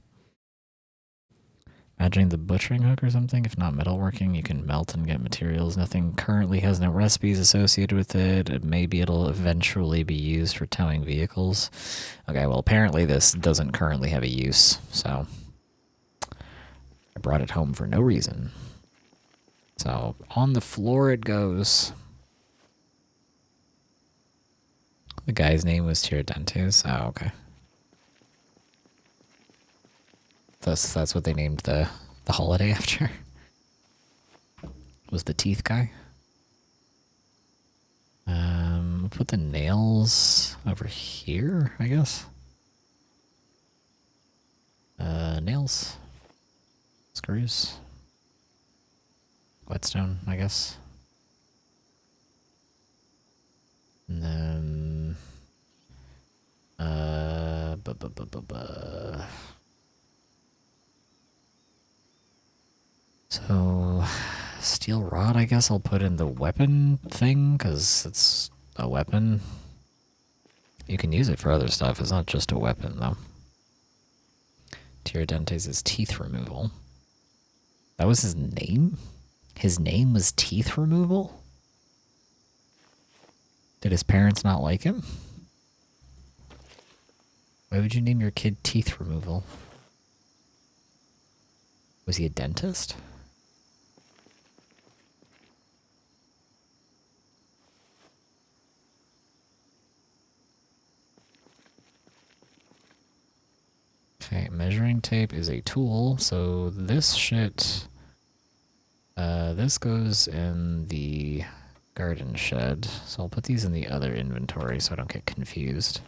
Imagining the butchering hook or something? If not metalworking, you can melt and get materials. Nothing currently has no recipes associated with it. Maybe it'll eventually be used for towing vehicles. Okay, well, apparently this doesn't currently have a use, so I brought it home for no reason. So, on the floor it goes. The guy's name was Tiradentes. Oh, okay. That's what they named the holiday after. Was the teeth guy. We'll put the nails over here, I guess. Nails. Screws. Whetstone, I guess. And then so steel rod, I guess I'll put in the weapon thing, because it's a weapon. You can use it for other stuff. It's not just a weapon, though. Tiradentes is teeth removal. That was his name? His name was teeth removal? Did his parents not like him? Why would you name your kid teeth removal? Was he a dentist? Okay, measuring tape is a tool, so this shit... this goes in the garden shed, so I'll put these in the other inventory so I don't get confused.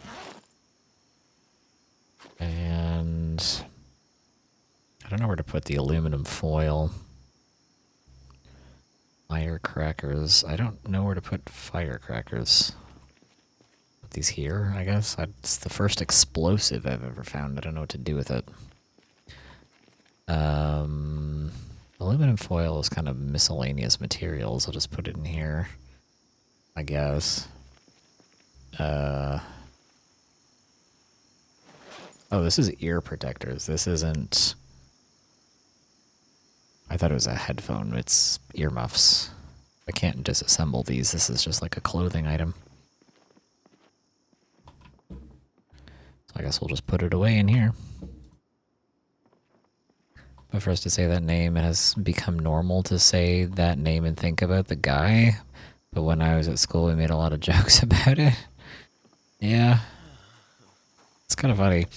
And... I don't know where to put the aluminum foil. Firecrackers. I don't know where to put firecrackers. Put these here, I guess. It's the first explosive I've ever found. I don't know what to do with it. Aluminum foil is kind of miscellaneous materials. I'll just put it in here, I guess. Oh, this is ear protectors. This isn't... I thought it was a headphone. It's earmuffs. I can't disassemble these. This is just like a clothing item. So I guess we'll just put it away in here. But for us to say that name, it has become normal to say that name and think about the guy. But when I was at school, we made a lot of jokes about it. Yeah. It's kind of funny.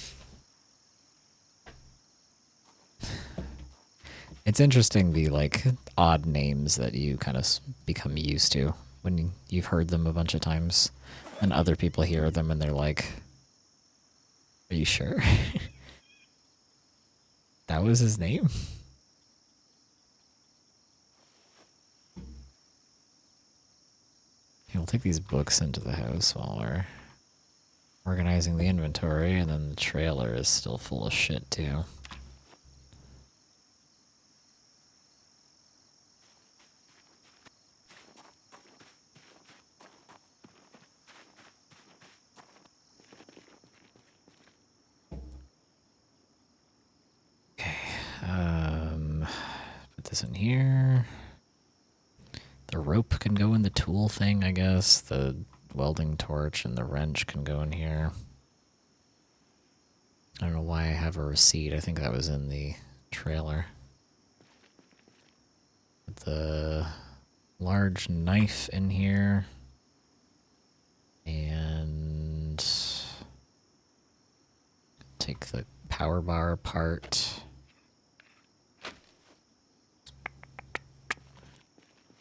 It's interesting the, like, odd names that you kind of become used to when you've heard them a bunch of times. And other people hear them and they're like, are you sure? That was his name? Okay, we'll take these books into the house while we're organizing the inventory, and then the trailer is still full of shit, too. this in here. The rope can go in the tool thing, I guess. The welding torch and the wrench can go in here. I don't know why I have a receipt. I think that was in the trailer. The large knife in here. And take the power bar apart.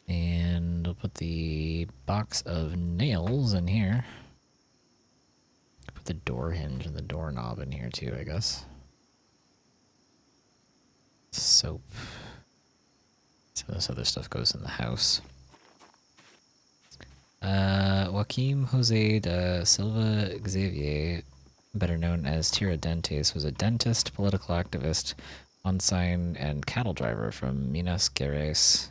And I'll put the box of nails in here. Put the door hinge and the doorknob in here too, I guess. Soap. So this other stuff goes in the house. Joaquim Jose da Silva Xavier, better known as Tiradentes, was a dentist, political activist, ensign, and cattle driver from Minas Gerais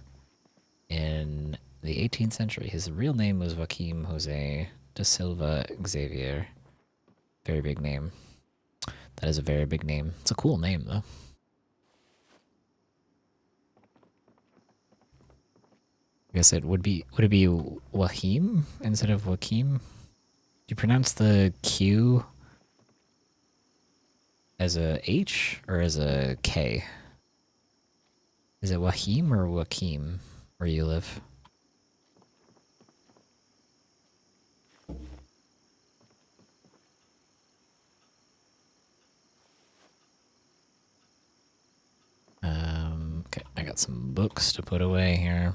in the 18th century. His real name was Joaquim Jose da Silva Xavier. Very big name. That is a very big name. It's a cool name, though. I guess would it be Wahim instead of Joaquim? Do you pronounce the Q as a H or as a K? Is it Wahim or Joaquim where you live? Okay, I got some books to put away here.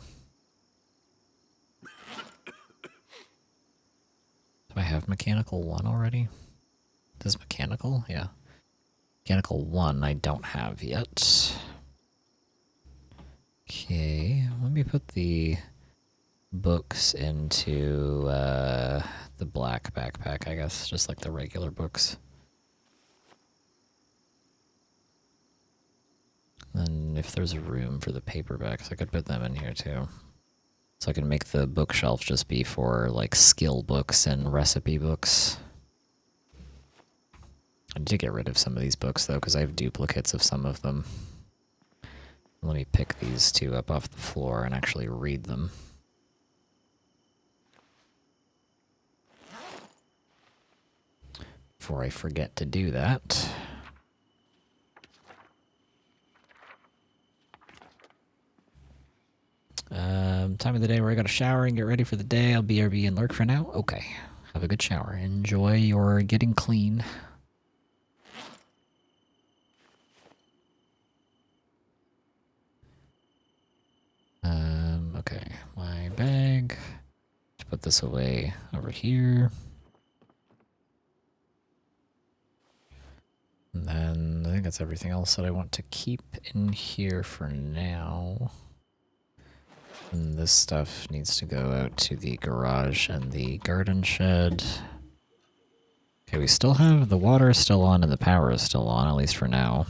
Do I have Mechanical 1 already? Does Mechanical? Yeah. Mechanical 1 I don't have yet. Okay, let me put the books into the black backpack, I guess, just like the regular books. And if there's room for the paperbacks, I could put them in here too. So I can make the bookshelf just be for like skill books and recipe books. I need to get rid of some of these books though, because I have duplicates of some of them. Let me pick these two up off the floor and actually read them. Before I forget to do that. Time of the day where I gotta shower and get ready for the day. I'll BRB and lurk for now. Okay. Have a good shower. Enjoy your getting clean. Okay. My bag. Let's put this away over here. And then I think that's everything else that I want to keep in here for now. And this stuff needs to go out to the garage and the garden shed. Okay, we still have the water still on and the power is still on, at least for now.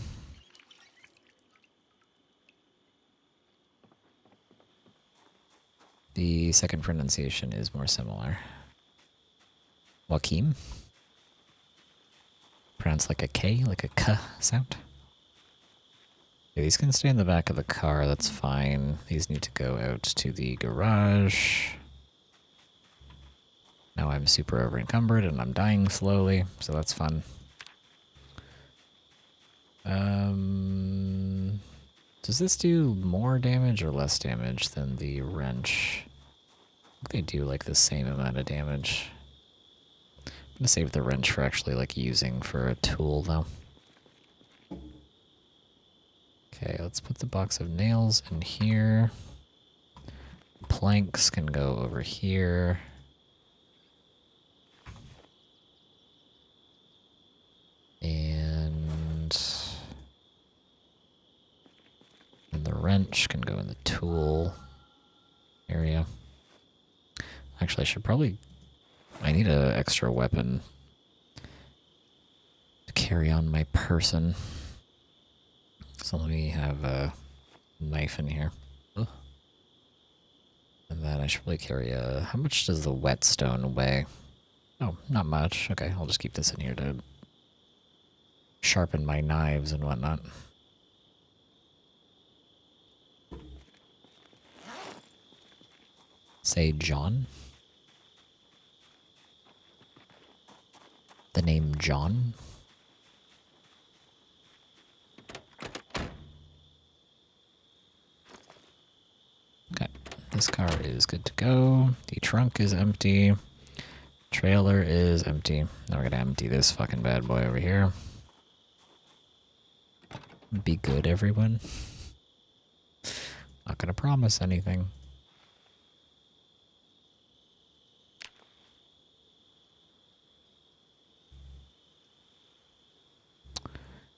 The second pronunciation is more similar. Joaquim. Pronounced like a K, like a K sound. Okay, these can stay in the back of the car, that's fine. These need to go out to the garage. Now I'm super over encumbered and I'm dying slowly, so that's fun. Does this do more damage or less damage than the wrench? I think they do like the same amount of damage. I'm gonna save the wrench for actually like using for a tool though. Okay, let's put the box of nails in here. Planks can go over here. And the wrench can go in the tool area. Actually, I need an extra weapon to carry on my person. So let me have a knife in here. Ugh. And then I should probably carry a... How much does the whetstone weigh? Oh, not much. Okay, I'll just keep this in here to sharpen my knives and whatnot. Say John. The name John. Okay, this car is good to go. The trunk is empty. Trailer is empty. Now we're gonna empty this fucking bad boy over here. Be good, everyone. Not gonna promise anything.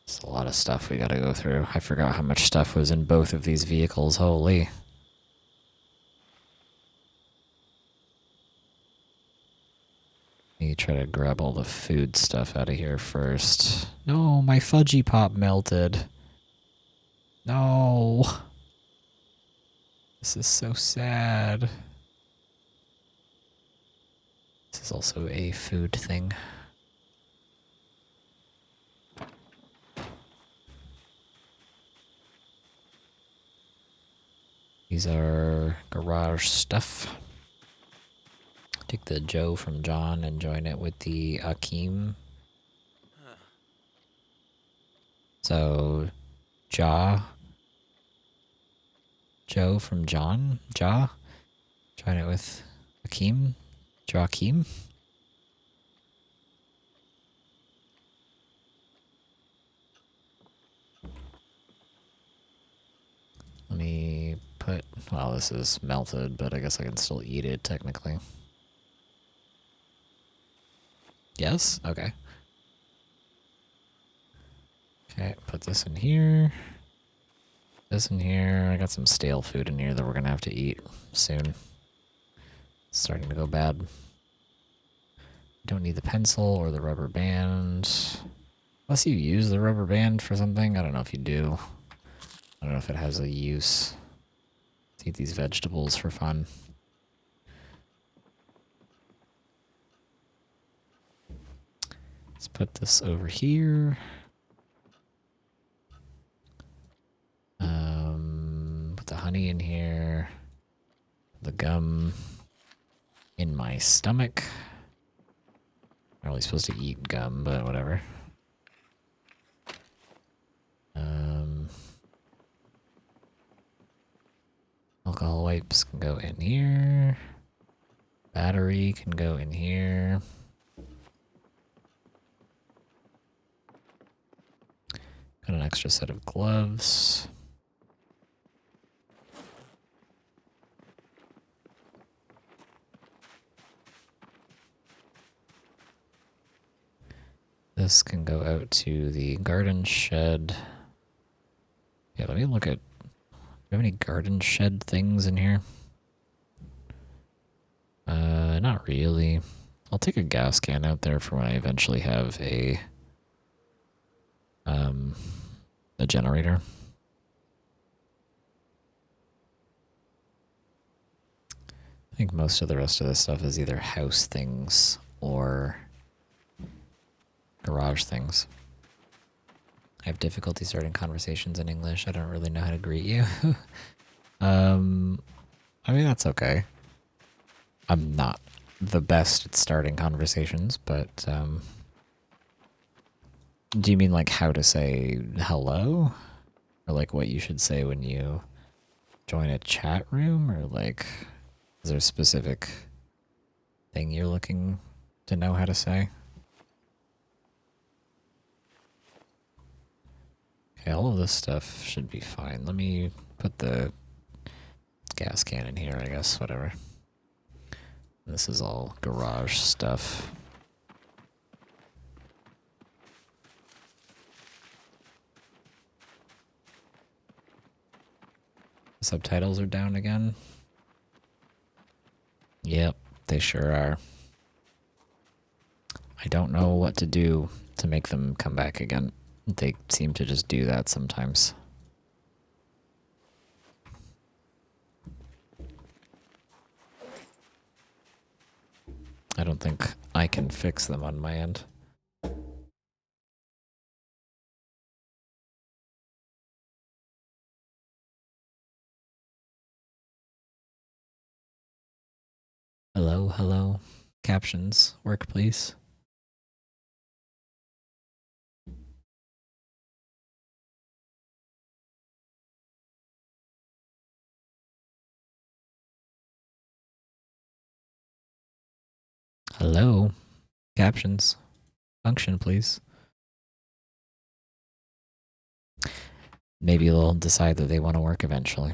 It's a lot of stuff we gotta go through. I forgot how much stuff was in both of these vehicles. Holy. You try to grab all the food stuff out of here first. No, my fudgy pop melted. No. This is so sad. This is also a food thing. These are garage stuff. Take the Joe from John and join it with the Akeem. So, Joe from John, join it with Akeem, Joaquim. Let me put, well, this is melted, but I guess I can still eat it technically. Yes? Okay. Okay, put this in here. This in here. I got some stale food in here that we're gonna have to eat soon. It's starting to go bad. Don't need the pencil or the rubber band. Unless you use the rubber band for something. I don't know if you do. I don't know if it has a use. Let's eat these vegetables for fun. Let's put this over here. Put the honey in here. The gum in my stomach. Not really supposed to eat gum, but whatever. Alcohol wipes can go in here. Battery can go in here. Got an extra set of gloves. This can go out to the garden shed. Yeah, let me look at... Do we have any garden shed things in here? Not really. I'll take a gas can out there for when I eventually have a generator. I think most of the rest of this stuff is either house things or garage things. I have difficulty starting conversations in English. I don't really know how to greet you. I mean, that's okay. I'm not the best at starting conversations, but do you mean like how to say hello? Or like what you should say when you join a chat room? Or like, is there a specific thing you're looking to know how to say? Okay, all of this stuff should be fine. Let me put the gas can in here, I guess, whatever. This is all garage stuff. The subtitles are down again. Yep, they sure are. I don't know what to do to make them come back again. They seem to just do that sometimes. I don't think I can fix them on my end. hello. Captions, work please. Hello. Captions. Function, please. Maybe they'll decide that they want to work eventually.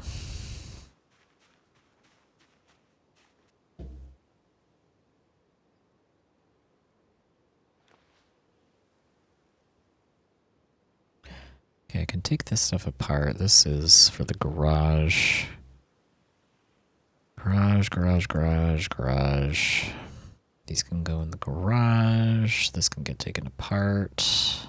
Okay, I can take this stuff apart. This is for the garage. Garage. These can go in the garage. This can get taken apart. Is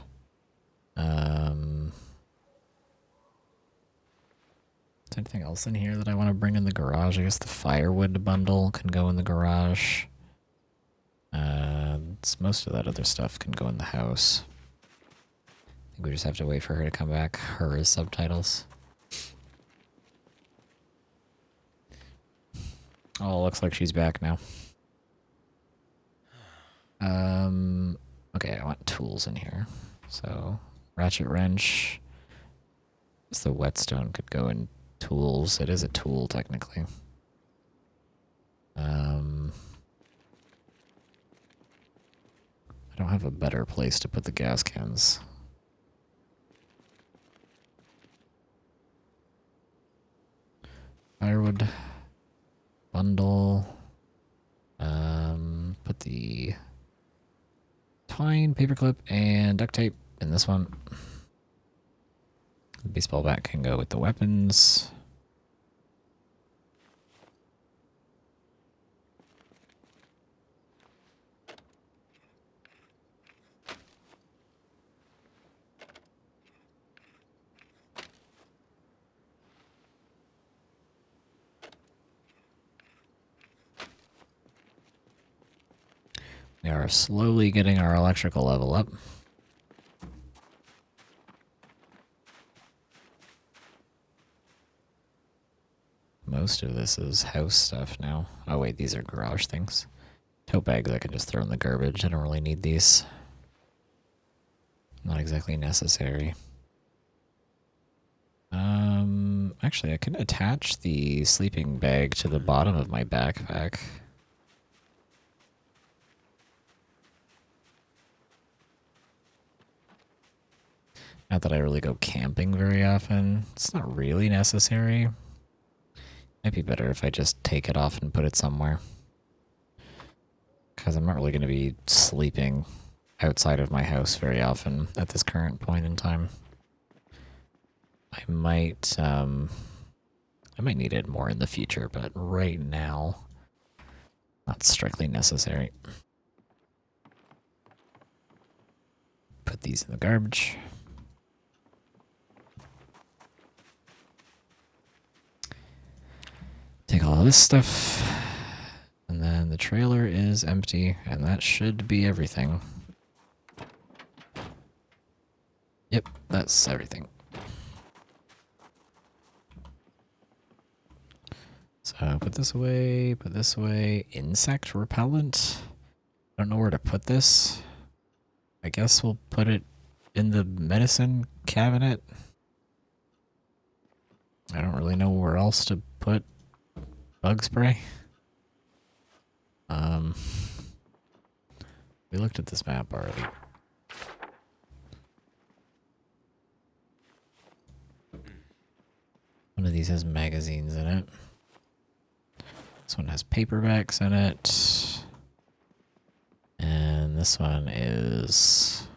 there anything else in here that I want to bring in the garage? I guess the firewood bundle can go in the garage. Most of that other stuff can go in the house. I think we just have to wait for her to come back. Her is subtitles. Oh, looks like she's back now. Okay, I want tools in here. So, ratchet wrench. The whetstone could go in tools. It is a tool, technically. I don't have a better place to put the gas cans. Firewood bundle. Put the twine, paperclip, and duct tape in this one. The baseball bat can go with the weapons. We are slowly getting our electrical level up. Most of this is house stuff now. Oh wait, these are garage things. Tote bags I can just throw in the garbage. I don't really need these. Not exactly necessary. Actually I can attach the sleeping bag to the bottom of my backpack. Not that I really go camping very often. It's not really necessary. Might be better if I just take it off and put it somewhere. Because I'm not really going to be sleeping outside of my house very often at this current point in time. I might need it more in the future, but right now, not strictly necessary. Put these in the garbage. Take all this stuff. And then the trailer is empty, and that should be everything. Yep, that's everything. So put this away, put this away. Insect repellent. I don't know where to put this. I guess we'll put it in the medicine cabinet. I don't really know where else to put bug spray. We looked at this map already. One of these has magazines in it. This one has paperbacks in it. And this one is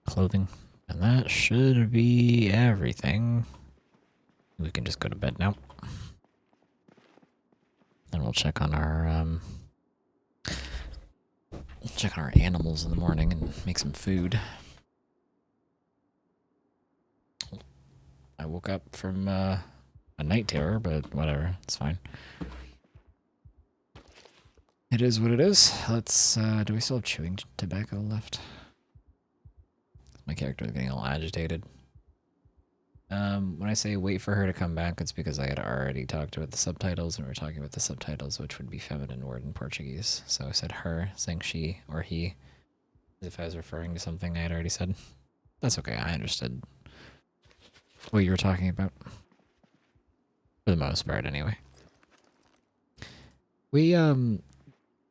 clothing. And that should be everything. We can just go to bed now. And we'll check on our animals in the morning and make some food. I woke up from a night terror, but whatever, it's fine. It is what it is. Let's do we still have chewing tobacco left? My character is getting a little agitated. When I say wait for her to come back, it's because I had already talked about the subtitles, and we were talking about the subtitles, which would be feminine word in Portuguese. So I said her, saying she or he, as if I was referring to something I had already said. That's okay, I understood what you were talking about. For the most part, anyway. We,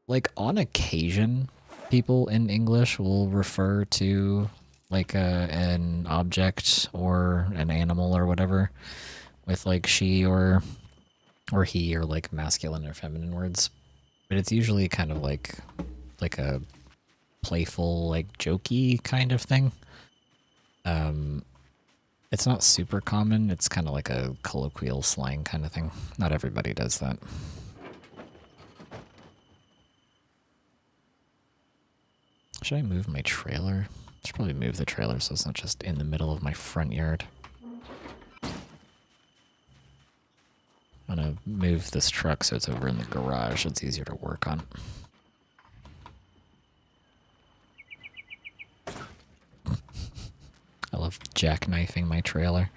like, on occasion, people in English will refer to, like, an object or an animal or whatever with, like, she or he or, like, masculine or feminine words. But it's usually kind of like a playful, like, jokey kind of thing. It's not super common. It's kind of like a colloquial slang kind of thing. Not everybody does that. Should I move my trailer? I should probably move the trailer so it's not just in the middle of my front yard. I'm gonna move this truck so it's over in the garage. It's easier to work on. I love jackknifing my trailer.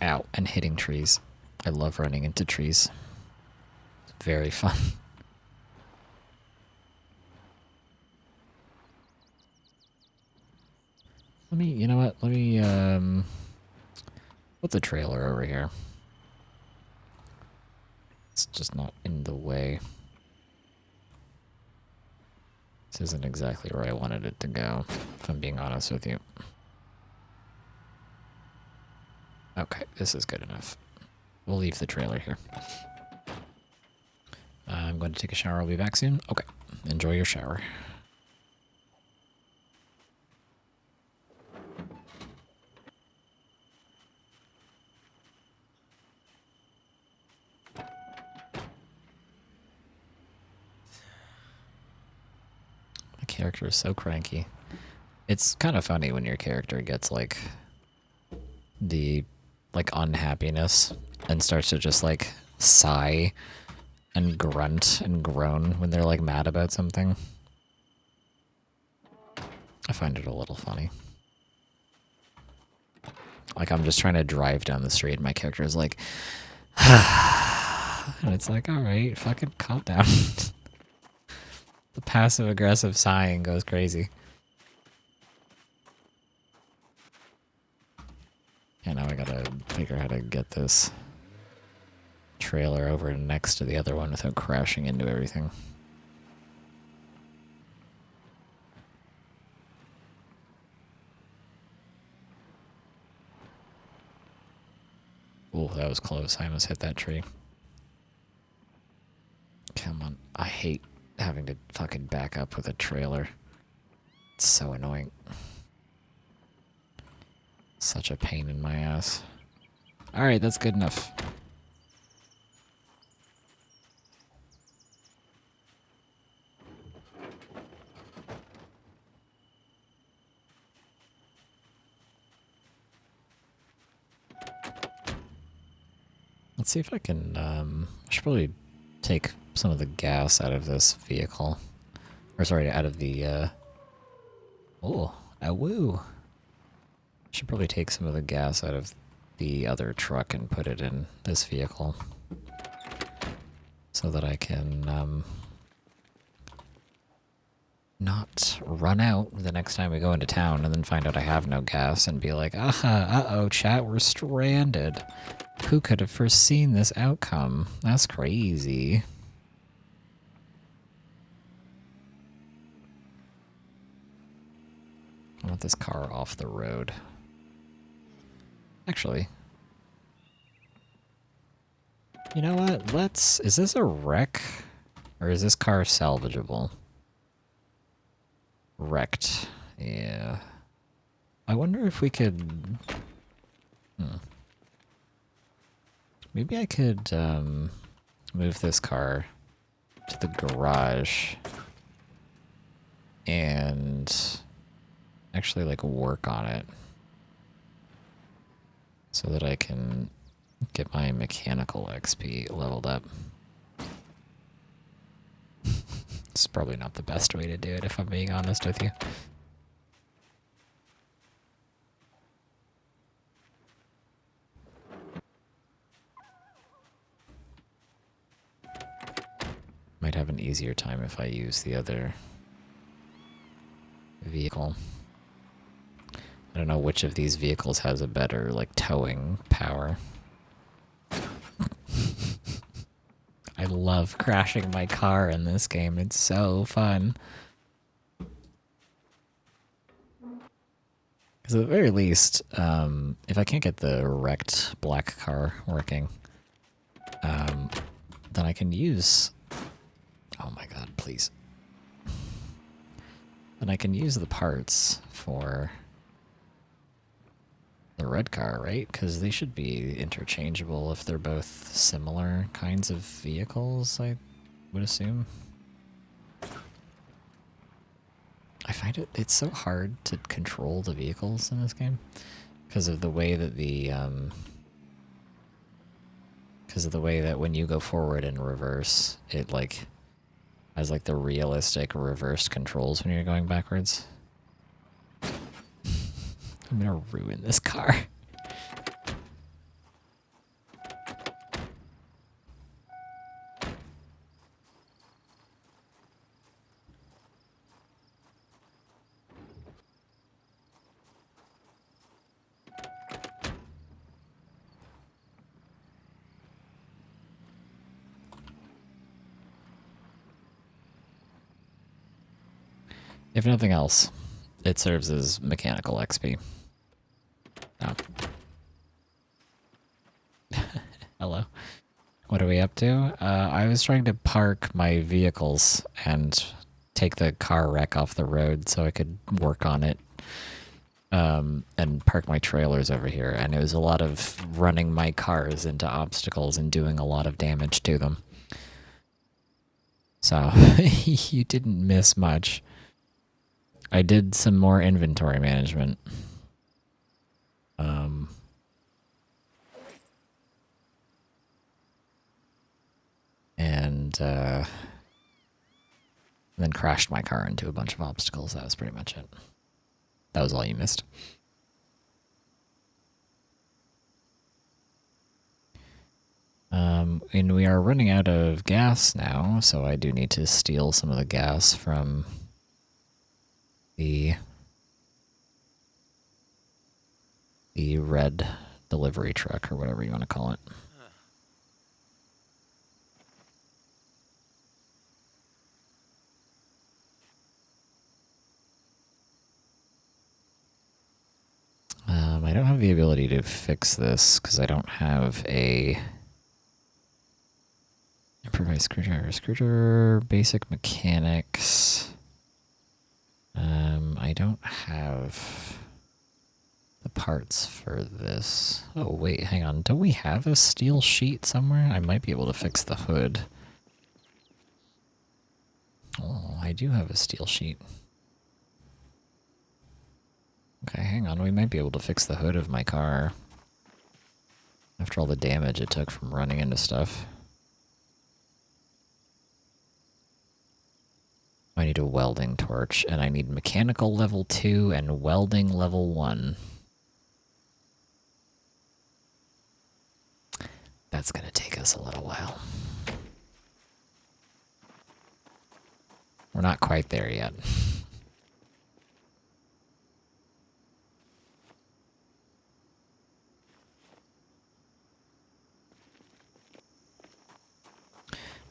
Ow, and hitting trees. I love running into trees. It's very fun. Let me, you know what? Let me, put the trailer over here. It's just not in the way. This isn't exactly where I wanted it to go, if I'm being honest with you. Okay, this is good enough. We'll leave the trailer here. I'm going to take a shower. I'll be back soon. Okay, enjoy your shower. My character is so cranky. It's kind of funny when your character gets like the unhappiness and starts to just like sigh and grunt and groan when they're like mad about something. I find it a little funny. Like I'm just trying to drive down the street and my character is like, and it's like, all right, fucking calm down. The passive aggressive sighing goes crazy. Yeah, now I gotta figure out how to get this trailer over next to the other one without crashing into everything. Oh, that was close. I almost hit that tree. Come on. I hate having to fucking back up with a trailer. It's so annoying. Such a pain in my ass. Alright, that's good enough. Let's see if I can, I should probably take some of the gas out of this vehicle. Or sorry, out of the, oh, a woo. Should probably take some of the gas out of the other truck and put it in this vehicle. So that I can, not run out the next time we go into town and then find out I have no gas and be like, uh-oh, chat, we're stranded. Who could have foreseen this outcome? That's crazy. I want this car off the road. Actually, you know what? Is this a wreck? Or is this car salvageable? Wrecked. Yeah. I wonder if we could... Maybe I could, move this car to the garage and actually, like, work on it so that I can get my mechanical XP leveled up. It's probably not the best way to do it, if I'm being honest with you. might have an easier time if I use the other vehicle. I don't know which of these vehicles has a better, like, towing power. I love crashing my car in this game. It's so fun. Because at the very least, if I can't get the wrecked black car working, then I can use... Oh my god, please. Then I can use the parts for the red car, right? Because they should be interchangeable if they're both similar kinds of vehicles, I would assume. I find it's so hard to control the vehicles in this game because of the way that when you go forward and reverse, it like has like the realistic reverse controls when you're going backwards. I'm gonna ruin this car. If nothing else, it serves as mechanical XP. Oh. Hello. What are we up to? I was trying to park my vehicles and take the car wreck off the road so I could work on it. And park my trailers over here. And it was a lot of running my cars into obstacles and doing a lot of damage to them. So, you didn't miss much. I did some more inventory management. And then crashed my car into a bunch of obstacles. That was pretty much it. That was all you missed. And we are running out of gas now, so I do need to steal some of the gas from the red delivery truck, or whatever you want to call it. I don't have the ability to fix this because I don't have a improvised screwdriver, basic mechanics. I don't have the parts for this. Oh wait, hang on. Don't we have a steel sheet somewhere? I might be able to fix the hood. Oh, I do have a steel sheet. Okay, hang on. We might be able to fix the hood of my car. After all the damage it took from running into stuff. I need a welding torch, and I need mechanical level 2 and welding level 1. That's gonna take us a little while. We're not quite there yet.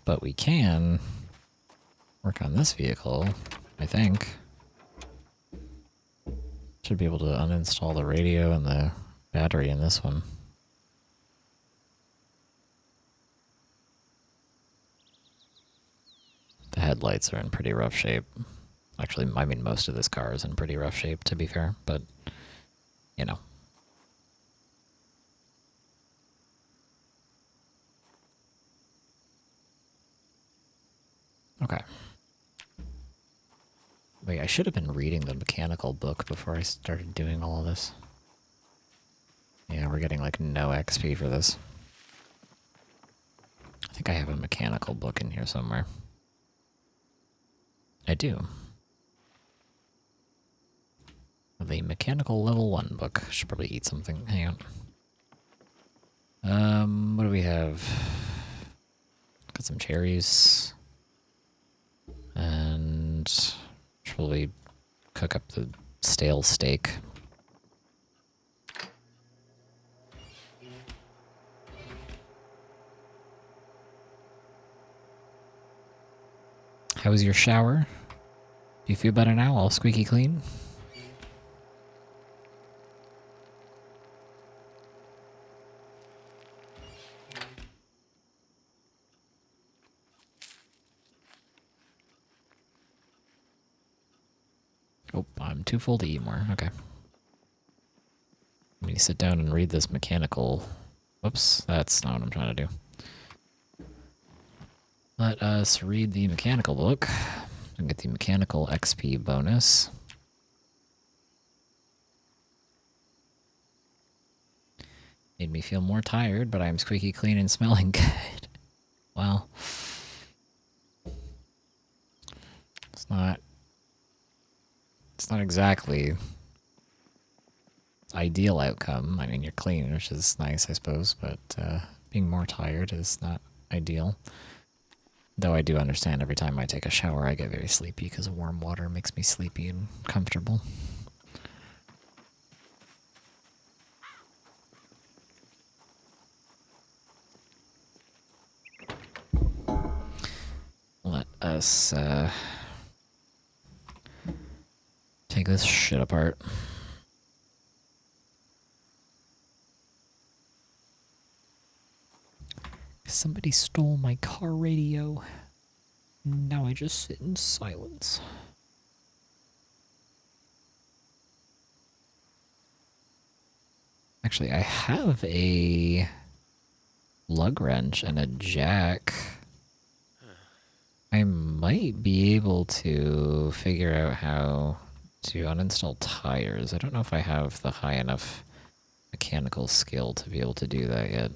But we can work on this vehicle, I think. Should be able to uninstall the radio and the battery in this one. The headlights are in pretty rough shape. Actually, I mean, most of this car is in pretty rough shape, to be fair, but, you know. Okay. Wait, I should have been reading the mechanical book before I started doing all of this. Yeah, we're getting like no XP for this. I think I have a mechanical book in here somewhere. I do. The mechanical level 1 book. Should probably eat something. Hang on. What do we have? Got some cherries. And probably cook up the stale steak. How was your shower? Do you feel better now? All squeaky clean? Oh, I'm too full to eat more. Okay. Let me sit down and read this mechanical. Whoops, that's not what I'm trying to do. Let us read the mechanical book and get the mechanical XP bonus. Made me feel more tired, but I'm squeaky clean and smelling good. Well, it's not exactly ideal outcome. I mean, you're clean, which is nice, I suppose, but being more tired is not ideal. Though I do understand every time I take a shower, I get very sleepy because warm water makes me sleepy and comfortable. Let us take this shit apart. Somebody stole my car radio. Now I just sit in silence. Actually, I have a lug wrench and a jack. I might be able to figure out how to uninstall tires. I don't know if I have the high enough mechanical skill to be able to do that yet.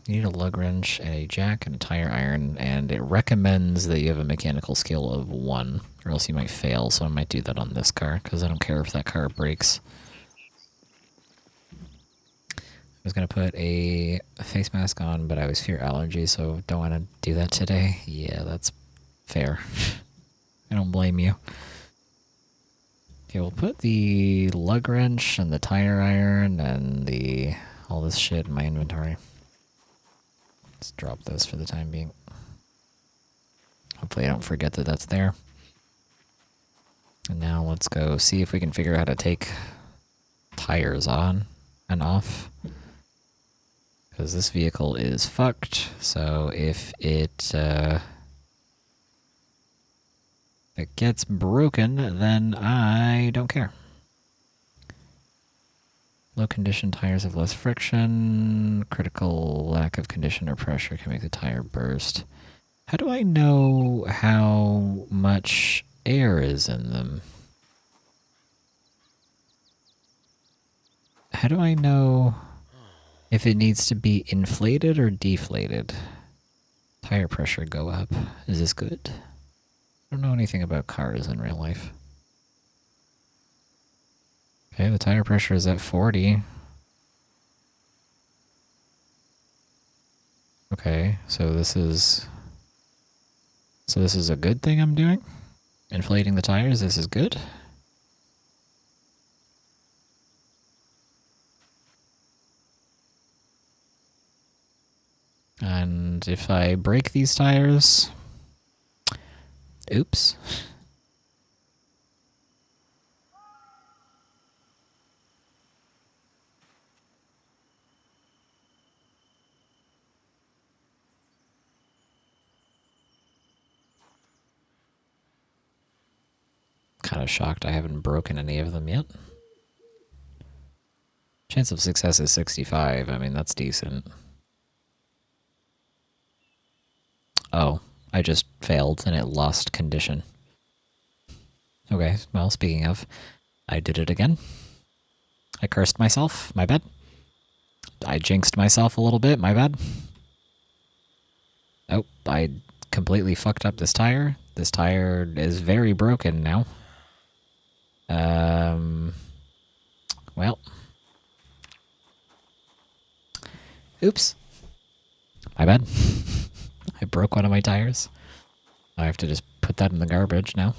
You need a lug wrench, a jack, and a tire iron, and it recommends that you have a mechanical skill of 1, or else you might fail, so I might do that on this car, because I don't care if that car breaks. I was going to put a face mask on, but I always fear allergies, so don't want to do that today. Yeah, that's fair. I don't blame you. Okay, we'll put the lug wrench and the tire iron and all this shit in my inventory. Let's drop this for the time being. Hopefully I don't forget that that's there. And now let's go see if we can figure out how to take tires on and off. Because this vehicle is fucked, so if it gets broken, then I don't care. Low condition tires have less friction. Critical lack of condition or pressure can make the tire burst. How do I know how much air is in them? How do I know if it needs to be inflated or deflated? Tire pressure go up. Is this good? I don't know anything about cars in real life. Okay, the tire pressure is at 40. Okay, so this is a good thing I'm doing? Inflating the tires, this is good? And if I break these tires... Oops. Kind of shocked I haven't broken any of them yet. Chance of success is 65. I mean, that's decent. Oh, I just failed and it lost condition. Okay, well, speaking of, I did it again. I cursed myself, my bad. I jinxed myself a little bit, my bad. Oh, I completely fucked up this tire. This tire is very broken now. Well. Oops. My bad. I broke one of my tires. I have to just put that in the garbage now.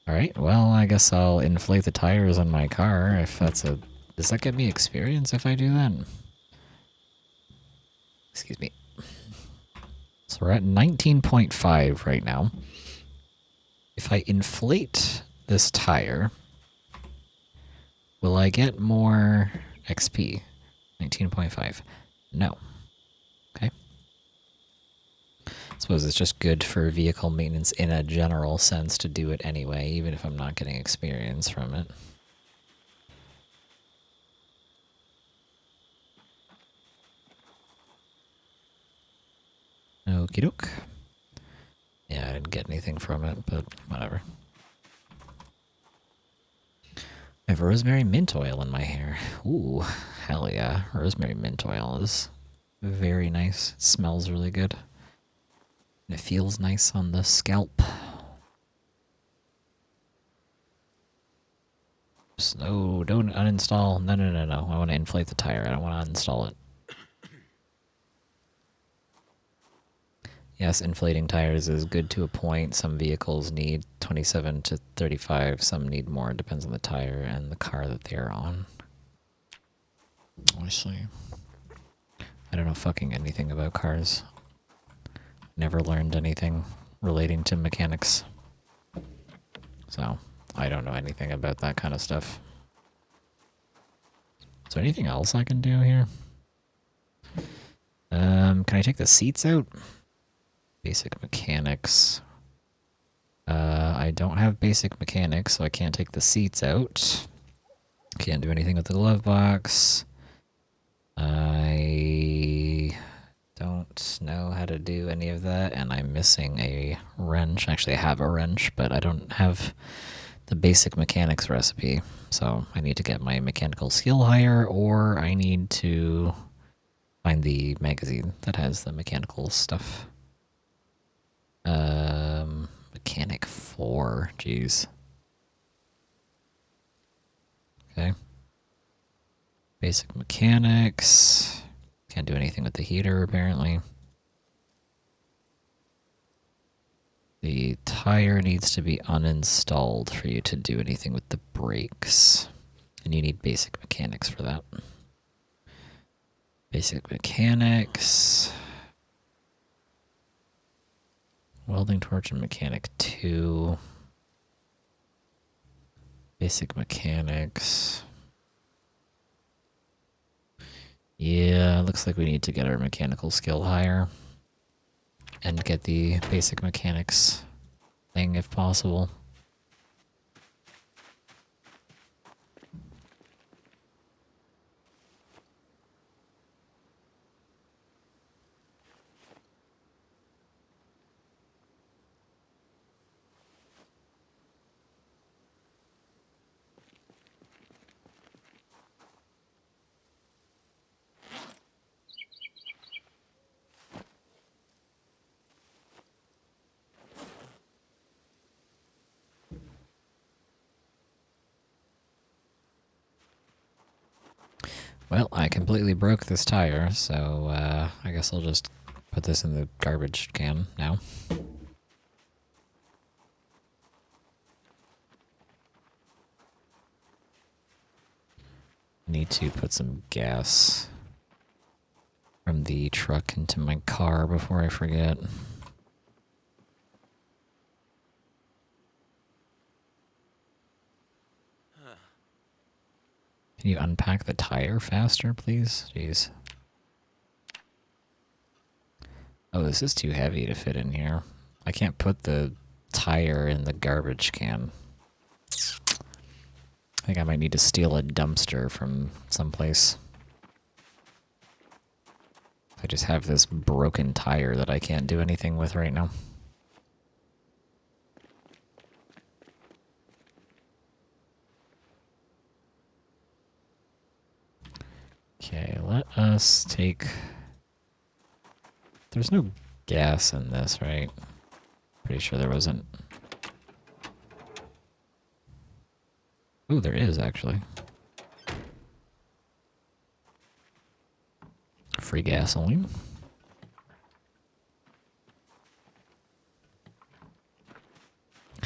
Alright, well, I guess I'll inflate the tires on my car if that's a... Does that get me experience if I do that? Excuse me. So we're at 19.5 right now. If I inflate this tire, will I get more XP? 19.5. No. Okay. I suppose it's just good for vehicle maintenance in a general sense to do it anyway, even if I'm not getting experience from it. Okie doke. Yeah, I didn't get anything from it, but whatever. I have rosemary mint oil in my hair. Ooh, hell yeah. Rosemary mint oil is very nice. It smells really good. And it feels nice on the scalp. No, don't uninstall. No, no, no, no. I want to inflate the tire. I don't want to uninstall it. Yes, inflating tires is good to a point. Some vehicles need 27 to 35. Some need more. It depends on the tire and the car that they're on. I see. I don't know fucking anything about cars. Never learned anything relating to mechanics. So, I don't know anything about that kind of stuff. Is there anything else I can do here? Can I take the seats out? Basic mechanics. I don't have basic mechanics, so I can't take the seats out. Can't do anything with the glove box. I don't know how to do any of that, and I'm missing a wrench. Actually, I have a wrench, but I don't have the basic mechanics recipe. So I need to get my mechanical skill higher, or I need to find the magazine that has the mechanical stuff. Mechanic 4, jeez. Okay. Basic mechanics. Can't do anything with the heater, apparently. The tire needs to be uninstalled for you to do anything with the brakes. And you need basic mechanics for that. Basic mechanics. Welding torch and mechanic 2. Basic mechanics. Yeah, looks like we need to get our mechanical skill higher. And get the basic mechanics thing if possible. Well, I completely broke this tire, so I guess I'll just put this in the garbage can now. Need to put some gas from the truck into my car before I forget. Can you unpack the tire faster, please? Jeez. Oh, this is too heavy to fit in here. I can't put the tire in the garbage can. I think I might need to steal a dumpster from someplace. I just have this broken tire that I can't do anything with right now. Okay, let us take... There's no gas in this, right? Pretty sure there wasn't. Ooh, there is, actually. Free gasoline.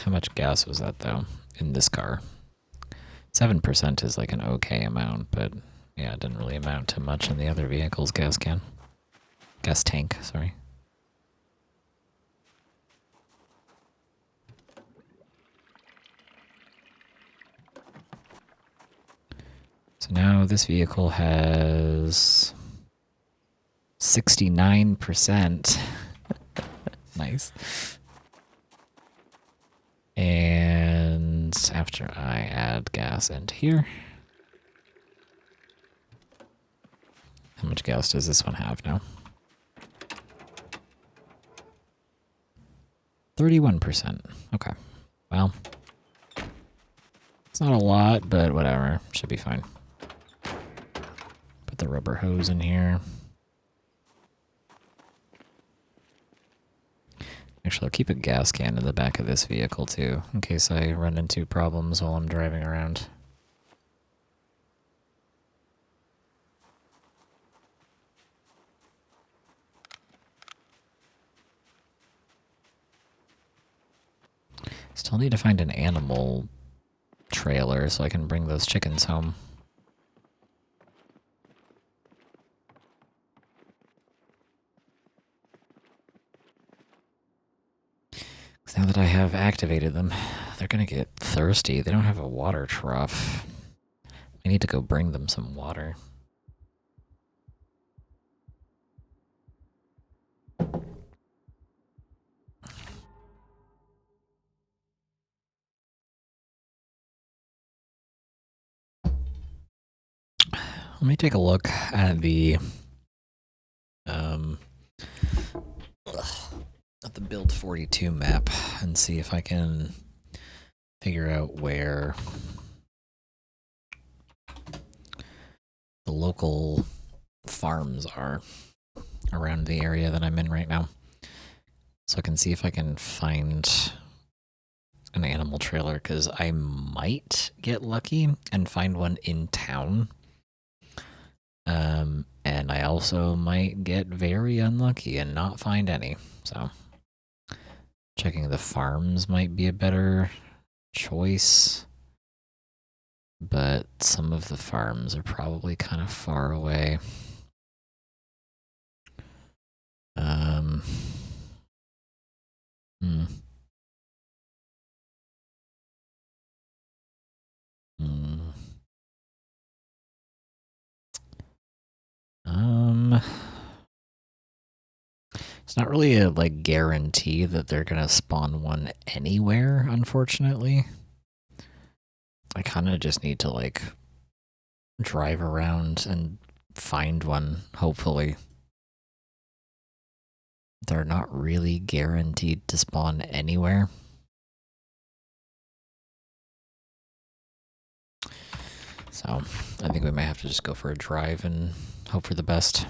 How much gas was that, though, in this car? 7% is like an okay amount, but yeah, it didn't really amount to much in the other vehicle's gas can. Gas tank, sorry. So now this vehicle has 69%. Nice. And after I add gas into here, how much gas does this one have now? 31%. Okay. Well, it's not a lot, but whatever. Should be fine. Put the rubber hose in here. Actually, I'll keep a gas can in the back of this vehicle, too, in case I run into problems while I'm driving around. Still need to find an animal trailer so I can bring those chickens home. Now that I have activated them, they're gonna get thirsty. They don't have a water trough. I need to go bring them some water. Let me take a look at the build 42 map and see if I can figure out where the local farms are around the area that I'm in right now. So I can see if I can find an animal trailer, because I might get lucky and find one in town. And I also might get very unlucky and not find any. So checking the farms might be a better choice. But some of the farms are probably kind of far away. Hmm. Hmm. It's not really a like guarantee that they're gonna spawn one anywhere, unfortunately. I kind of just need to like drive around and find one, hopefully. They're not really guaranteed to spawn anywhere. So I think we might have to just go for a drive and hope for the best.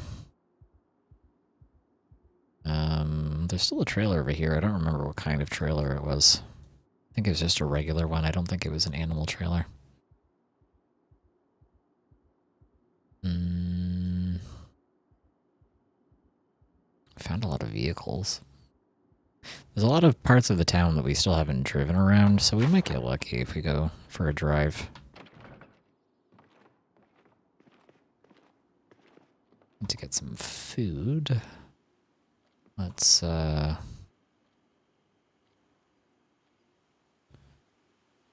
There's still a trailer over here. I don't remember what kind of trailer it was. I think it was just a regular one. I don't think it was an animal trailer. Found a lot of vehicles. There's a lot of parts of the town that we still haven't driven around, so we might get lucky if we go for a drive. Need to get some food. Let's, this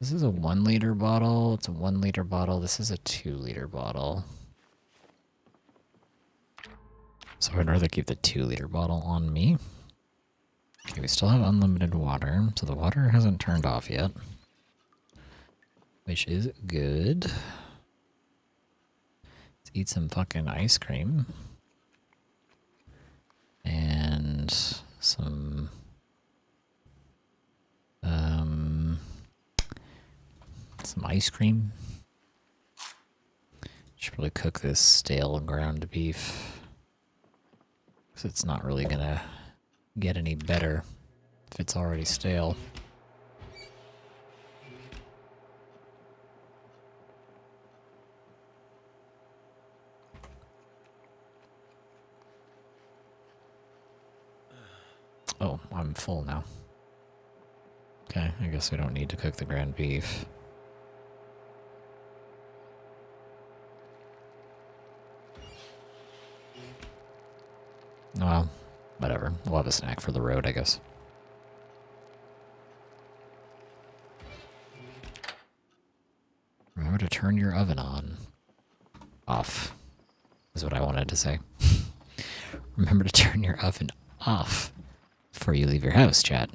is a 1 liter bottle. It's a 1 liter bottle. This is a 2 liter bottle. So I'd rather keep the 2 liter bottle on me. Okay, we still have unlimited water, so the water hasn't turned off yet, which is good. Let's eat some fucking ice cream. And some ice cream. Should probably cook this stale ground beef, because it's not really gonna get any better if it's already stale. Oh, I'm full now. Okay, I guess we don't need to cook the ground beef. Well, whatever. We'll have a snack for the road, I guess. Remember to turn your oven on. Off, is what I wanted to say. Remember to turn your oven off before you leave your house, chat.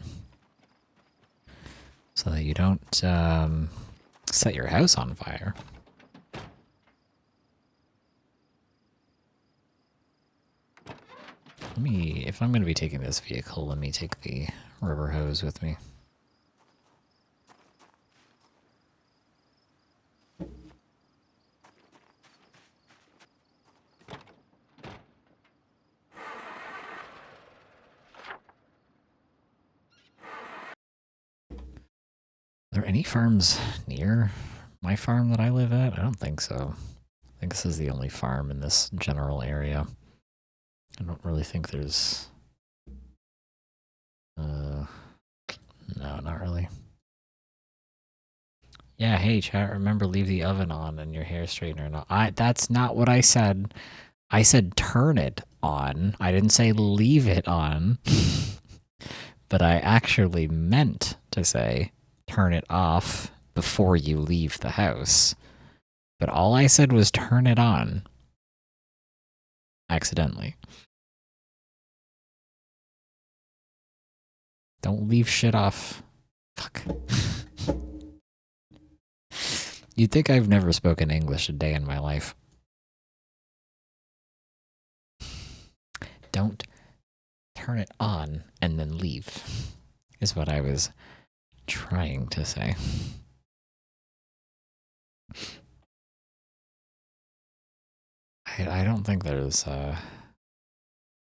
So that you don't set your house on fire. If I'm going to be taking this vehicle, let me take the rubber hose with me. Are there any farms near my farm that I live at? I don't think so. I think this is the only farm in this general area. I don't really think there's... no, not really. Yeah, hey, chat, remember leave the oven on and your hair straightener not. That's not what I said. I said turn it on. I didn't say leave it on. But I actually meant to say turn it off before you leave the house. But all I said was turn it on. Accidentally. Don't leave shit off. Fuck. You'd think I've never spoken English a day in my life. Don't turn it on and then leave, is what I was trying to say. I don't think there's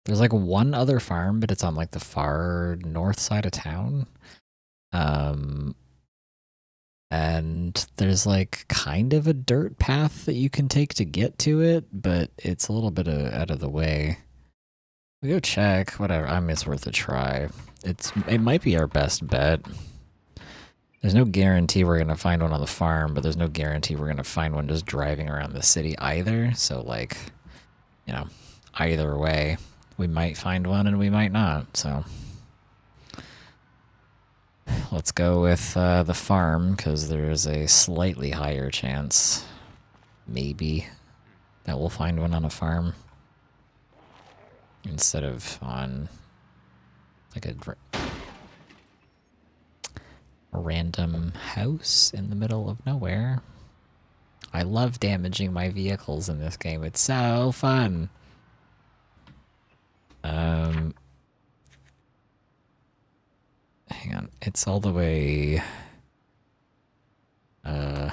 like one other farm, but it's on like the far north side of town. And there's like kind of a dirt path that you can take to get to it, but it's a little bit out of the way. We go check, whatever. I mean, it's worth a try. It might be our best bet. There's no guarantee we're gonna find one on the farm, but there's no guarantee we're gonna find one just driving around the city either. So like, you know, either way, we might find one and we might not. So let's go with the farm, because there is a slightly higher chance, maybe, that we'll find one on a farm instead of on like a random house in the middle of nowhere. I love damaging my vehicles in this game. It's so fun. Hang on. It's all the way... it's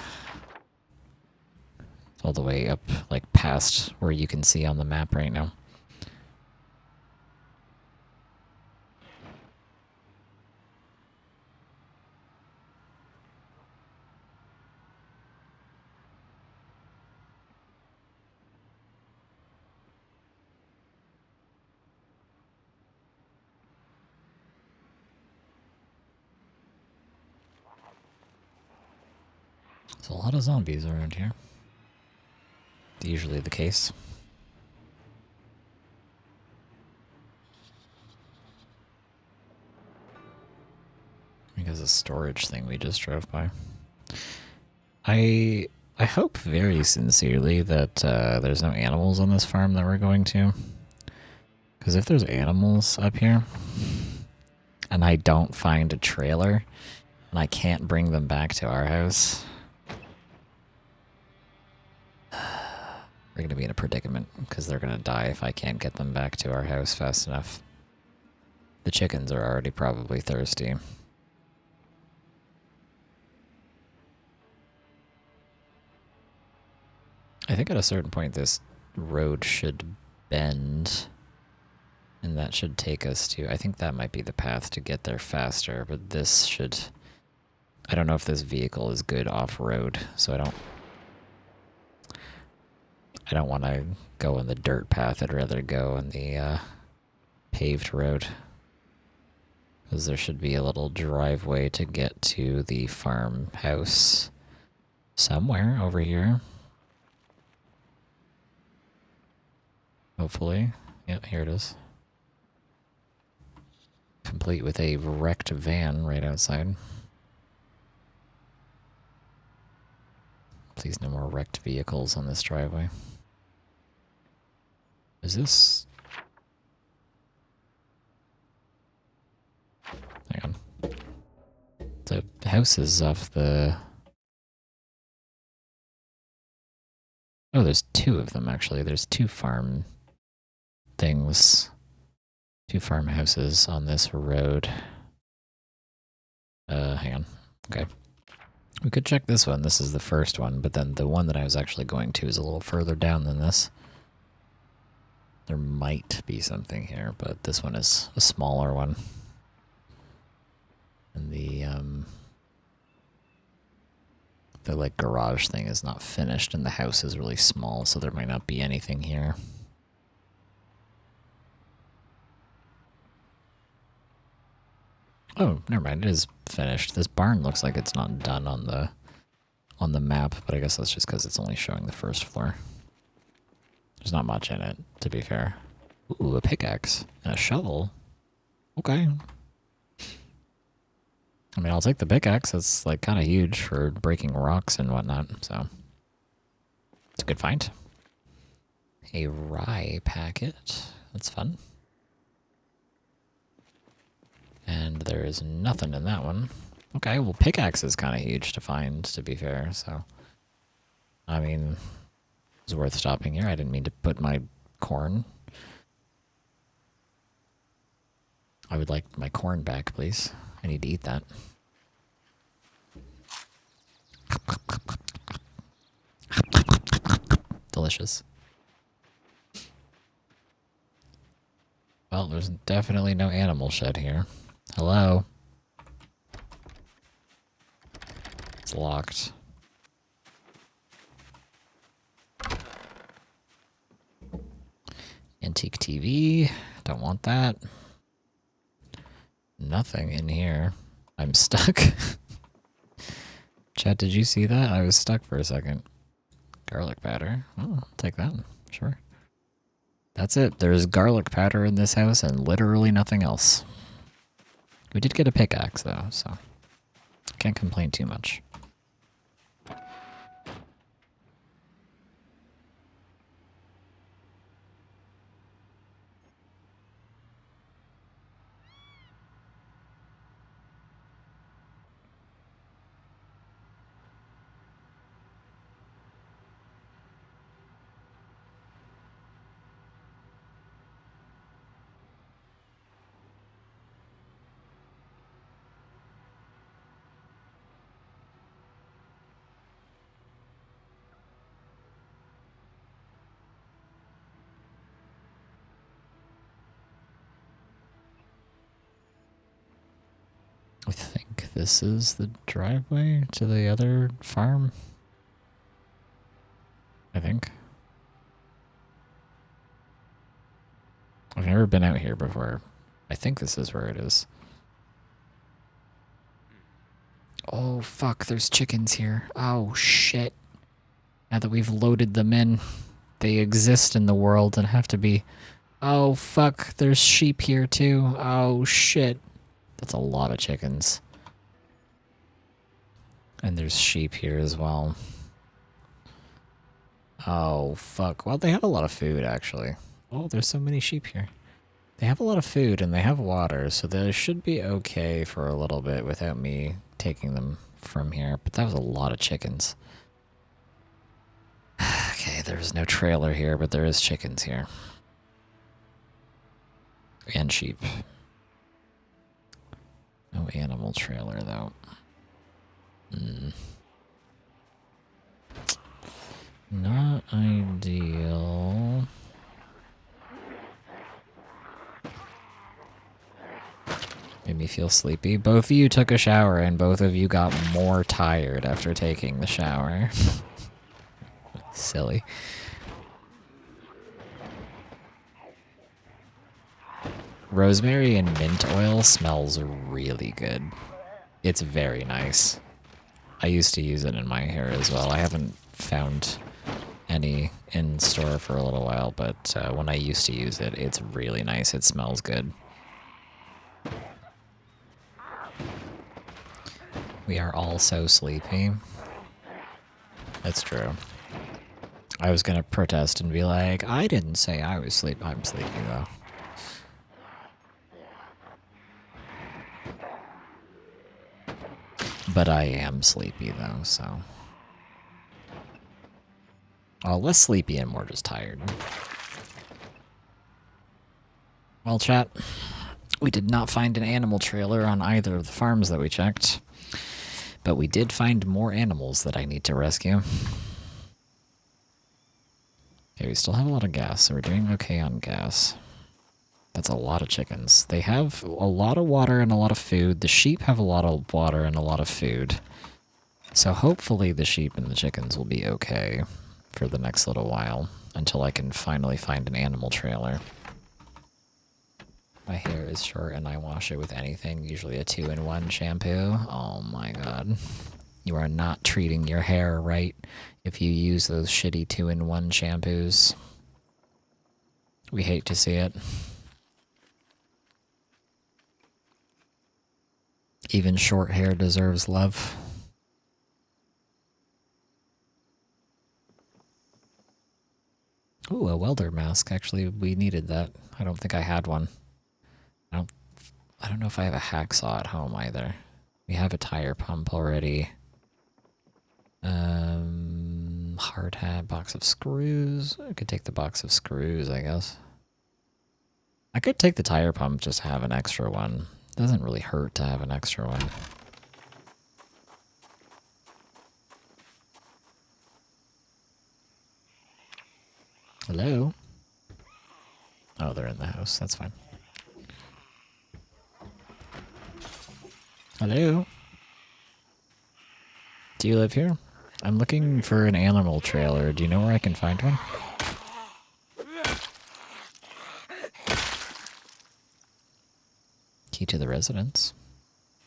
all the way up, like, past where you can see on the map right now. There's a lot of zombies around here. Usually the case. Because a storage thing we just drove by. I hope very sincerely that there's no animals on this farm that we're going to. Because if there's animals up here, and I don't find a trailer, and I can't bring them back to our house, we're going to be in a predicament, because they're going to die if I can't get them back to our house fast enough. The chickens are already probably thirsty. I think at a certain point this road should bend, and that should take us to... I think that might be the path to get there faster, but this should... I don't know if this vehicle is good off-road, so I don't want to go on the dirt path. I'd rather go on the paved road. Because there should be a little driveway to get to the farmhouse somewhere over here. Hopefully. Yep, here it is. Complete with a wrecked van right outside. Please no more wrecked vehicles on this driveway. Is this... Hang on. The house is off the... Oh, there's two of them, actually. There's two farm things. Two farmhouses on this road. Hang on. Okay. We could check this one. This is the first one, but then the one that I was actually going to is a little further down than this. There might be something here, but this one is a smaller one. And the like garage thing is not finished, and the house is really small, so there might not be anything here. Oh, never mind. It is finished. This barn looks like it's not done on the map, but I guess that's just because it's only showing the first floor. There's not much in it, to be fair. Ooh, a pickaxe and a shovel. Okay. I mean, I'll take the pickaxe. It's like kind of huge for breaking rocks and whatnot, so it's a good find. A rye packet. That's fun. And there is nothing in that one. Okay, well, pickaxe is kind of huge to find, to be fair, so... I mean, it's worth stopping here. I didn't mean to put my corn. I would like my corn back, please. I need to eat that. Delicious. Well, there's definitely no animal shed here. Hello? It's locked. Antique TV. Don't want that. Nothing in here. I'm stuck. Chat, did you see that? I was stuck for a second. Garlic powder. Oh, I'll take that. Sure. That's it. There's garlic powder in this house and literally nothing else. We did get a pickaxe, though, so can't complain too much. I think this is the driveway to the other farm. I think. I've never been out here before. I think this is where it is. Oh, fuck, there's chickens here. Oh, shit. Now that we've loaded them in, they exist in the world and have to be... Oh, fuck, there's sheep here, too. Oh, shit. That's a lot of chickens. And there's sheep here as well. Oh, fuck. Well, they have a lot of food, actually. Oh, there's so many sheep here. They have a lot of food and they have water, so they should be okay for a little bit without me taking them from here. But that was a lot of chickens. Okay, there's no trailer here, but there is chickens here. And sheep. No animal trailer, though. Not ideal. Made me feel sleepy. Both of you took a shower and both of you got more tired after taking the shower. Silly. Rosemary and mint oil smells really good. It's very nice. I used to use it in my hair as well. I haven't found any in store for a little while, but when I used to use it, it's really nice. It smells good. We are all so sleepy. That's true. I was gonna protest and be like, I didn't say I was sleepy. I'm sleepy though. But I am sleepy though, so. Well, less sleepy and more just tired. Well, chat, we did not find an animal trailer on either of the farms that we checked, but we did find more animals that I need to rescue. Okay, we still have a lot of gas, so we're doing okay on gas. That's a lot of chickens. They have a lot of water and a lot of food. The sheep have a lot of water and a lot of food. So hopefully the sheep and the chickens will be okay for the next little while until I can finally find an animal trailer. My hair is short and I wash it with anything, usually a 2-in-1 shampoo. Oh my god. You are not treating your hair right if you use those shitty 2-in-1 shampoos. We hate to see it. Even short hair deserves love. Ooh, a welder mask. Actually, we needed that. I don't think I had one. I don't know if I have a hacksaw at home either. We have a tire pump already. Hard hat, box of screws. I could take the box of screws, I guess. I could take the tire pump, just have an extra one. Doesn't really hurt to have an extra one. Hello? Oh, they're in the house. That's fine. Hello? Do you live here? I'm looking for an animal trailer. Do you know where I can find one? Key to the residence.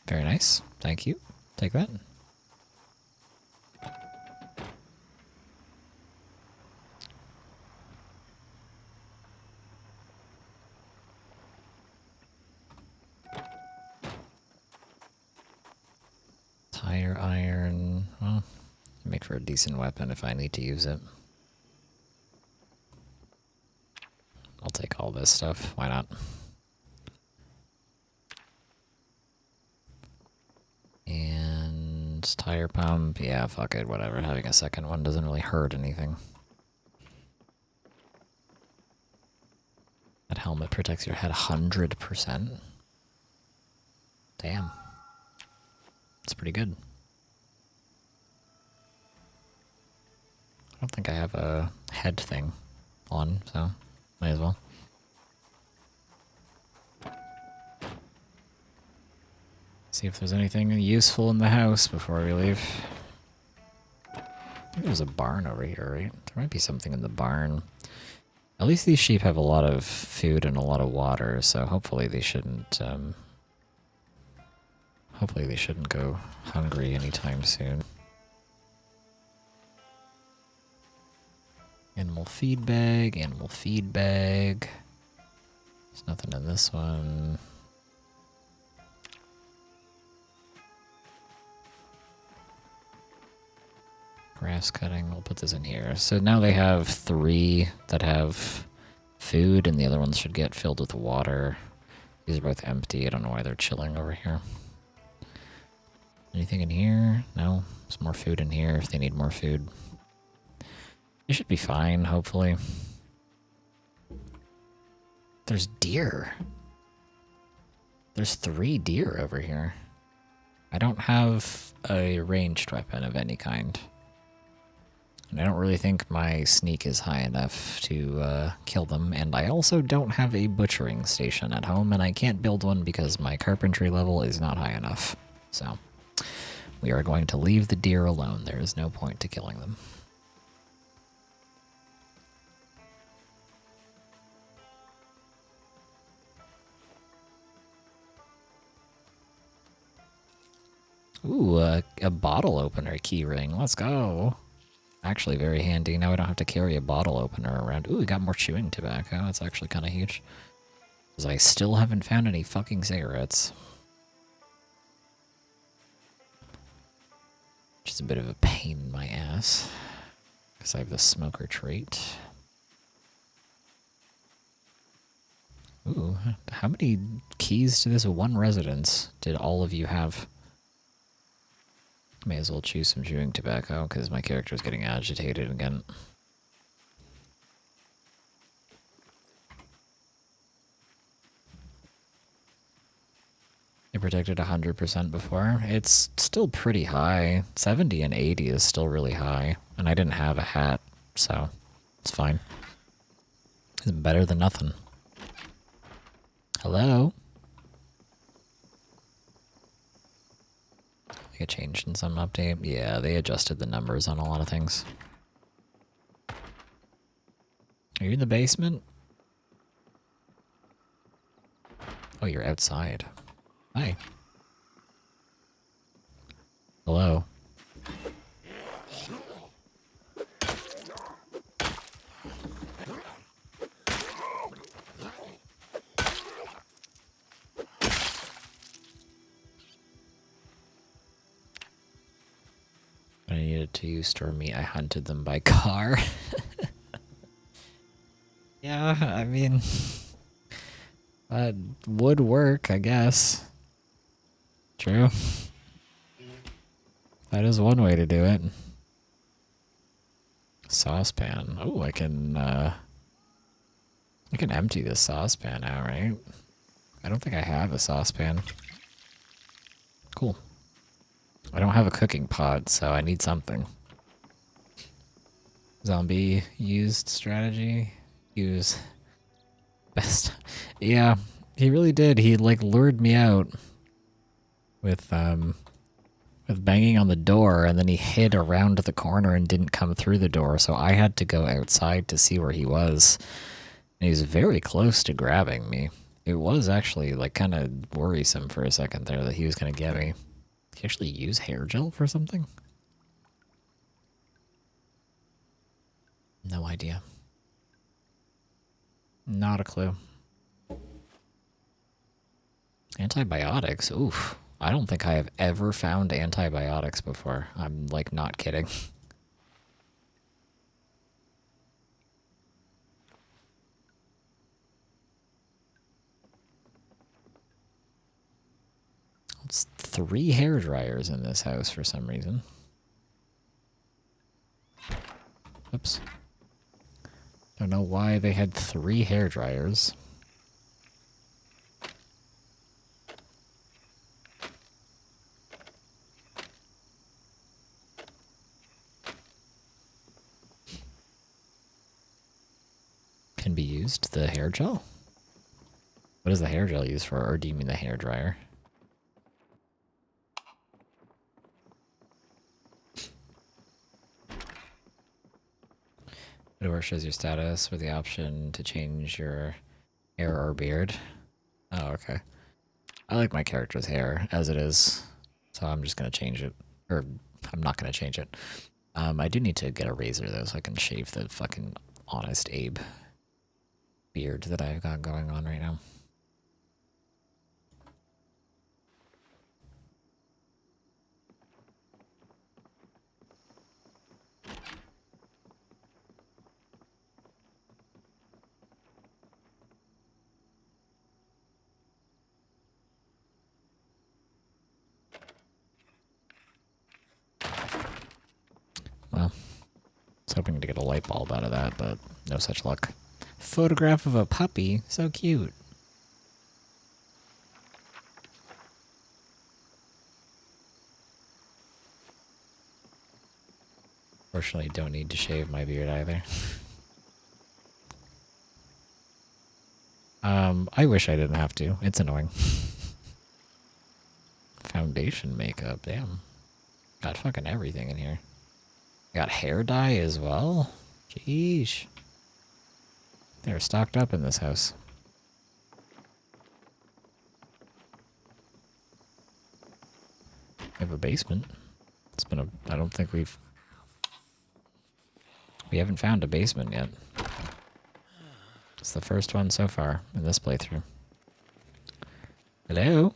Very nice. Thank you. Take that. Tire iron. Well, make for a decent weapon if I need to use it. I'll take all this stuff. Why not? And tire pump. Yeah, fuck it. Whatever. Having a second one doesn't really hurt anything. That helmet protects your head 100%. Damn. That's pretty good. I don't think I have a head thing on, so might as well. See if there's anything useful in the house before we leave. I think there's a barn over here, right? There might be something in the barn. At least these sheep have a lot of food and a lot of water, so hopefully they shouldn't go hungry anytime soon. Animal feed bag, animal feed bag. There's nothing in this one. Grass cutting, we'll put this in here. So now they have 3 that have food, and the other ones should get filled with water. These are both empty. I don't know why they're chilling over here. Anything in here? No? There's more food in here if they need more food. They should be fine, hopefully. There's deer. There's 3 deer over here. I don't have a ranged weapon of any kind. And I don't really think my sneak is high enough to kill them. And I also don't have a butchering station at home, and I can't build one because my carpentry level is not high enough. So we are going to leave the deer alone. There is no point to killing them. Ooh, a bottle opener key ring. Let's go. Actually very handy. Now I don't have to carry a bottle opener around. Ooh, we got more chewing tobacco. That's actually kind of huge. Because I still haven't found any fucking cigarettes. Which is a bit of a pain in my ass. Because I have the smoker trait. Ooh, how many keys to this one residence did all of you have? May as well choose some chewing tobacco because my character is getting agitated again. It protected 100% before. It's still pretty high. 70 and 80 is still really high. And I didn't have a hat, so it's fine. It's better than nothing. Hello? They get changed in some update. Yeah, they adjusted the numbers on a lot of things. Are you in the basement? Oh, you're outside. Hi. Hello. I needed to store meat. I hunted them by car. Yeah, I mean, that would work, I guess. True. That is one way to do it. Saucepan. Oh, I can empty this saucepan out, right? I don't think I have a saucepan. Cool. I don't have a cooking pot, so I need something. Zombie used strategy. Use best. Yeah, he really did. He like lured me out with banging on the door, and then he hid around the corner and didn't come through the door, so I had to go outside to see where he was. And he was very close to grabbing me. It was actually like kind of worrisome for a second there that he was going to get me. Did he actually use hair gel for something? No idea. Not a clue. Antibiotics? Oof. I don't think I have ever found antibiotics before. I'm like not kidding. It's 3 hair dryers in this house for some reason. Oops. Don't know why they had 3 hair dryers. Can be used, the hair gel? What is the hair gel used for, or do you mean the hair dryer? The door shows your status with the option to change your hair or beard. Oh, okay. I like my character's hair as it is, so I'm just going to change it. Or, I'm not going to change it. I do need to get a razor, though, so I can shave the fucking Honest Abe beard that I've got going on right now. Well, I was hoping to get a light bulb out of that, but no such luck. Photograph of a puppy? So cute. Fortunately, don't need to shave my beard either. I wish I didn't have to. It's annoying. Foundation makeup, damn. Got fucking everything in here. Got hair dye as well? Jeez. They're stocked up in this house. I have a basement. It's been a... I don't think we haven't found a basement yet. It's the first one so far in this playthrough. Hello?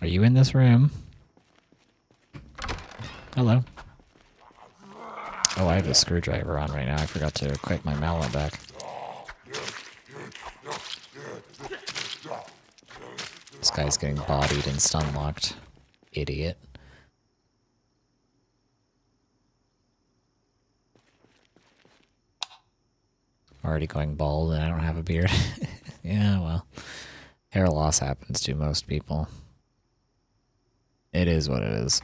Are you in this room? Hello? Oh, I have a screwdriver on right now. I forgot to equip my mallet back. This guy's getting bodied and stun locked. Idiot. Already going bald and I don't have a beard. Yeah, well. Hair loss happens to most people. It is what it is.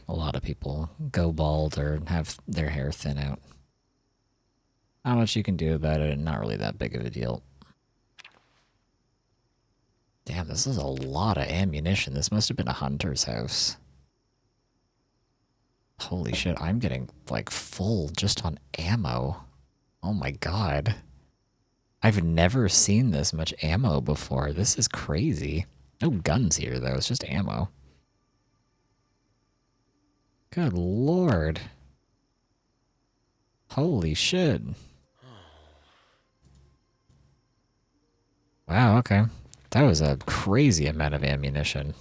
A lot of people go bald or have their hair thin out. How much you can do about it, not really that big of a deal. Damn, this is a lot of ammunition. This must have been a hunter's house. Holy shit, I'm getting, like, full just on ammo. Oh my god. I've never seen this much ammo before. This is crazy. No guns here, though. It's just ammo. Good lord. Holy shit. Wow, okay. That was a crazy amount of ammunition.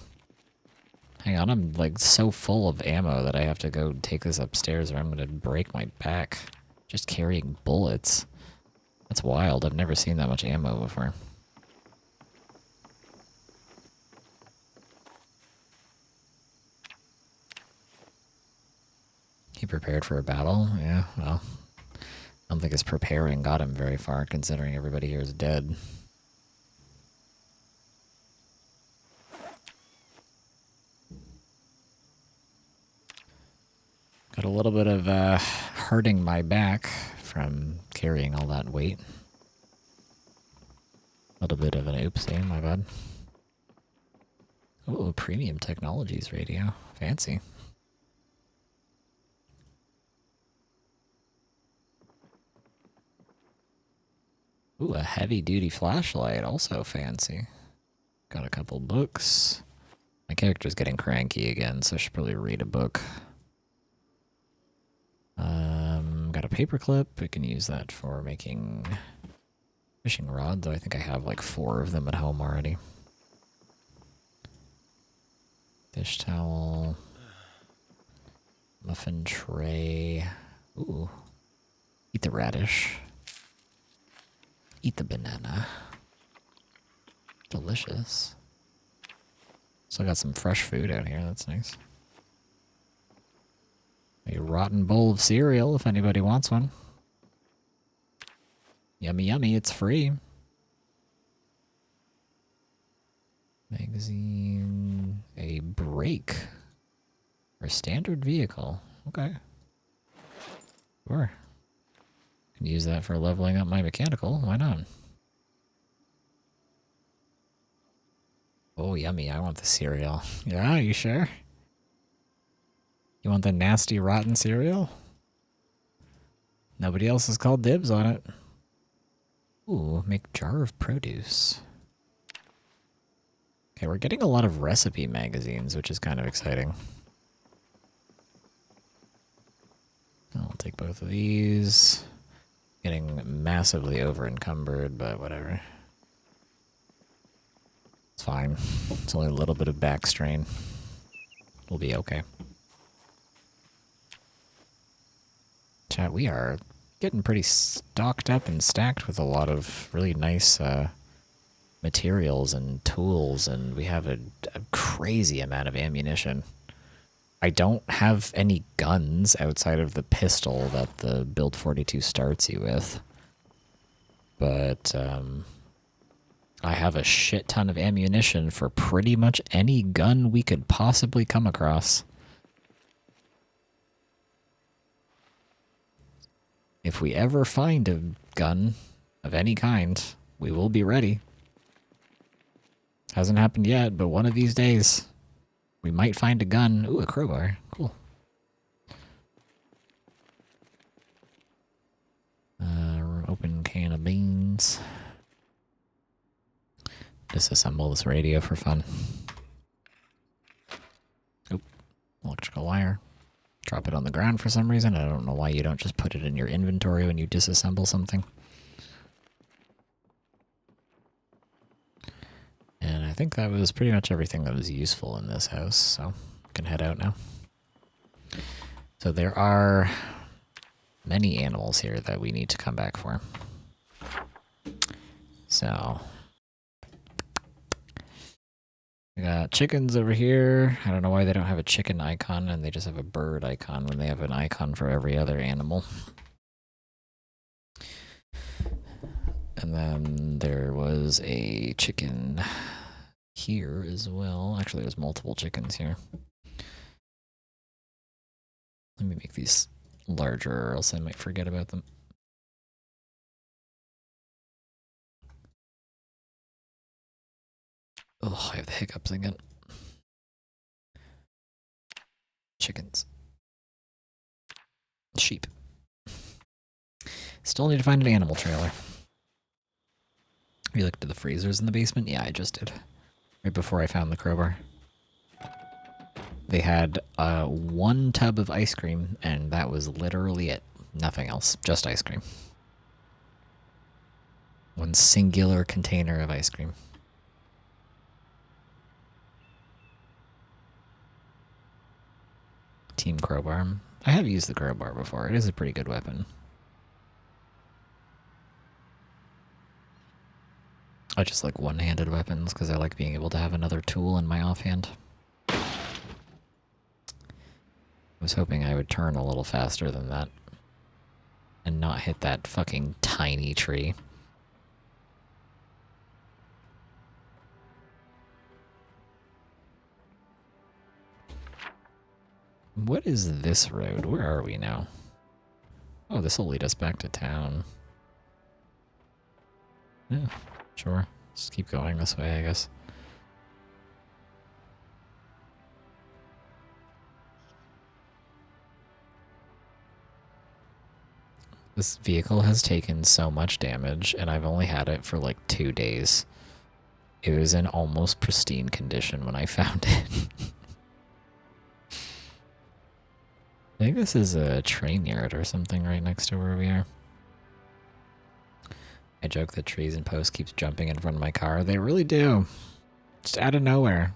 Hang on, I'm like so full of ammo that I have to go take this upstairs or I'm gonna break my back. Just carrying bullets. That's wild. I've never seen that much ammo before. He prepared for a battle? Yeah, well. I don't think his preparing got him very far, considering everybody here is dead. Got a little bit of hurting my back from carrying all that weight. A little bit of an oopsie, my bad. Oh, premium technologies radio. Fancy. Ooh, a heavy-duty flashlight. Also fancy. Got a couple books. My character's getting cranky again, so I should probably read a book. Got a paperclip. We can use that for making fishing rods, though I think I have like 4 of them at home already. Fish towel. Muffin tray. Ooh. Eat the radish. Eat the banana. Delicious. Still got some fresh food out here. That's nice. A rotten bowl of cereal if anybody wants one. Yummy, yummy. It's free. Magazine. A brake. For a standard vehicle. Okay. Sure. Can use that for leveling up my mechanical. Why not? Oh, yummy. I want the cereal. Yeah, you sure? You want the nasty, rotten cereal? Nobody else has called dibs on it. Ooh, make jar of produce. Okay, we're getting a lot of recipe magazines, which is kind of exciting. I'll take both of these. Getting massively over encumbered, but whatever. It's fine. It's only a little bit of back strain. We'll be okay. Chat, we are getting pretty stocked up and stacked with a lot of really nice materials and tools, and we have a crazy amount of ammunition. I don't have any guns outside of the pistol that the build 42 starts you with, but I have a shit ton of ammunition for pretty much any gun we could possibly come across. If we ever find a gun of any kind, we will be ready. Hasn't happened yet, but one of these days, we might find a gun. Ooh, a crowbar. Cool. open can of beans. Disassemble this radio for fun. Oop. Electrical wire. Drop it on the ground for some reason. I don't know why you don't just put it in your inventory when you disassemble something. And I think that was pretty much everything that was useful in this house, so I can head out now. So there are many animals here that we need to come back for. So we got chickens over here. I don't know why they don't have a chicken icon and they just have a bird icon when they have an icon for every other animal. And then there was a chicken here as well. Actually, there's multiple chickens here. Let me make these larger or else I might forget about them. Oh, I have the hiccups again. Chickens. Sheep. Still need to find an animal trailer. You looked at the freezers in the basement? Yeah, I just did. Right before I found the crowbar. They had one tub of ice cream, and that was literally it. Nothing else. Just ice cream. One singular container of ice cream. Team crowbar. I have used the crowbar before. It is a pretty good weapon. I just like one-handed weapons because I like being able to have another tool in my offhand. I was hoping I would turn a little faster than that and not hit that fucking tiny tree. What is this road? Where are we now? Oh, this will lead us back to town. Yeah, sure. Just keep going this way, I guess. This vehicle has taken so much damage, and I've only had it for like 2 days. It was in almost pristine condition when I found it. I think this is a train yard or something right next to where we are. I joke that trees and posts keeps jumping in front of my car. They really do. Just out of nowhere.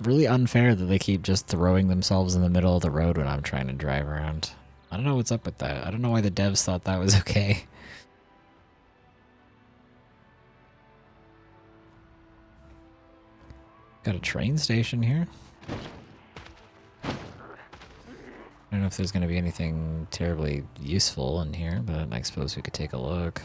Really unfair that they keep just throwing themselves in the middle of the road when I'm trying to drive around. I don't know what's up with that. I don't know why the devs thought that was okay. Got a train station here. I don't know if there's going to be anything terribly useful in here, but I suppose we could take a look.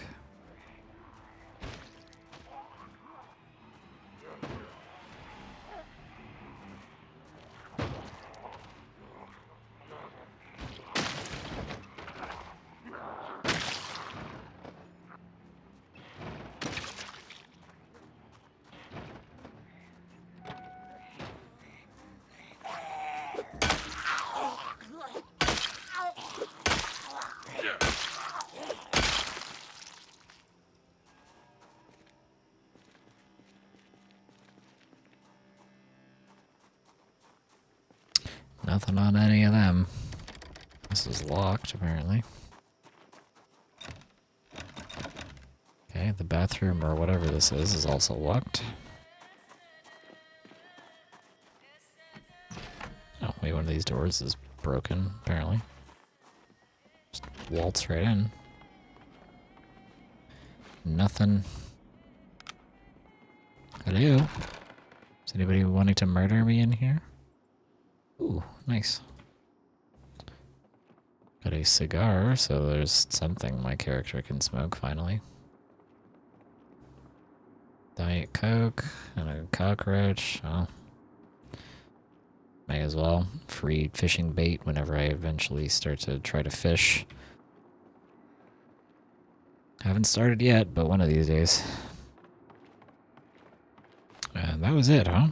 Nothing on any of them. This is locked, apparently. Okay, the bathroom or whatever this is also locked. Oh, wait, one of these doors is broken, apparently. Just waltz right in. Nothing. Hello? Is anybody wanting to murder me in here? Ooh, nice. Got a cigar, so there's something my character can smoke, finally. Diet Coke and a cockroach. Oh. May as well. Free fishing bait whenever I eventually start to try to fish. Haven't started yet, but one of these days. And that was it, huh?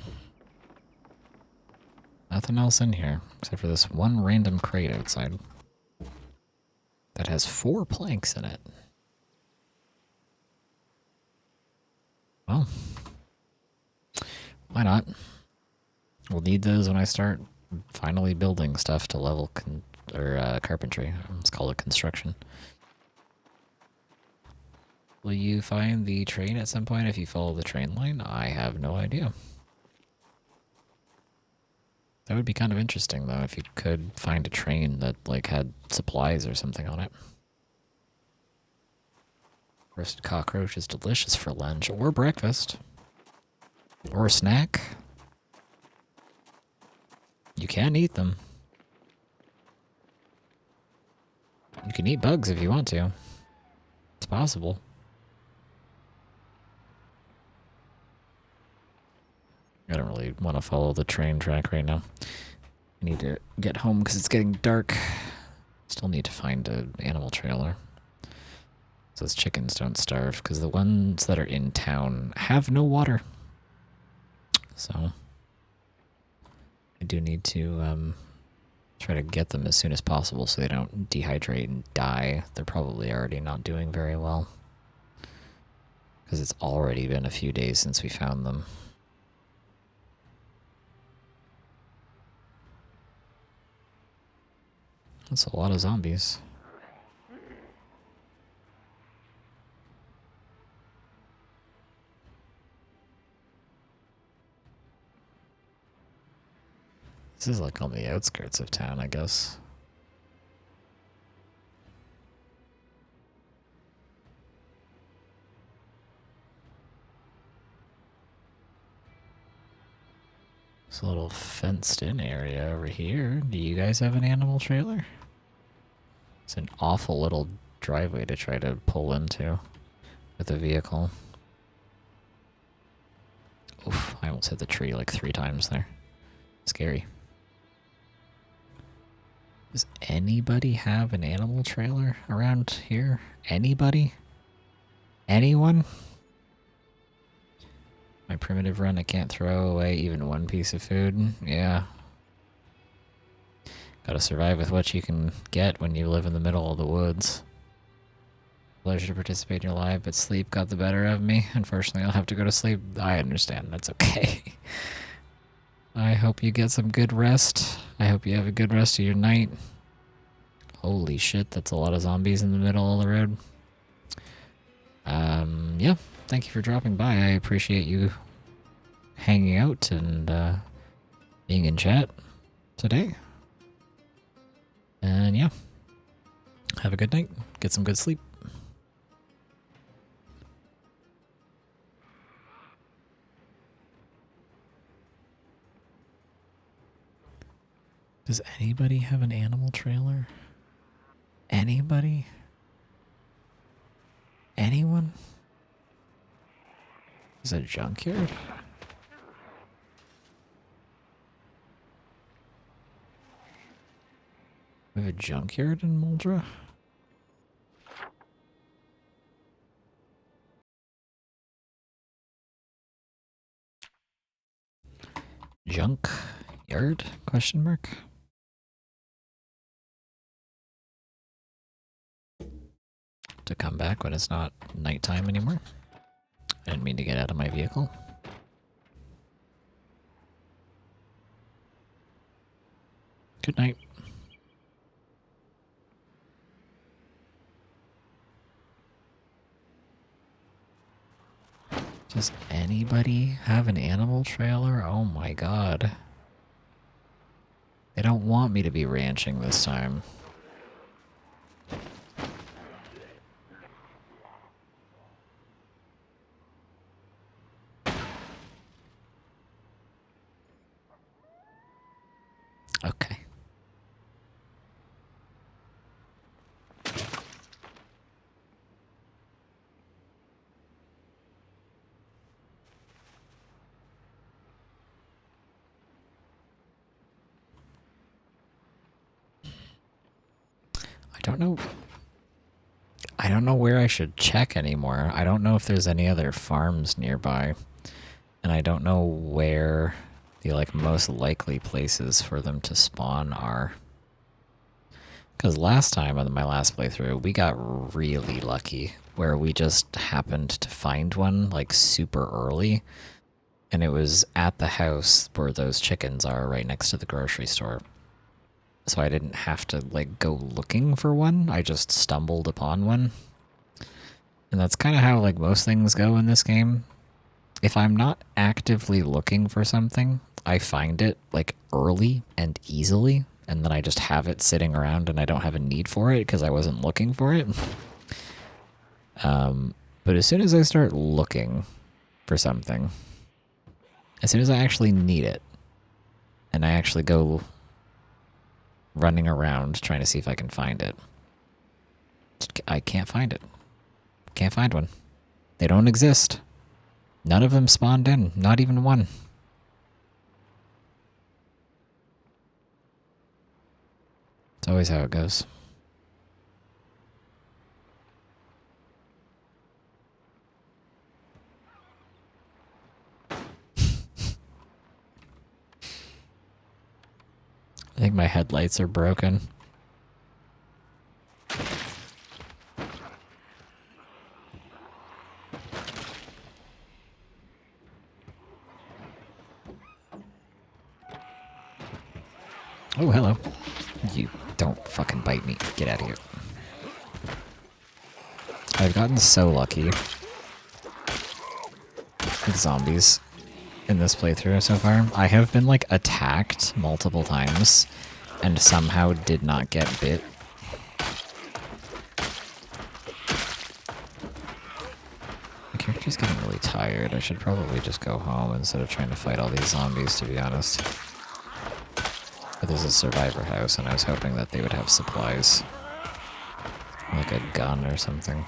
Nothing else in here, except for this one random crate outside. That has 4 planks in it. Well, why not? We'll need those when I start finally building stuff to level carpentry. Let's call it construction. Will you find the train at some point if you follow the train line? I have no idea. That would be kind of interesting, though, if you could find a train that, like, had supplies or something on it. Roasted cockroach is delicious for lunch or breakfast. Or a snack. You can eat them. You can eat bugs if you want to. It's possible. I don't really want to follow the train track right now. I need to get home because it's getting dark. Still need to find an animal trailer. So those chickens don't starve because the ones that are in town have no water. So I do need to try to get them as soon as possible so they don't dehydrate and die. They're probably already not doing very well because it's already been a few days since we found them. That's a lot of zombies. This is like on the outskirts of town, I guess. It's a little fenced in area over here. Do you guys have an animal trailer? It's an awful little driveway to try to pull into with a vehicle. Oof, I almost hit the tree like 3 times there. Scary. Does anybody have an animal trailer around here? Anybody? Anyone? My primitive run, I can't throw away even one piece of food. Yeah. Gotta survive with what you can get when you live in the middle of the woods. Pleasure to participate in your life, but sleep got the better of me. Unfortunately, I'll have to go to sleep. I understand. That's okay. I hope you get some good rest. I hope you have a good rest of your night. Holy shit, that's a lot of zombies in the middle of the road. Yeah, thank you for dropping by. I appreciate you hanging out and being in chat today. And yeah, have a good night. Get some good sleep. Does anybody have an animal trailer? Anybody? Anyone? Is it a junkyard? We have a junkyard in Muldra? Junk yard? Question mark. To come back when it's not nighttime anymore. I didn't mean to get out of my vehicle. Good night. Does anybody have an animal trailer? Oh my god. They don't want me to be ranching this time. Okay. I don't know where I should check anymore. I don't know if there's any other farms nearby. And I don't know where the most likely places for them to spawn are. Because last time on my last playthrough, we got really lucky where we just happened to find one like super early, and it was at the house where those chickens are right next to the grocery store. So I didn't have to like go looking for one, I just stumbled upon one. And that's kind of how like most things go in this game. If I'm not actively looking for something, I find it like early and easily, and then I just have it sitting around and I don't have a need for it because I wasn't looking for it. But as soon as I start looking for something, as soon as I actually need it, and I actually go running around trying to see if I can find it, I can't find it. Can't find one. They don't exist. None of them spawned in, not even one. It's always how it goes. I think my headlights are broken. Oh, hello. You don't fucking bite me. Get out of here. I've gotten so lucky with zombies in this playthrough so far. I have been, like, attacked multiple times and somehow did not get bit. My character's getting really tired. I should probably just go home instead of trying to fight all these zombies, to be honest. But there's a survivor house, and I was hoping that they would have supplies. Like a gun or something.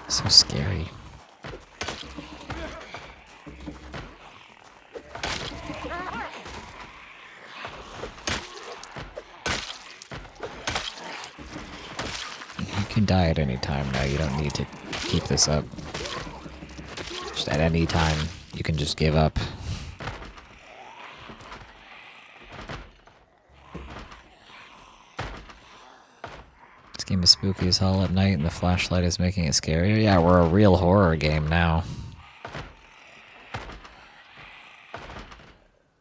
So scary. You can die at any time now. You don't need to keep this up. Just at any time, you can just give up. This game is spooky as hell at night, and the flashlight is making it scarier. Yeah, we're a real horror game now.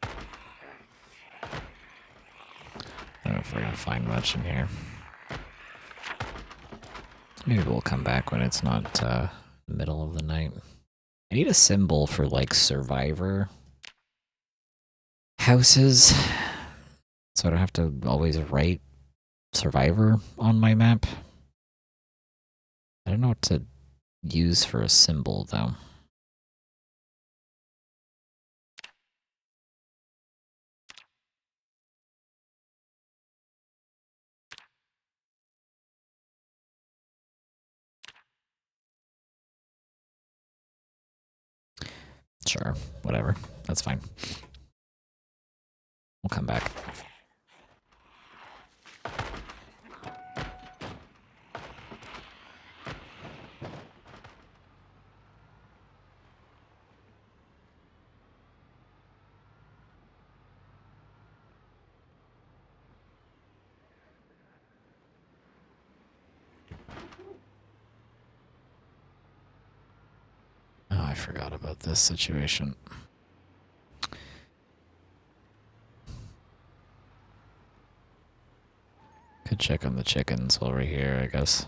I don't know if we're gonna find much in here. Maybe we'll come back when it's not the middle of the night. I need a symbol for, like, survivor houses, so I don't have to always write survivor on my map. I don't know what to use for a symbol, though. Sure, whatever. That's fine. We'll come back. Oh, I forgot about this situation. Could check on the chickens while we're here, I guess.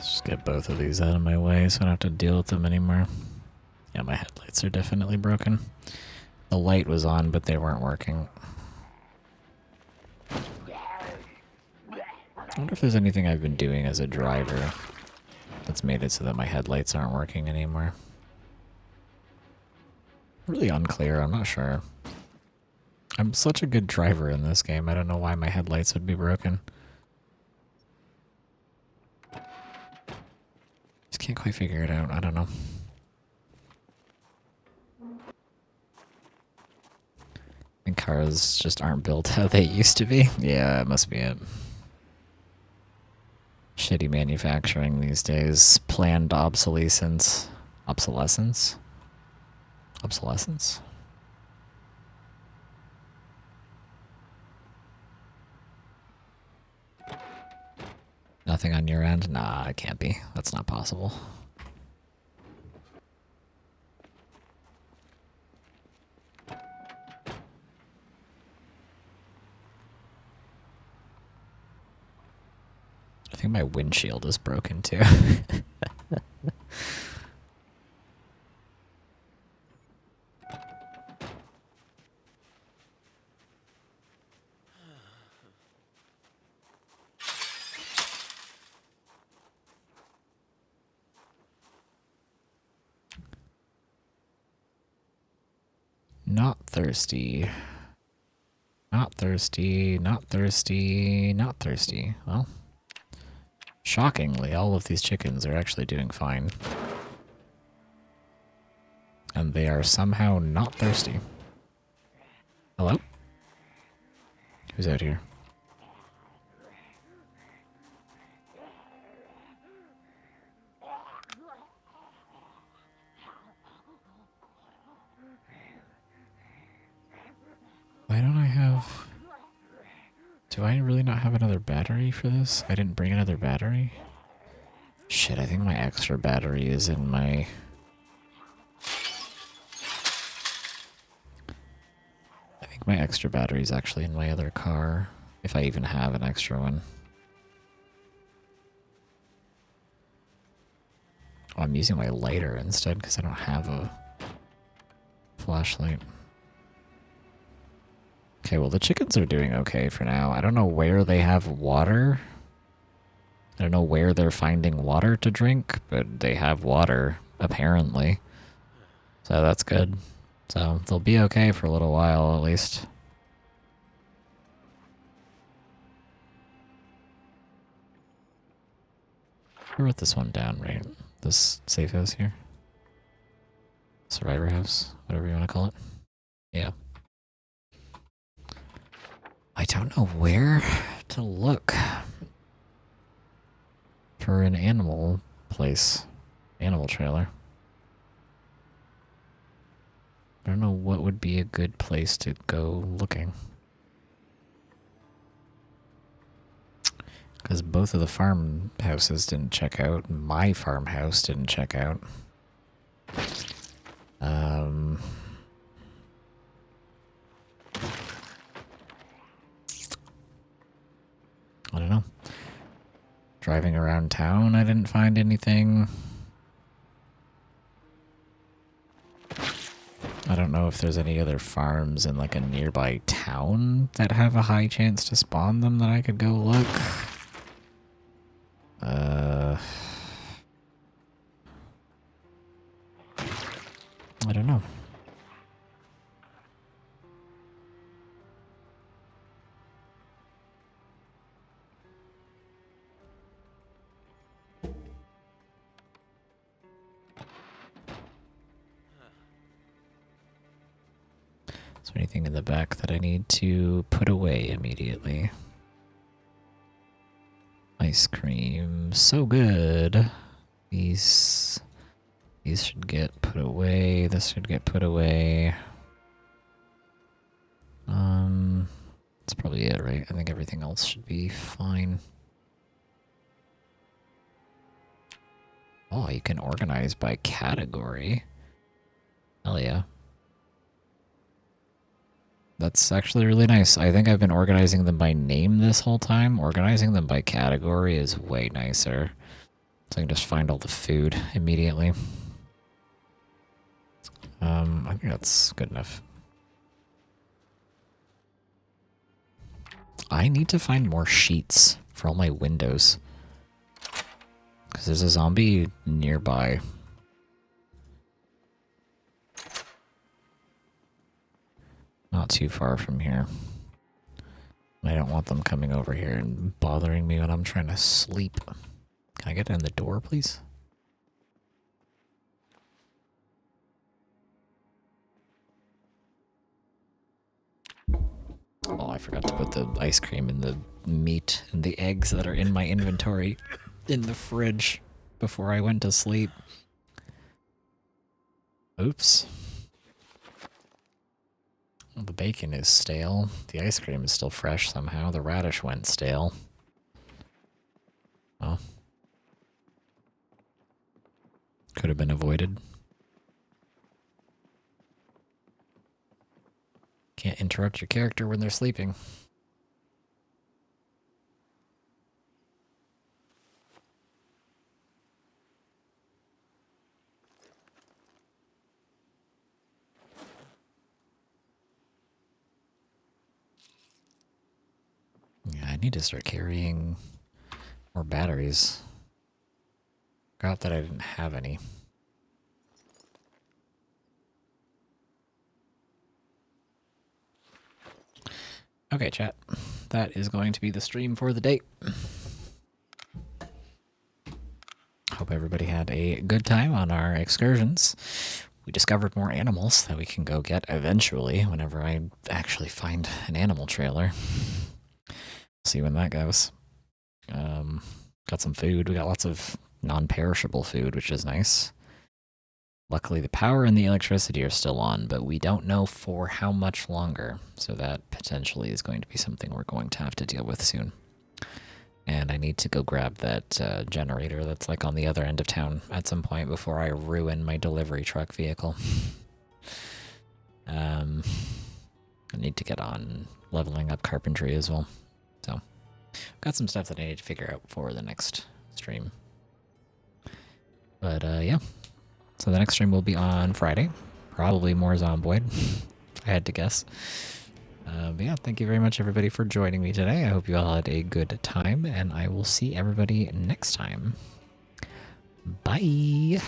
Let's just get both of these out of my way so I don't have to deal with them anymore. Yeah, my headlights are definitely broken. The light was on, but they weren't working. I wonder if there's anything I've been doing as a driver that's made it so that my headlights aren't working anymore. Really unclear, I'm not sure. I'm such a good driver in this game, I don't know why my headlights would be broken. Just can't quite figure it out, I don't know. And cars just aren't built how they used to be. Yeah, it must be it. Shitty manufacturing these days. Planned obsolescence. Obsolescence? Obsolescence? Nothing on your end? Nah, it can't be. That's not possible. I think my windshield is broken too. Not thirsty. Not thirsty, not thirsty, not thirsty. Well, shockingly, all of these chickens are actually doing fine. And they are somehow not thirsty. Hello? Who's out here? Why don't I have... Do I really not have another battery for this? I didn't bring another battery? Shit, I think my extra battery is in my... I think my extra battery is actually in my other car. If I even have an extra one. Oh, I'm using my lighter instead because I don't have a flashlight. Okay, well the chickens are doing okay for now. I don't know where they have water. I don't know where they're finding water to drink, but they have water, apparently. So that's good. So they'll be okay for a little while, at least. I wrote this one down, right? This safe house here? Survivor house, whatever you want to call it. Yeah. I don't know where to look for an animal place. Animal trailer. I don't know what would be a good place to go looking. Because both of the farmhouses didn't check out. My farmhouse didn't check out. I don't know. Driving around town, I didn't find anything. I don't know if there's any other farms in like a nearby town that have a high chance to spawn them that I could go look. I don't know. Is there anything in the back that I need to put away immediately? Ice cream, so good. These should get put away. This should get put away. That's probably it, right? I think everything else should be fine. Oh, you can organize by category. Hell yeah. That's actually really nice. I think I've been organizing them by name this whole time. Organizing them by category is way nicer. So I can just find all the food immediately. I think that's good enough. I need to find more sheets for all my windows. Because there's a zombie nearby. Not too far from here. I don't want them coming over here and bothering me when I'm trying to sleep. Can I get in the door, please? Oh, I forgot to put the ice cream and the meat and the eggs that are in my inventory in the fridge before I went to sleep. Oops. Well, the bacon is stale. The ice cream is still fresh somehow. The radish went stale. Oh. Could have been avoided. Can't interrupt your character when they're sleeping. Yeah, I need to start carrying more batteries. Forgot that I didn't have any. Okay, chat. That is going to be the stream for the day. Hope everybody had a good time on our excursions. We discovered more animals that we can go get eventually whenever I actually find an animal trailer. See when that goes. Got some food. We got lots of non-perishable food, which is nice. Luckily, the power and the electricity are still on, but we don't know for how much longer. So that potentially is going to be something we're going to have to deal with soon. And I need to go grab that generator that's like on the other end of town at some point before I ruin my delivery truck vehicle. I need to get on leveling up carpentry as well. So, got some stuff that I need to figure out for the next stream. But yeah. So the next stream will be on Friday. Probably more Zomboid, if I had to guess. But yeah, thank you very much, everybody, for joining me today. I hope you all had a good time, and I will see everybody next time. Bye!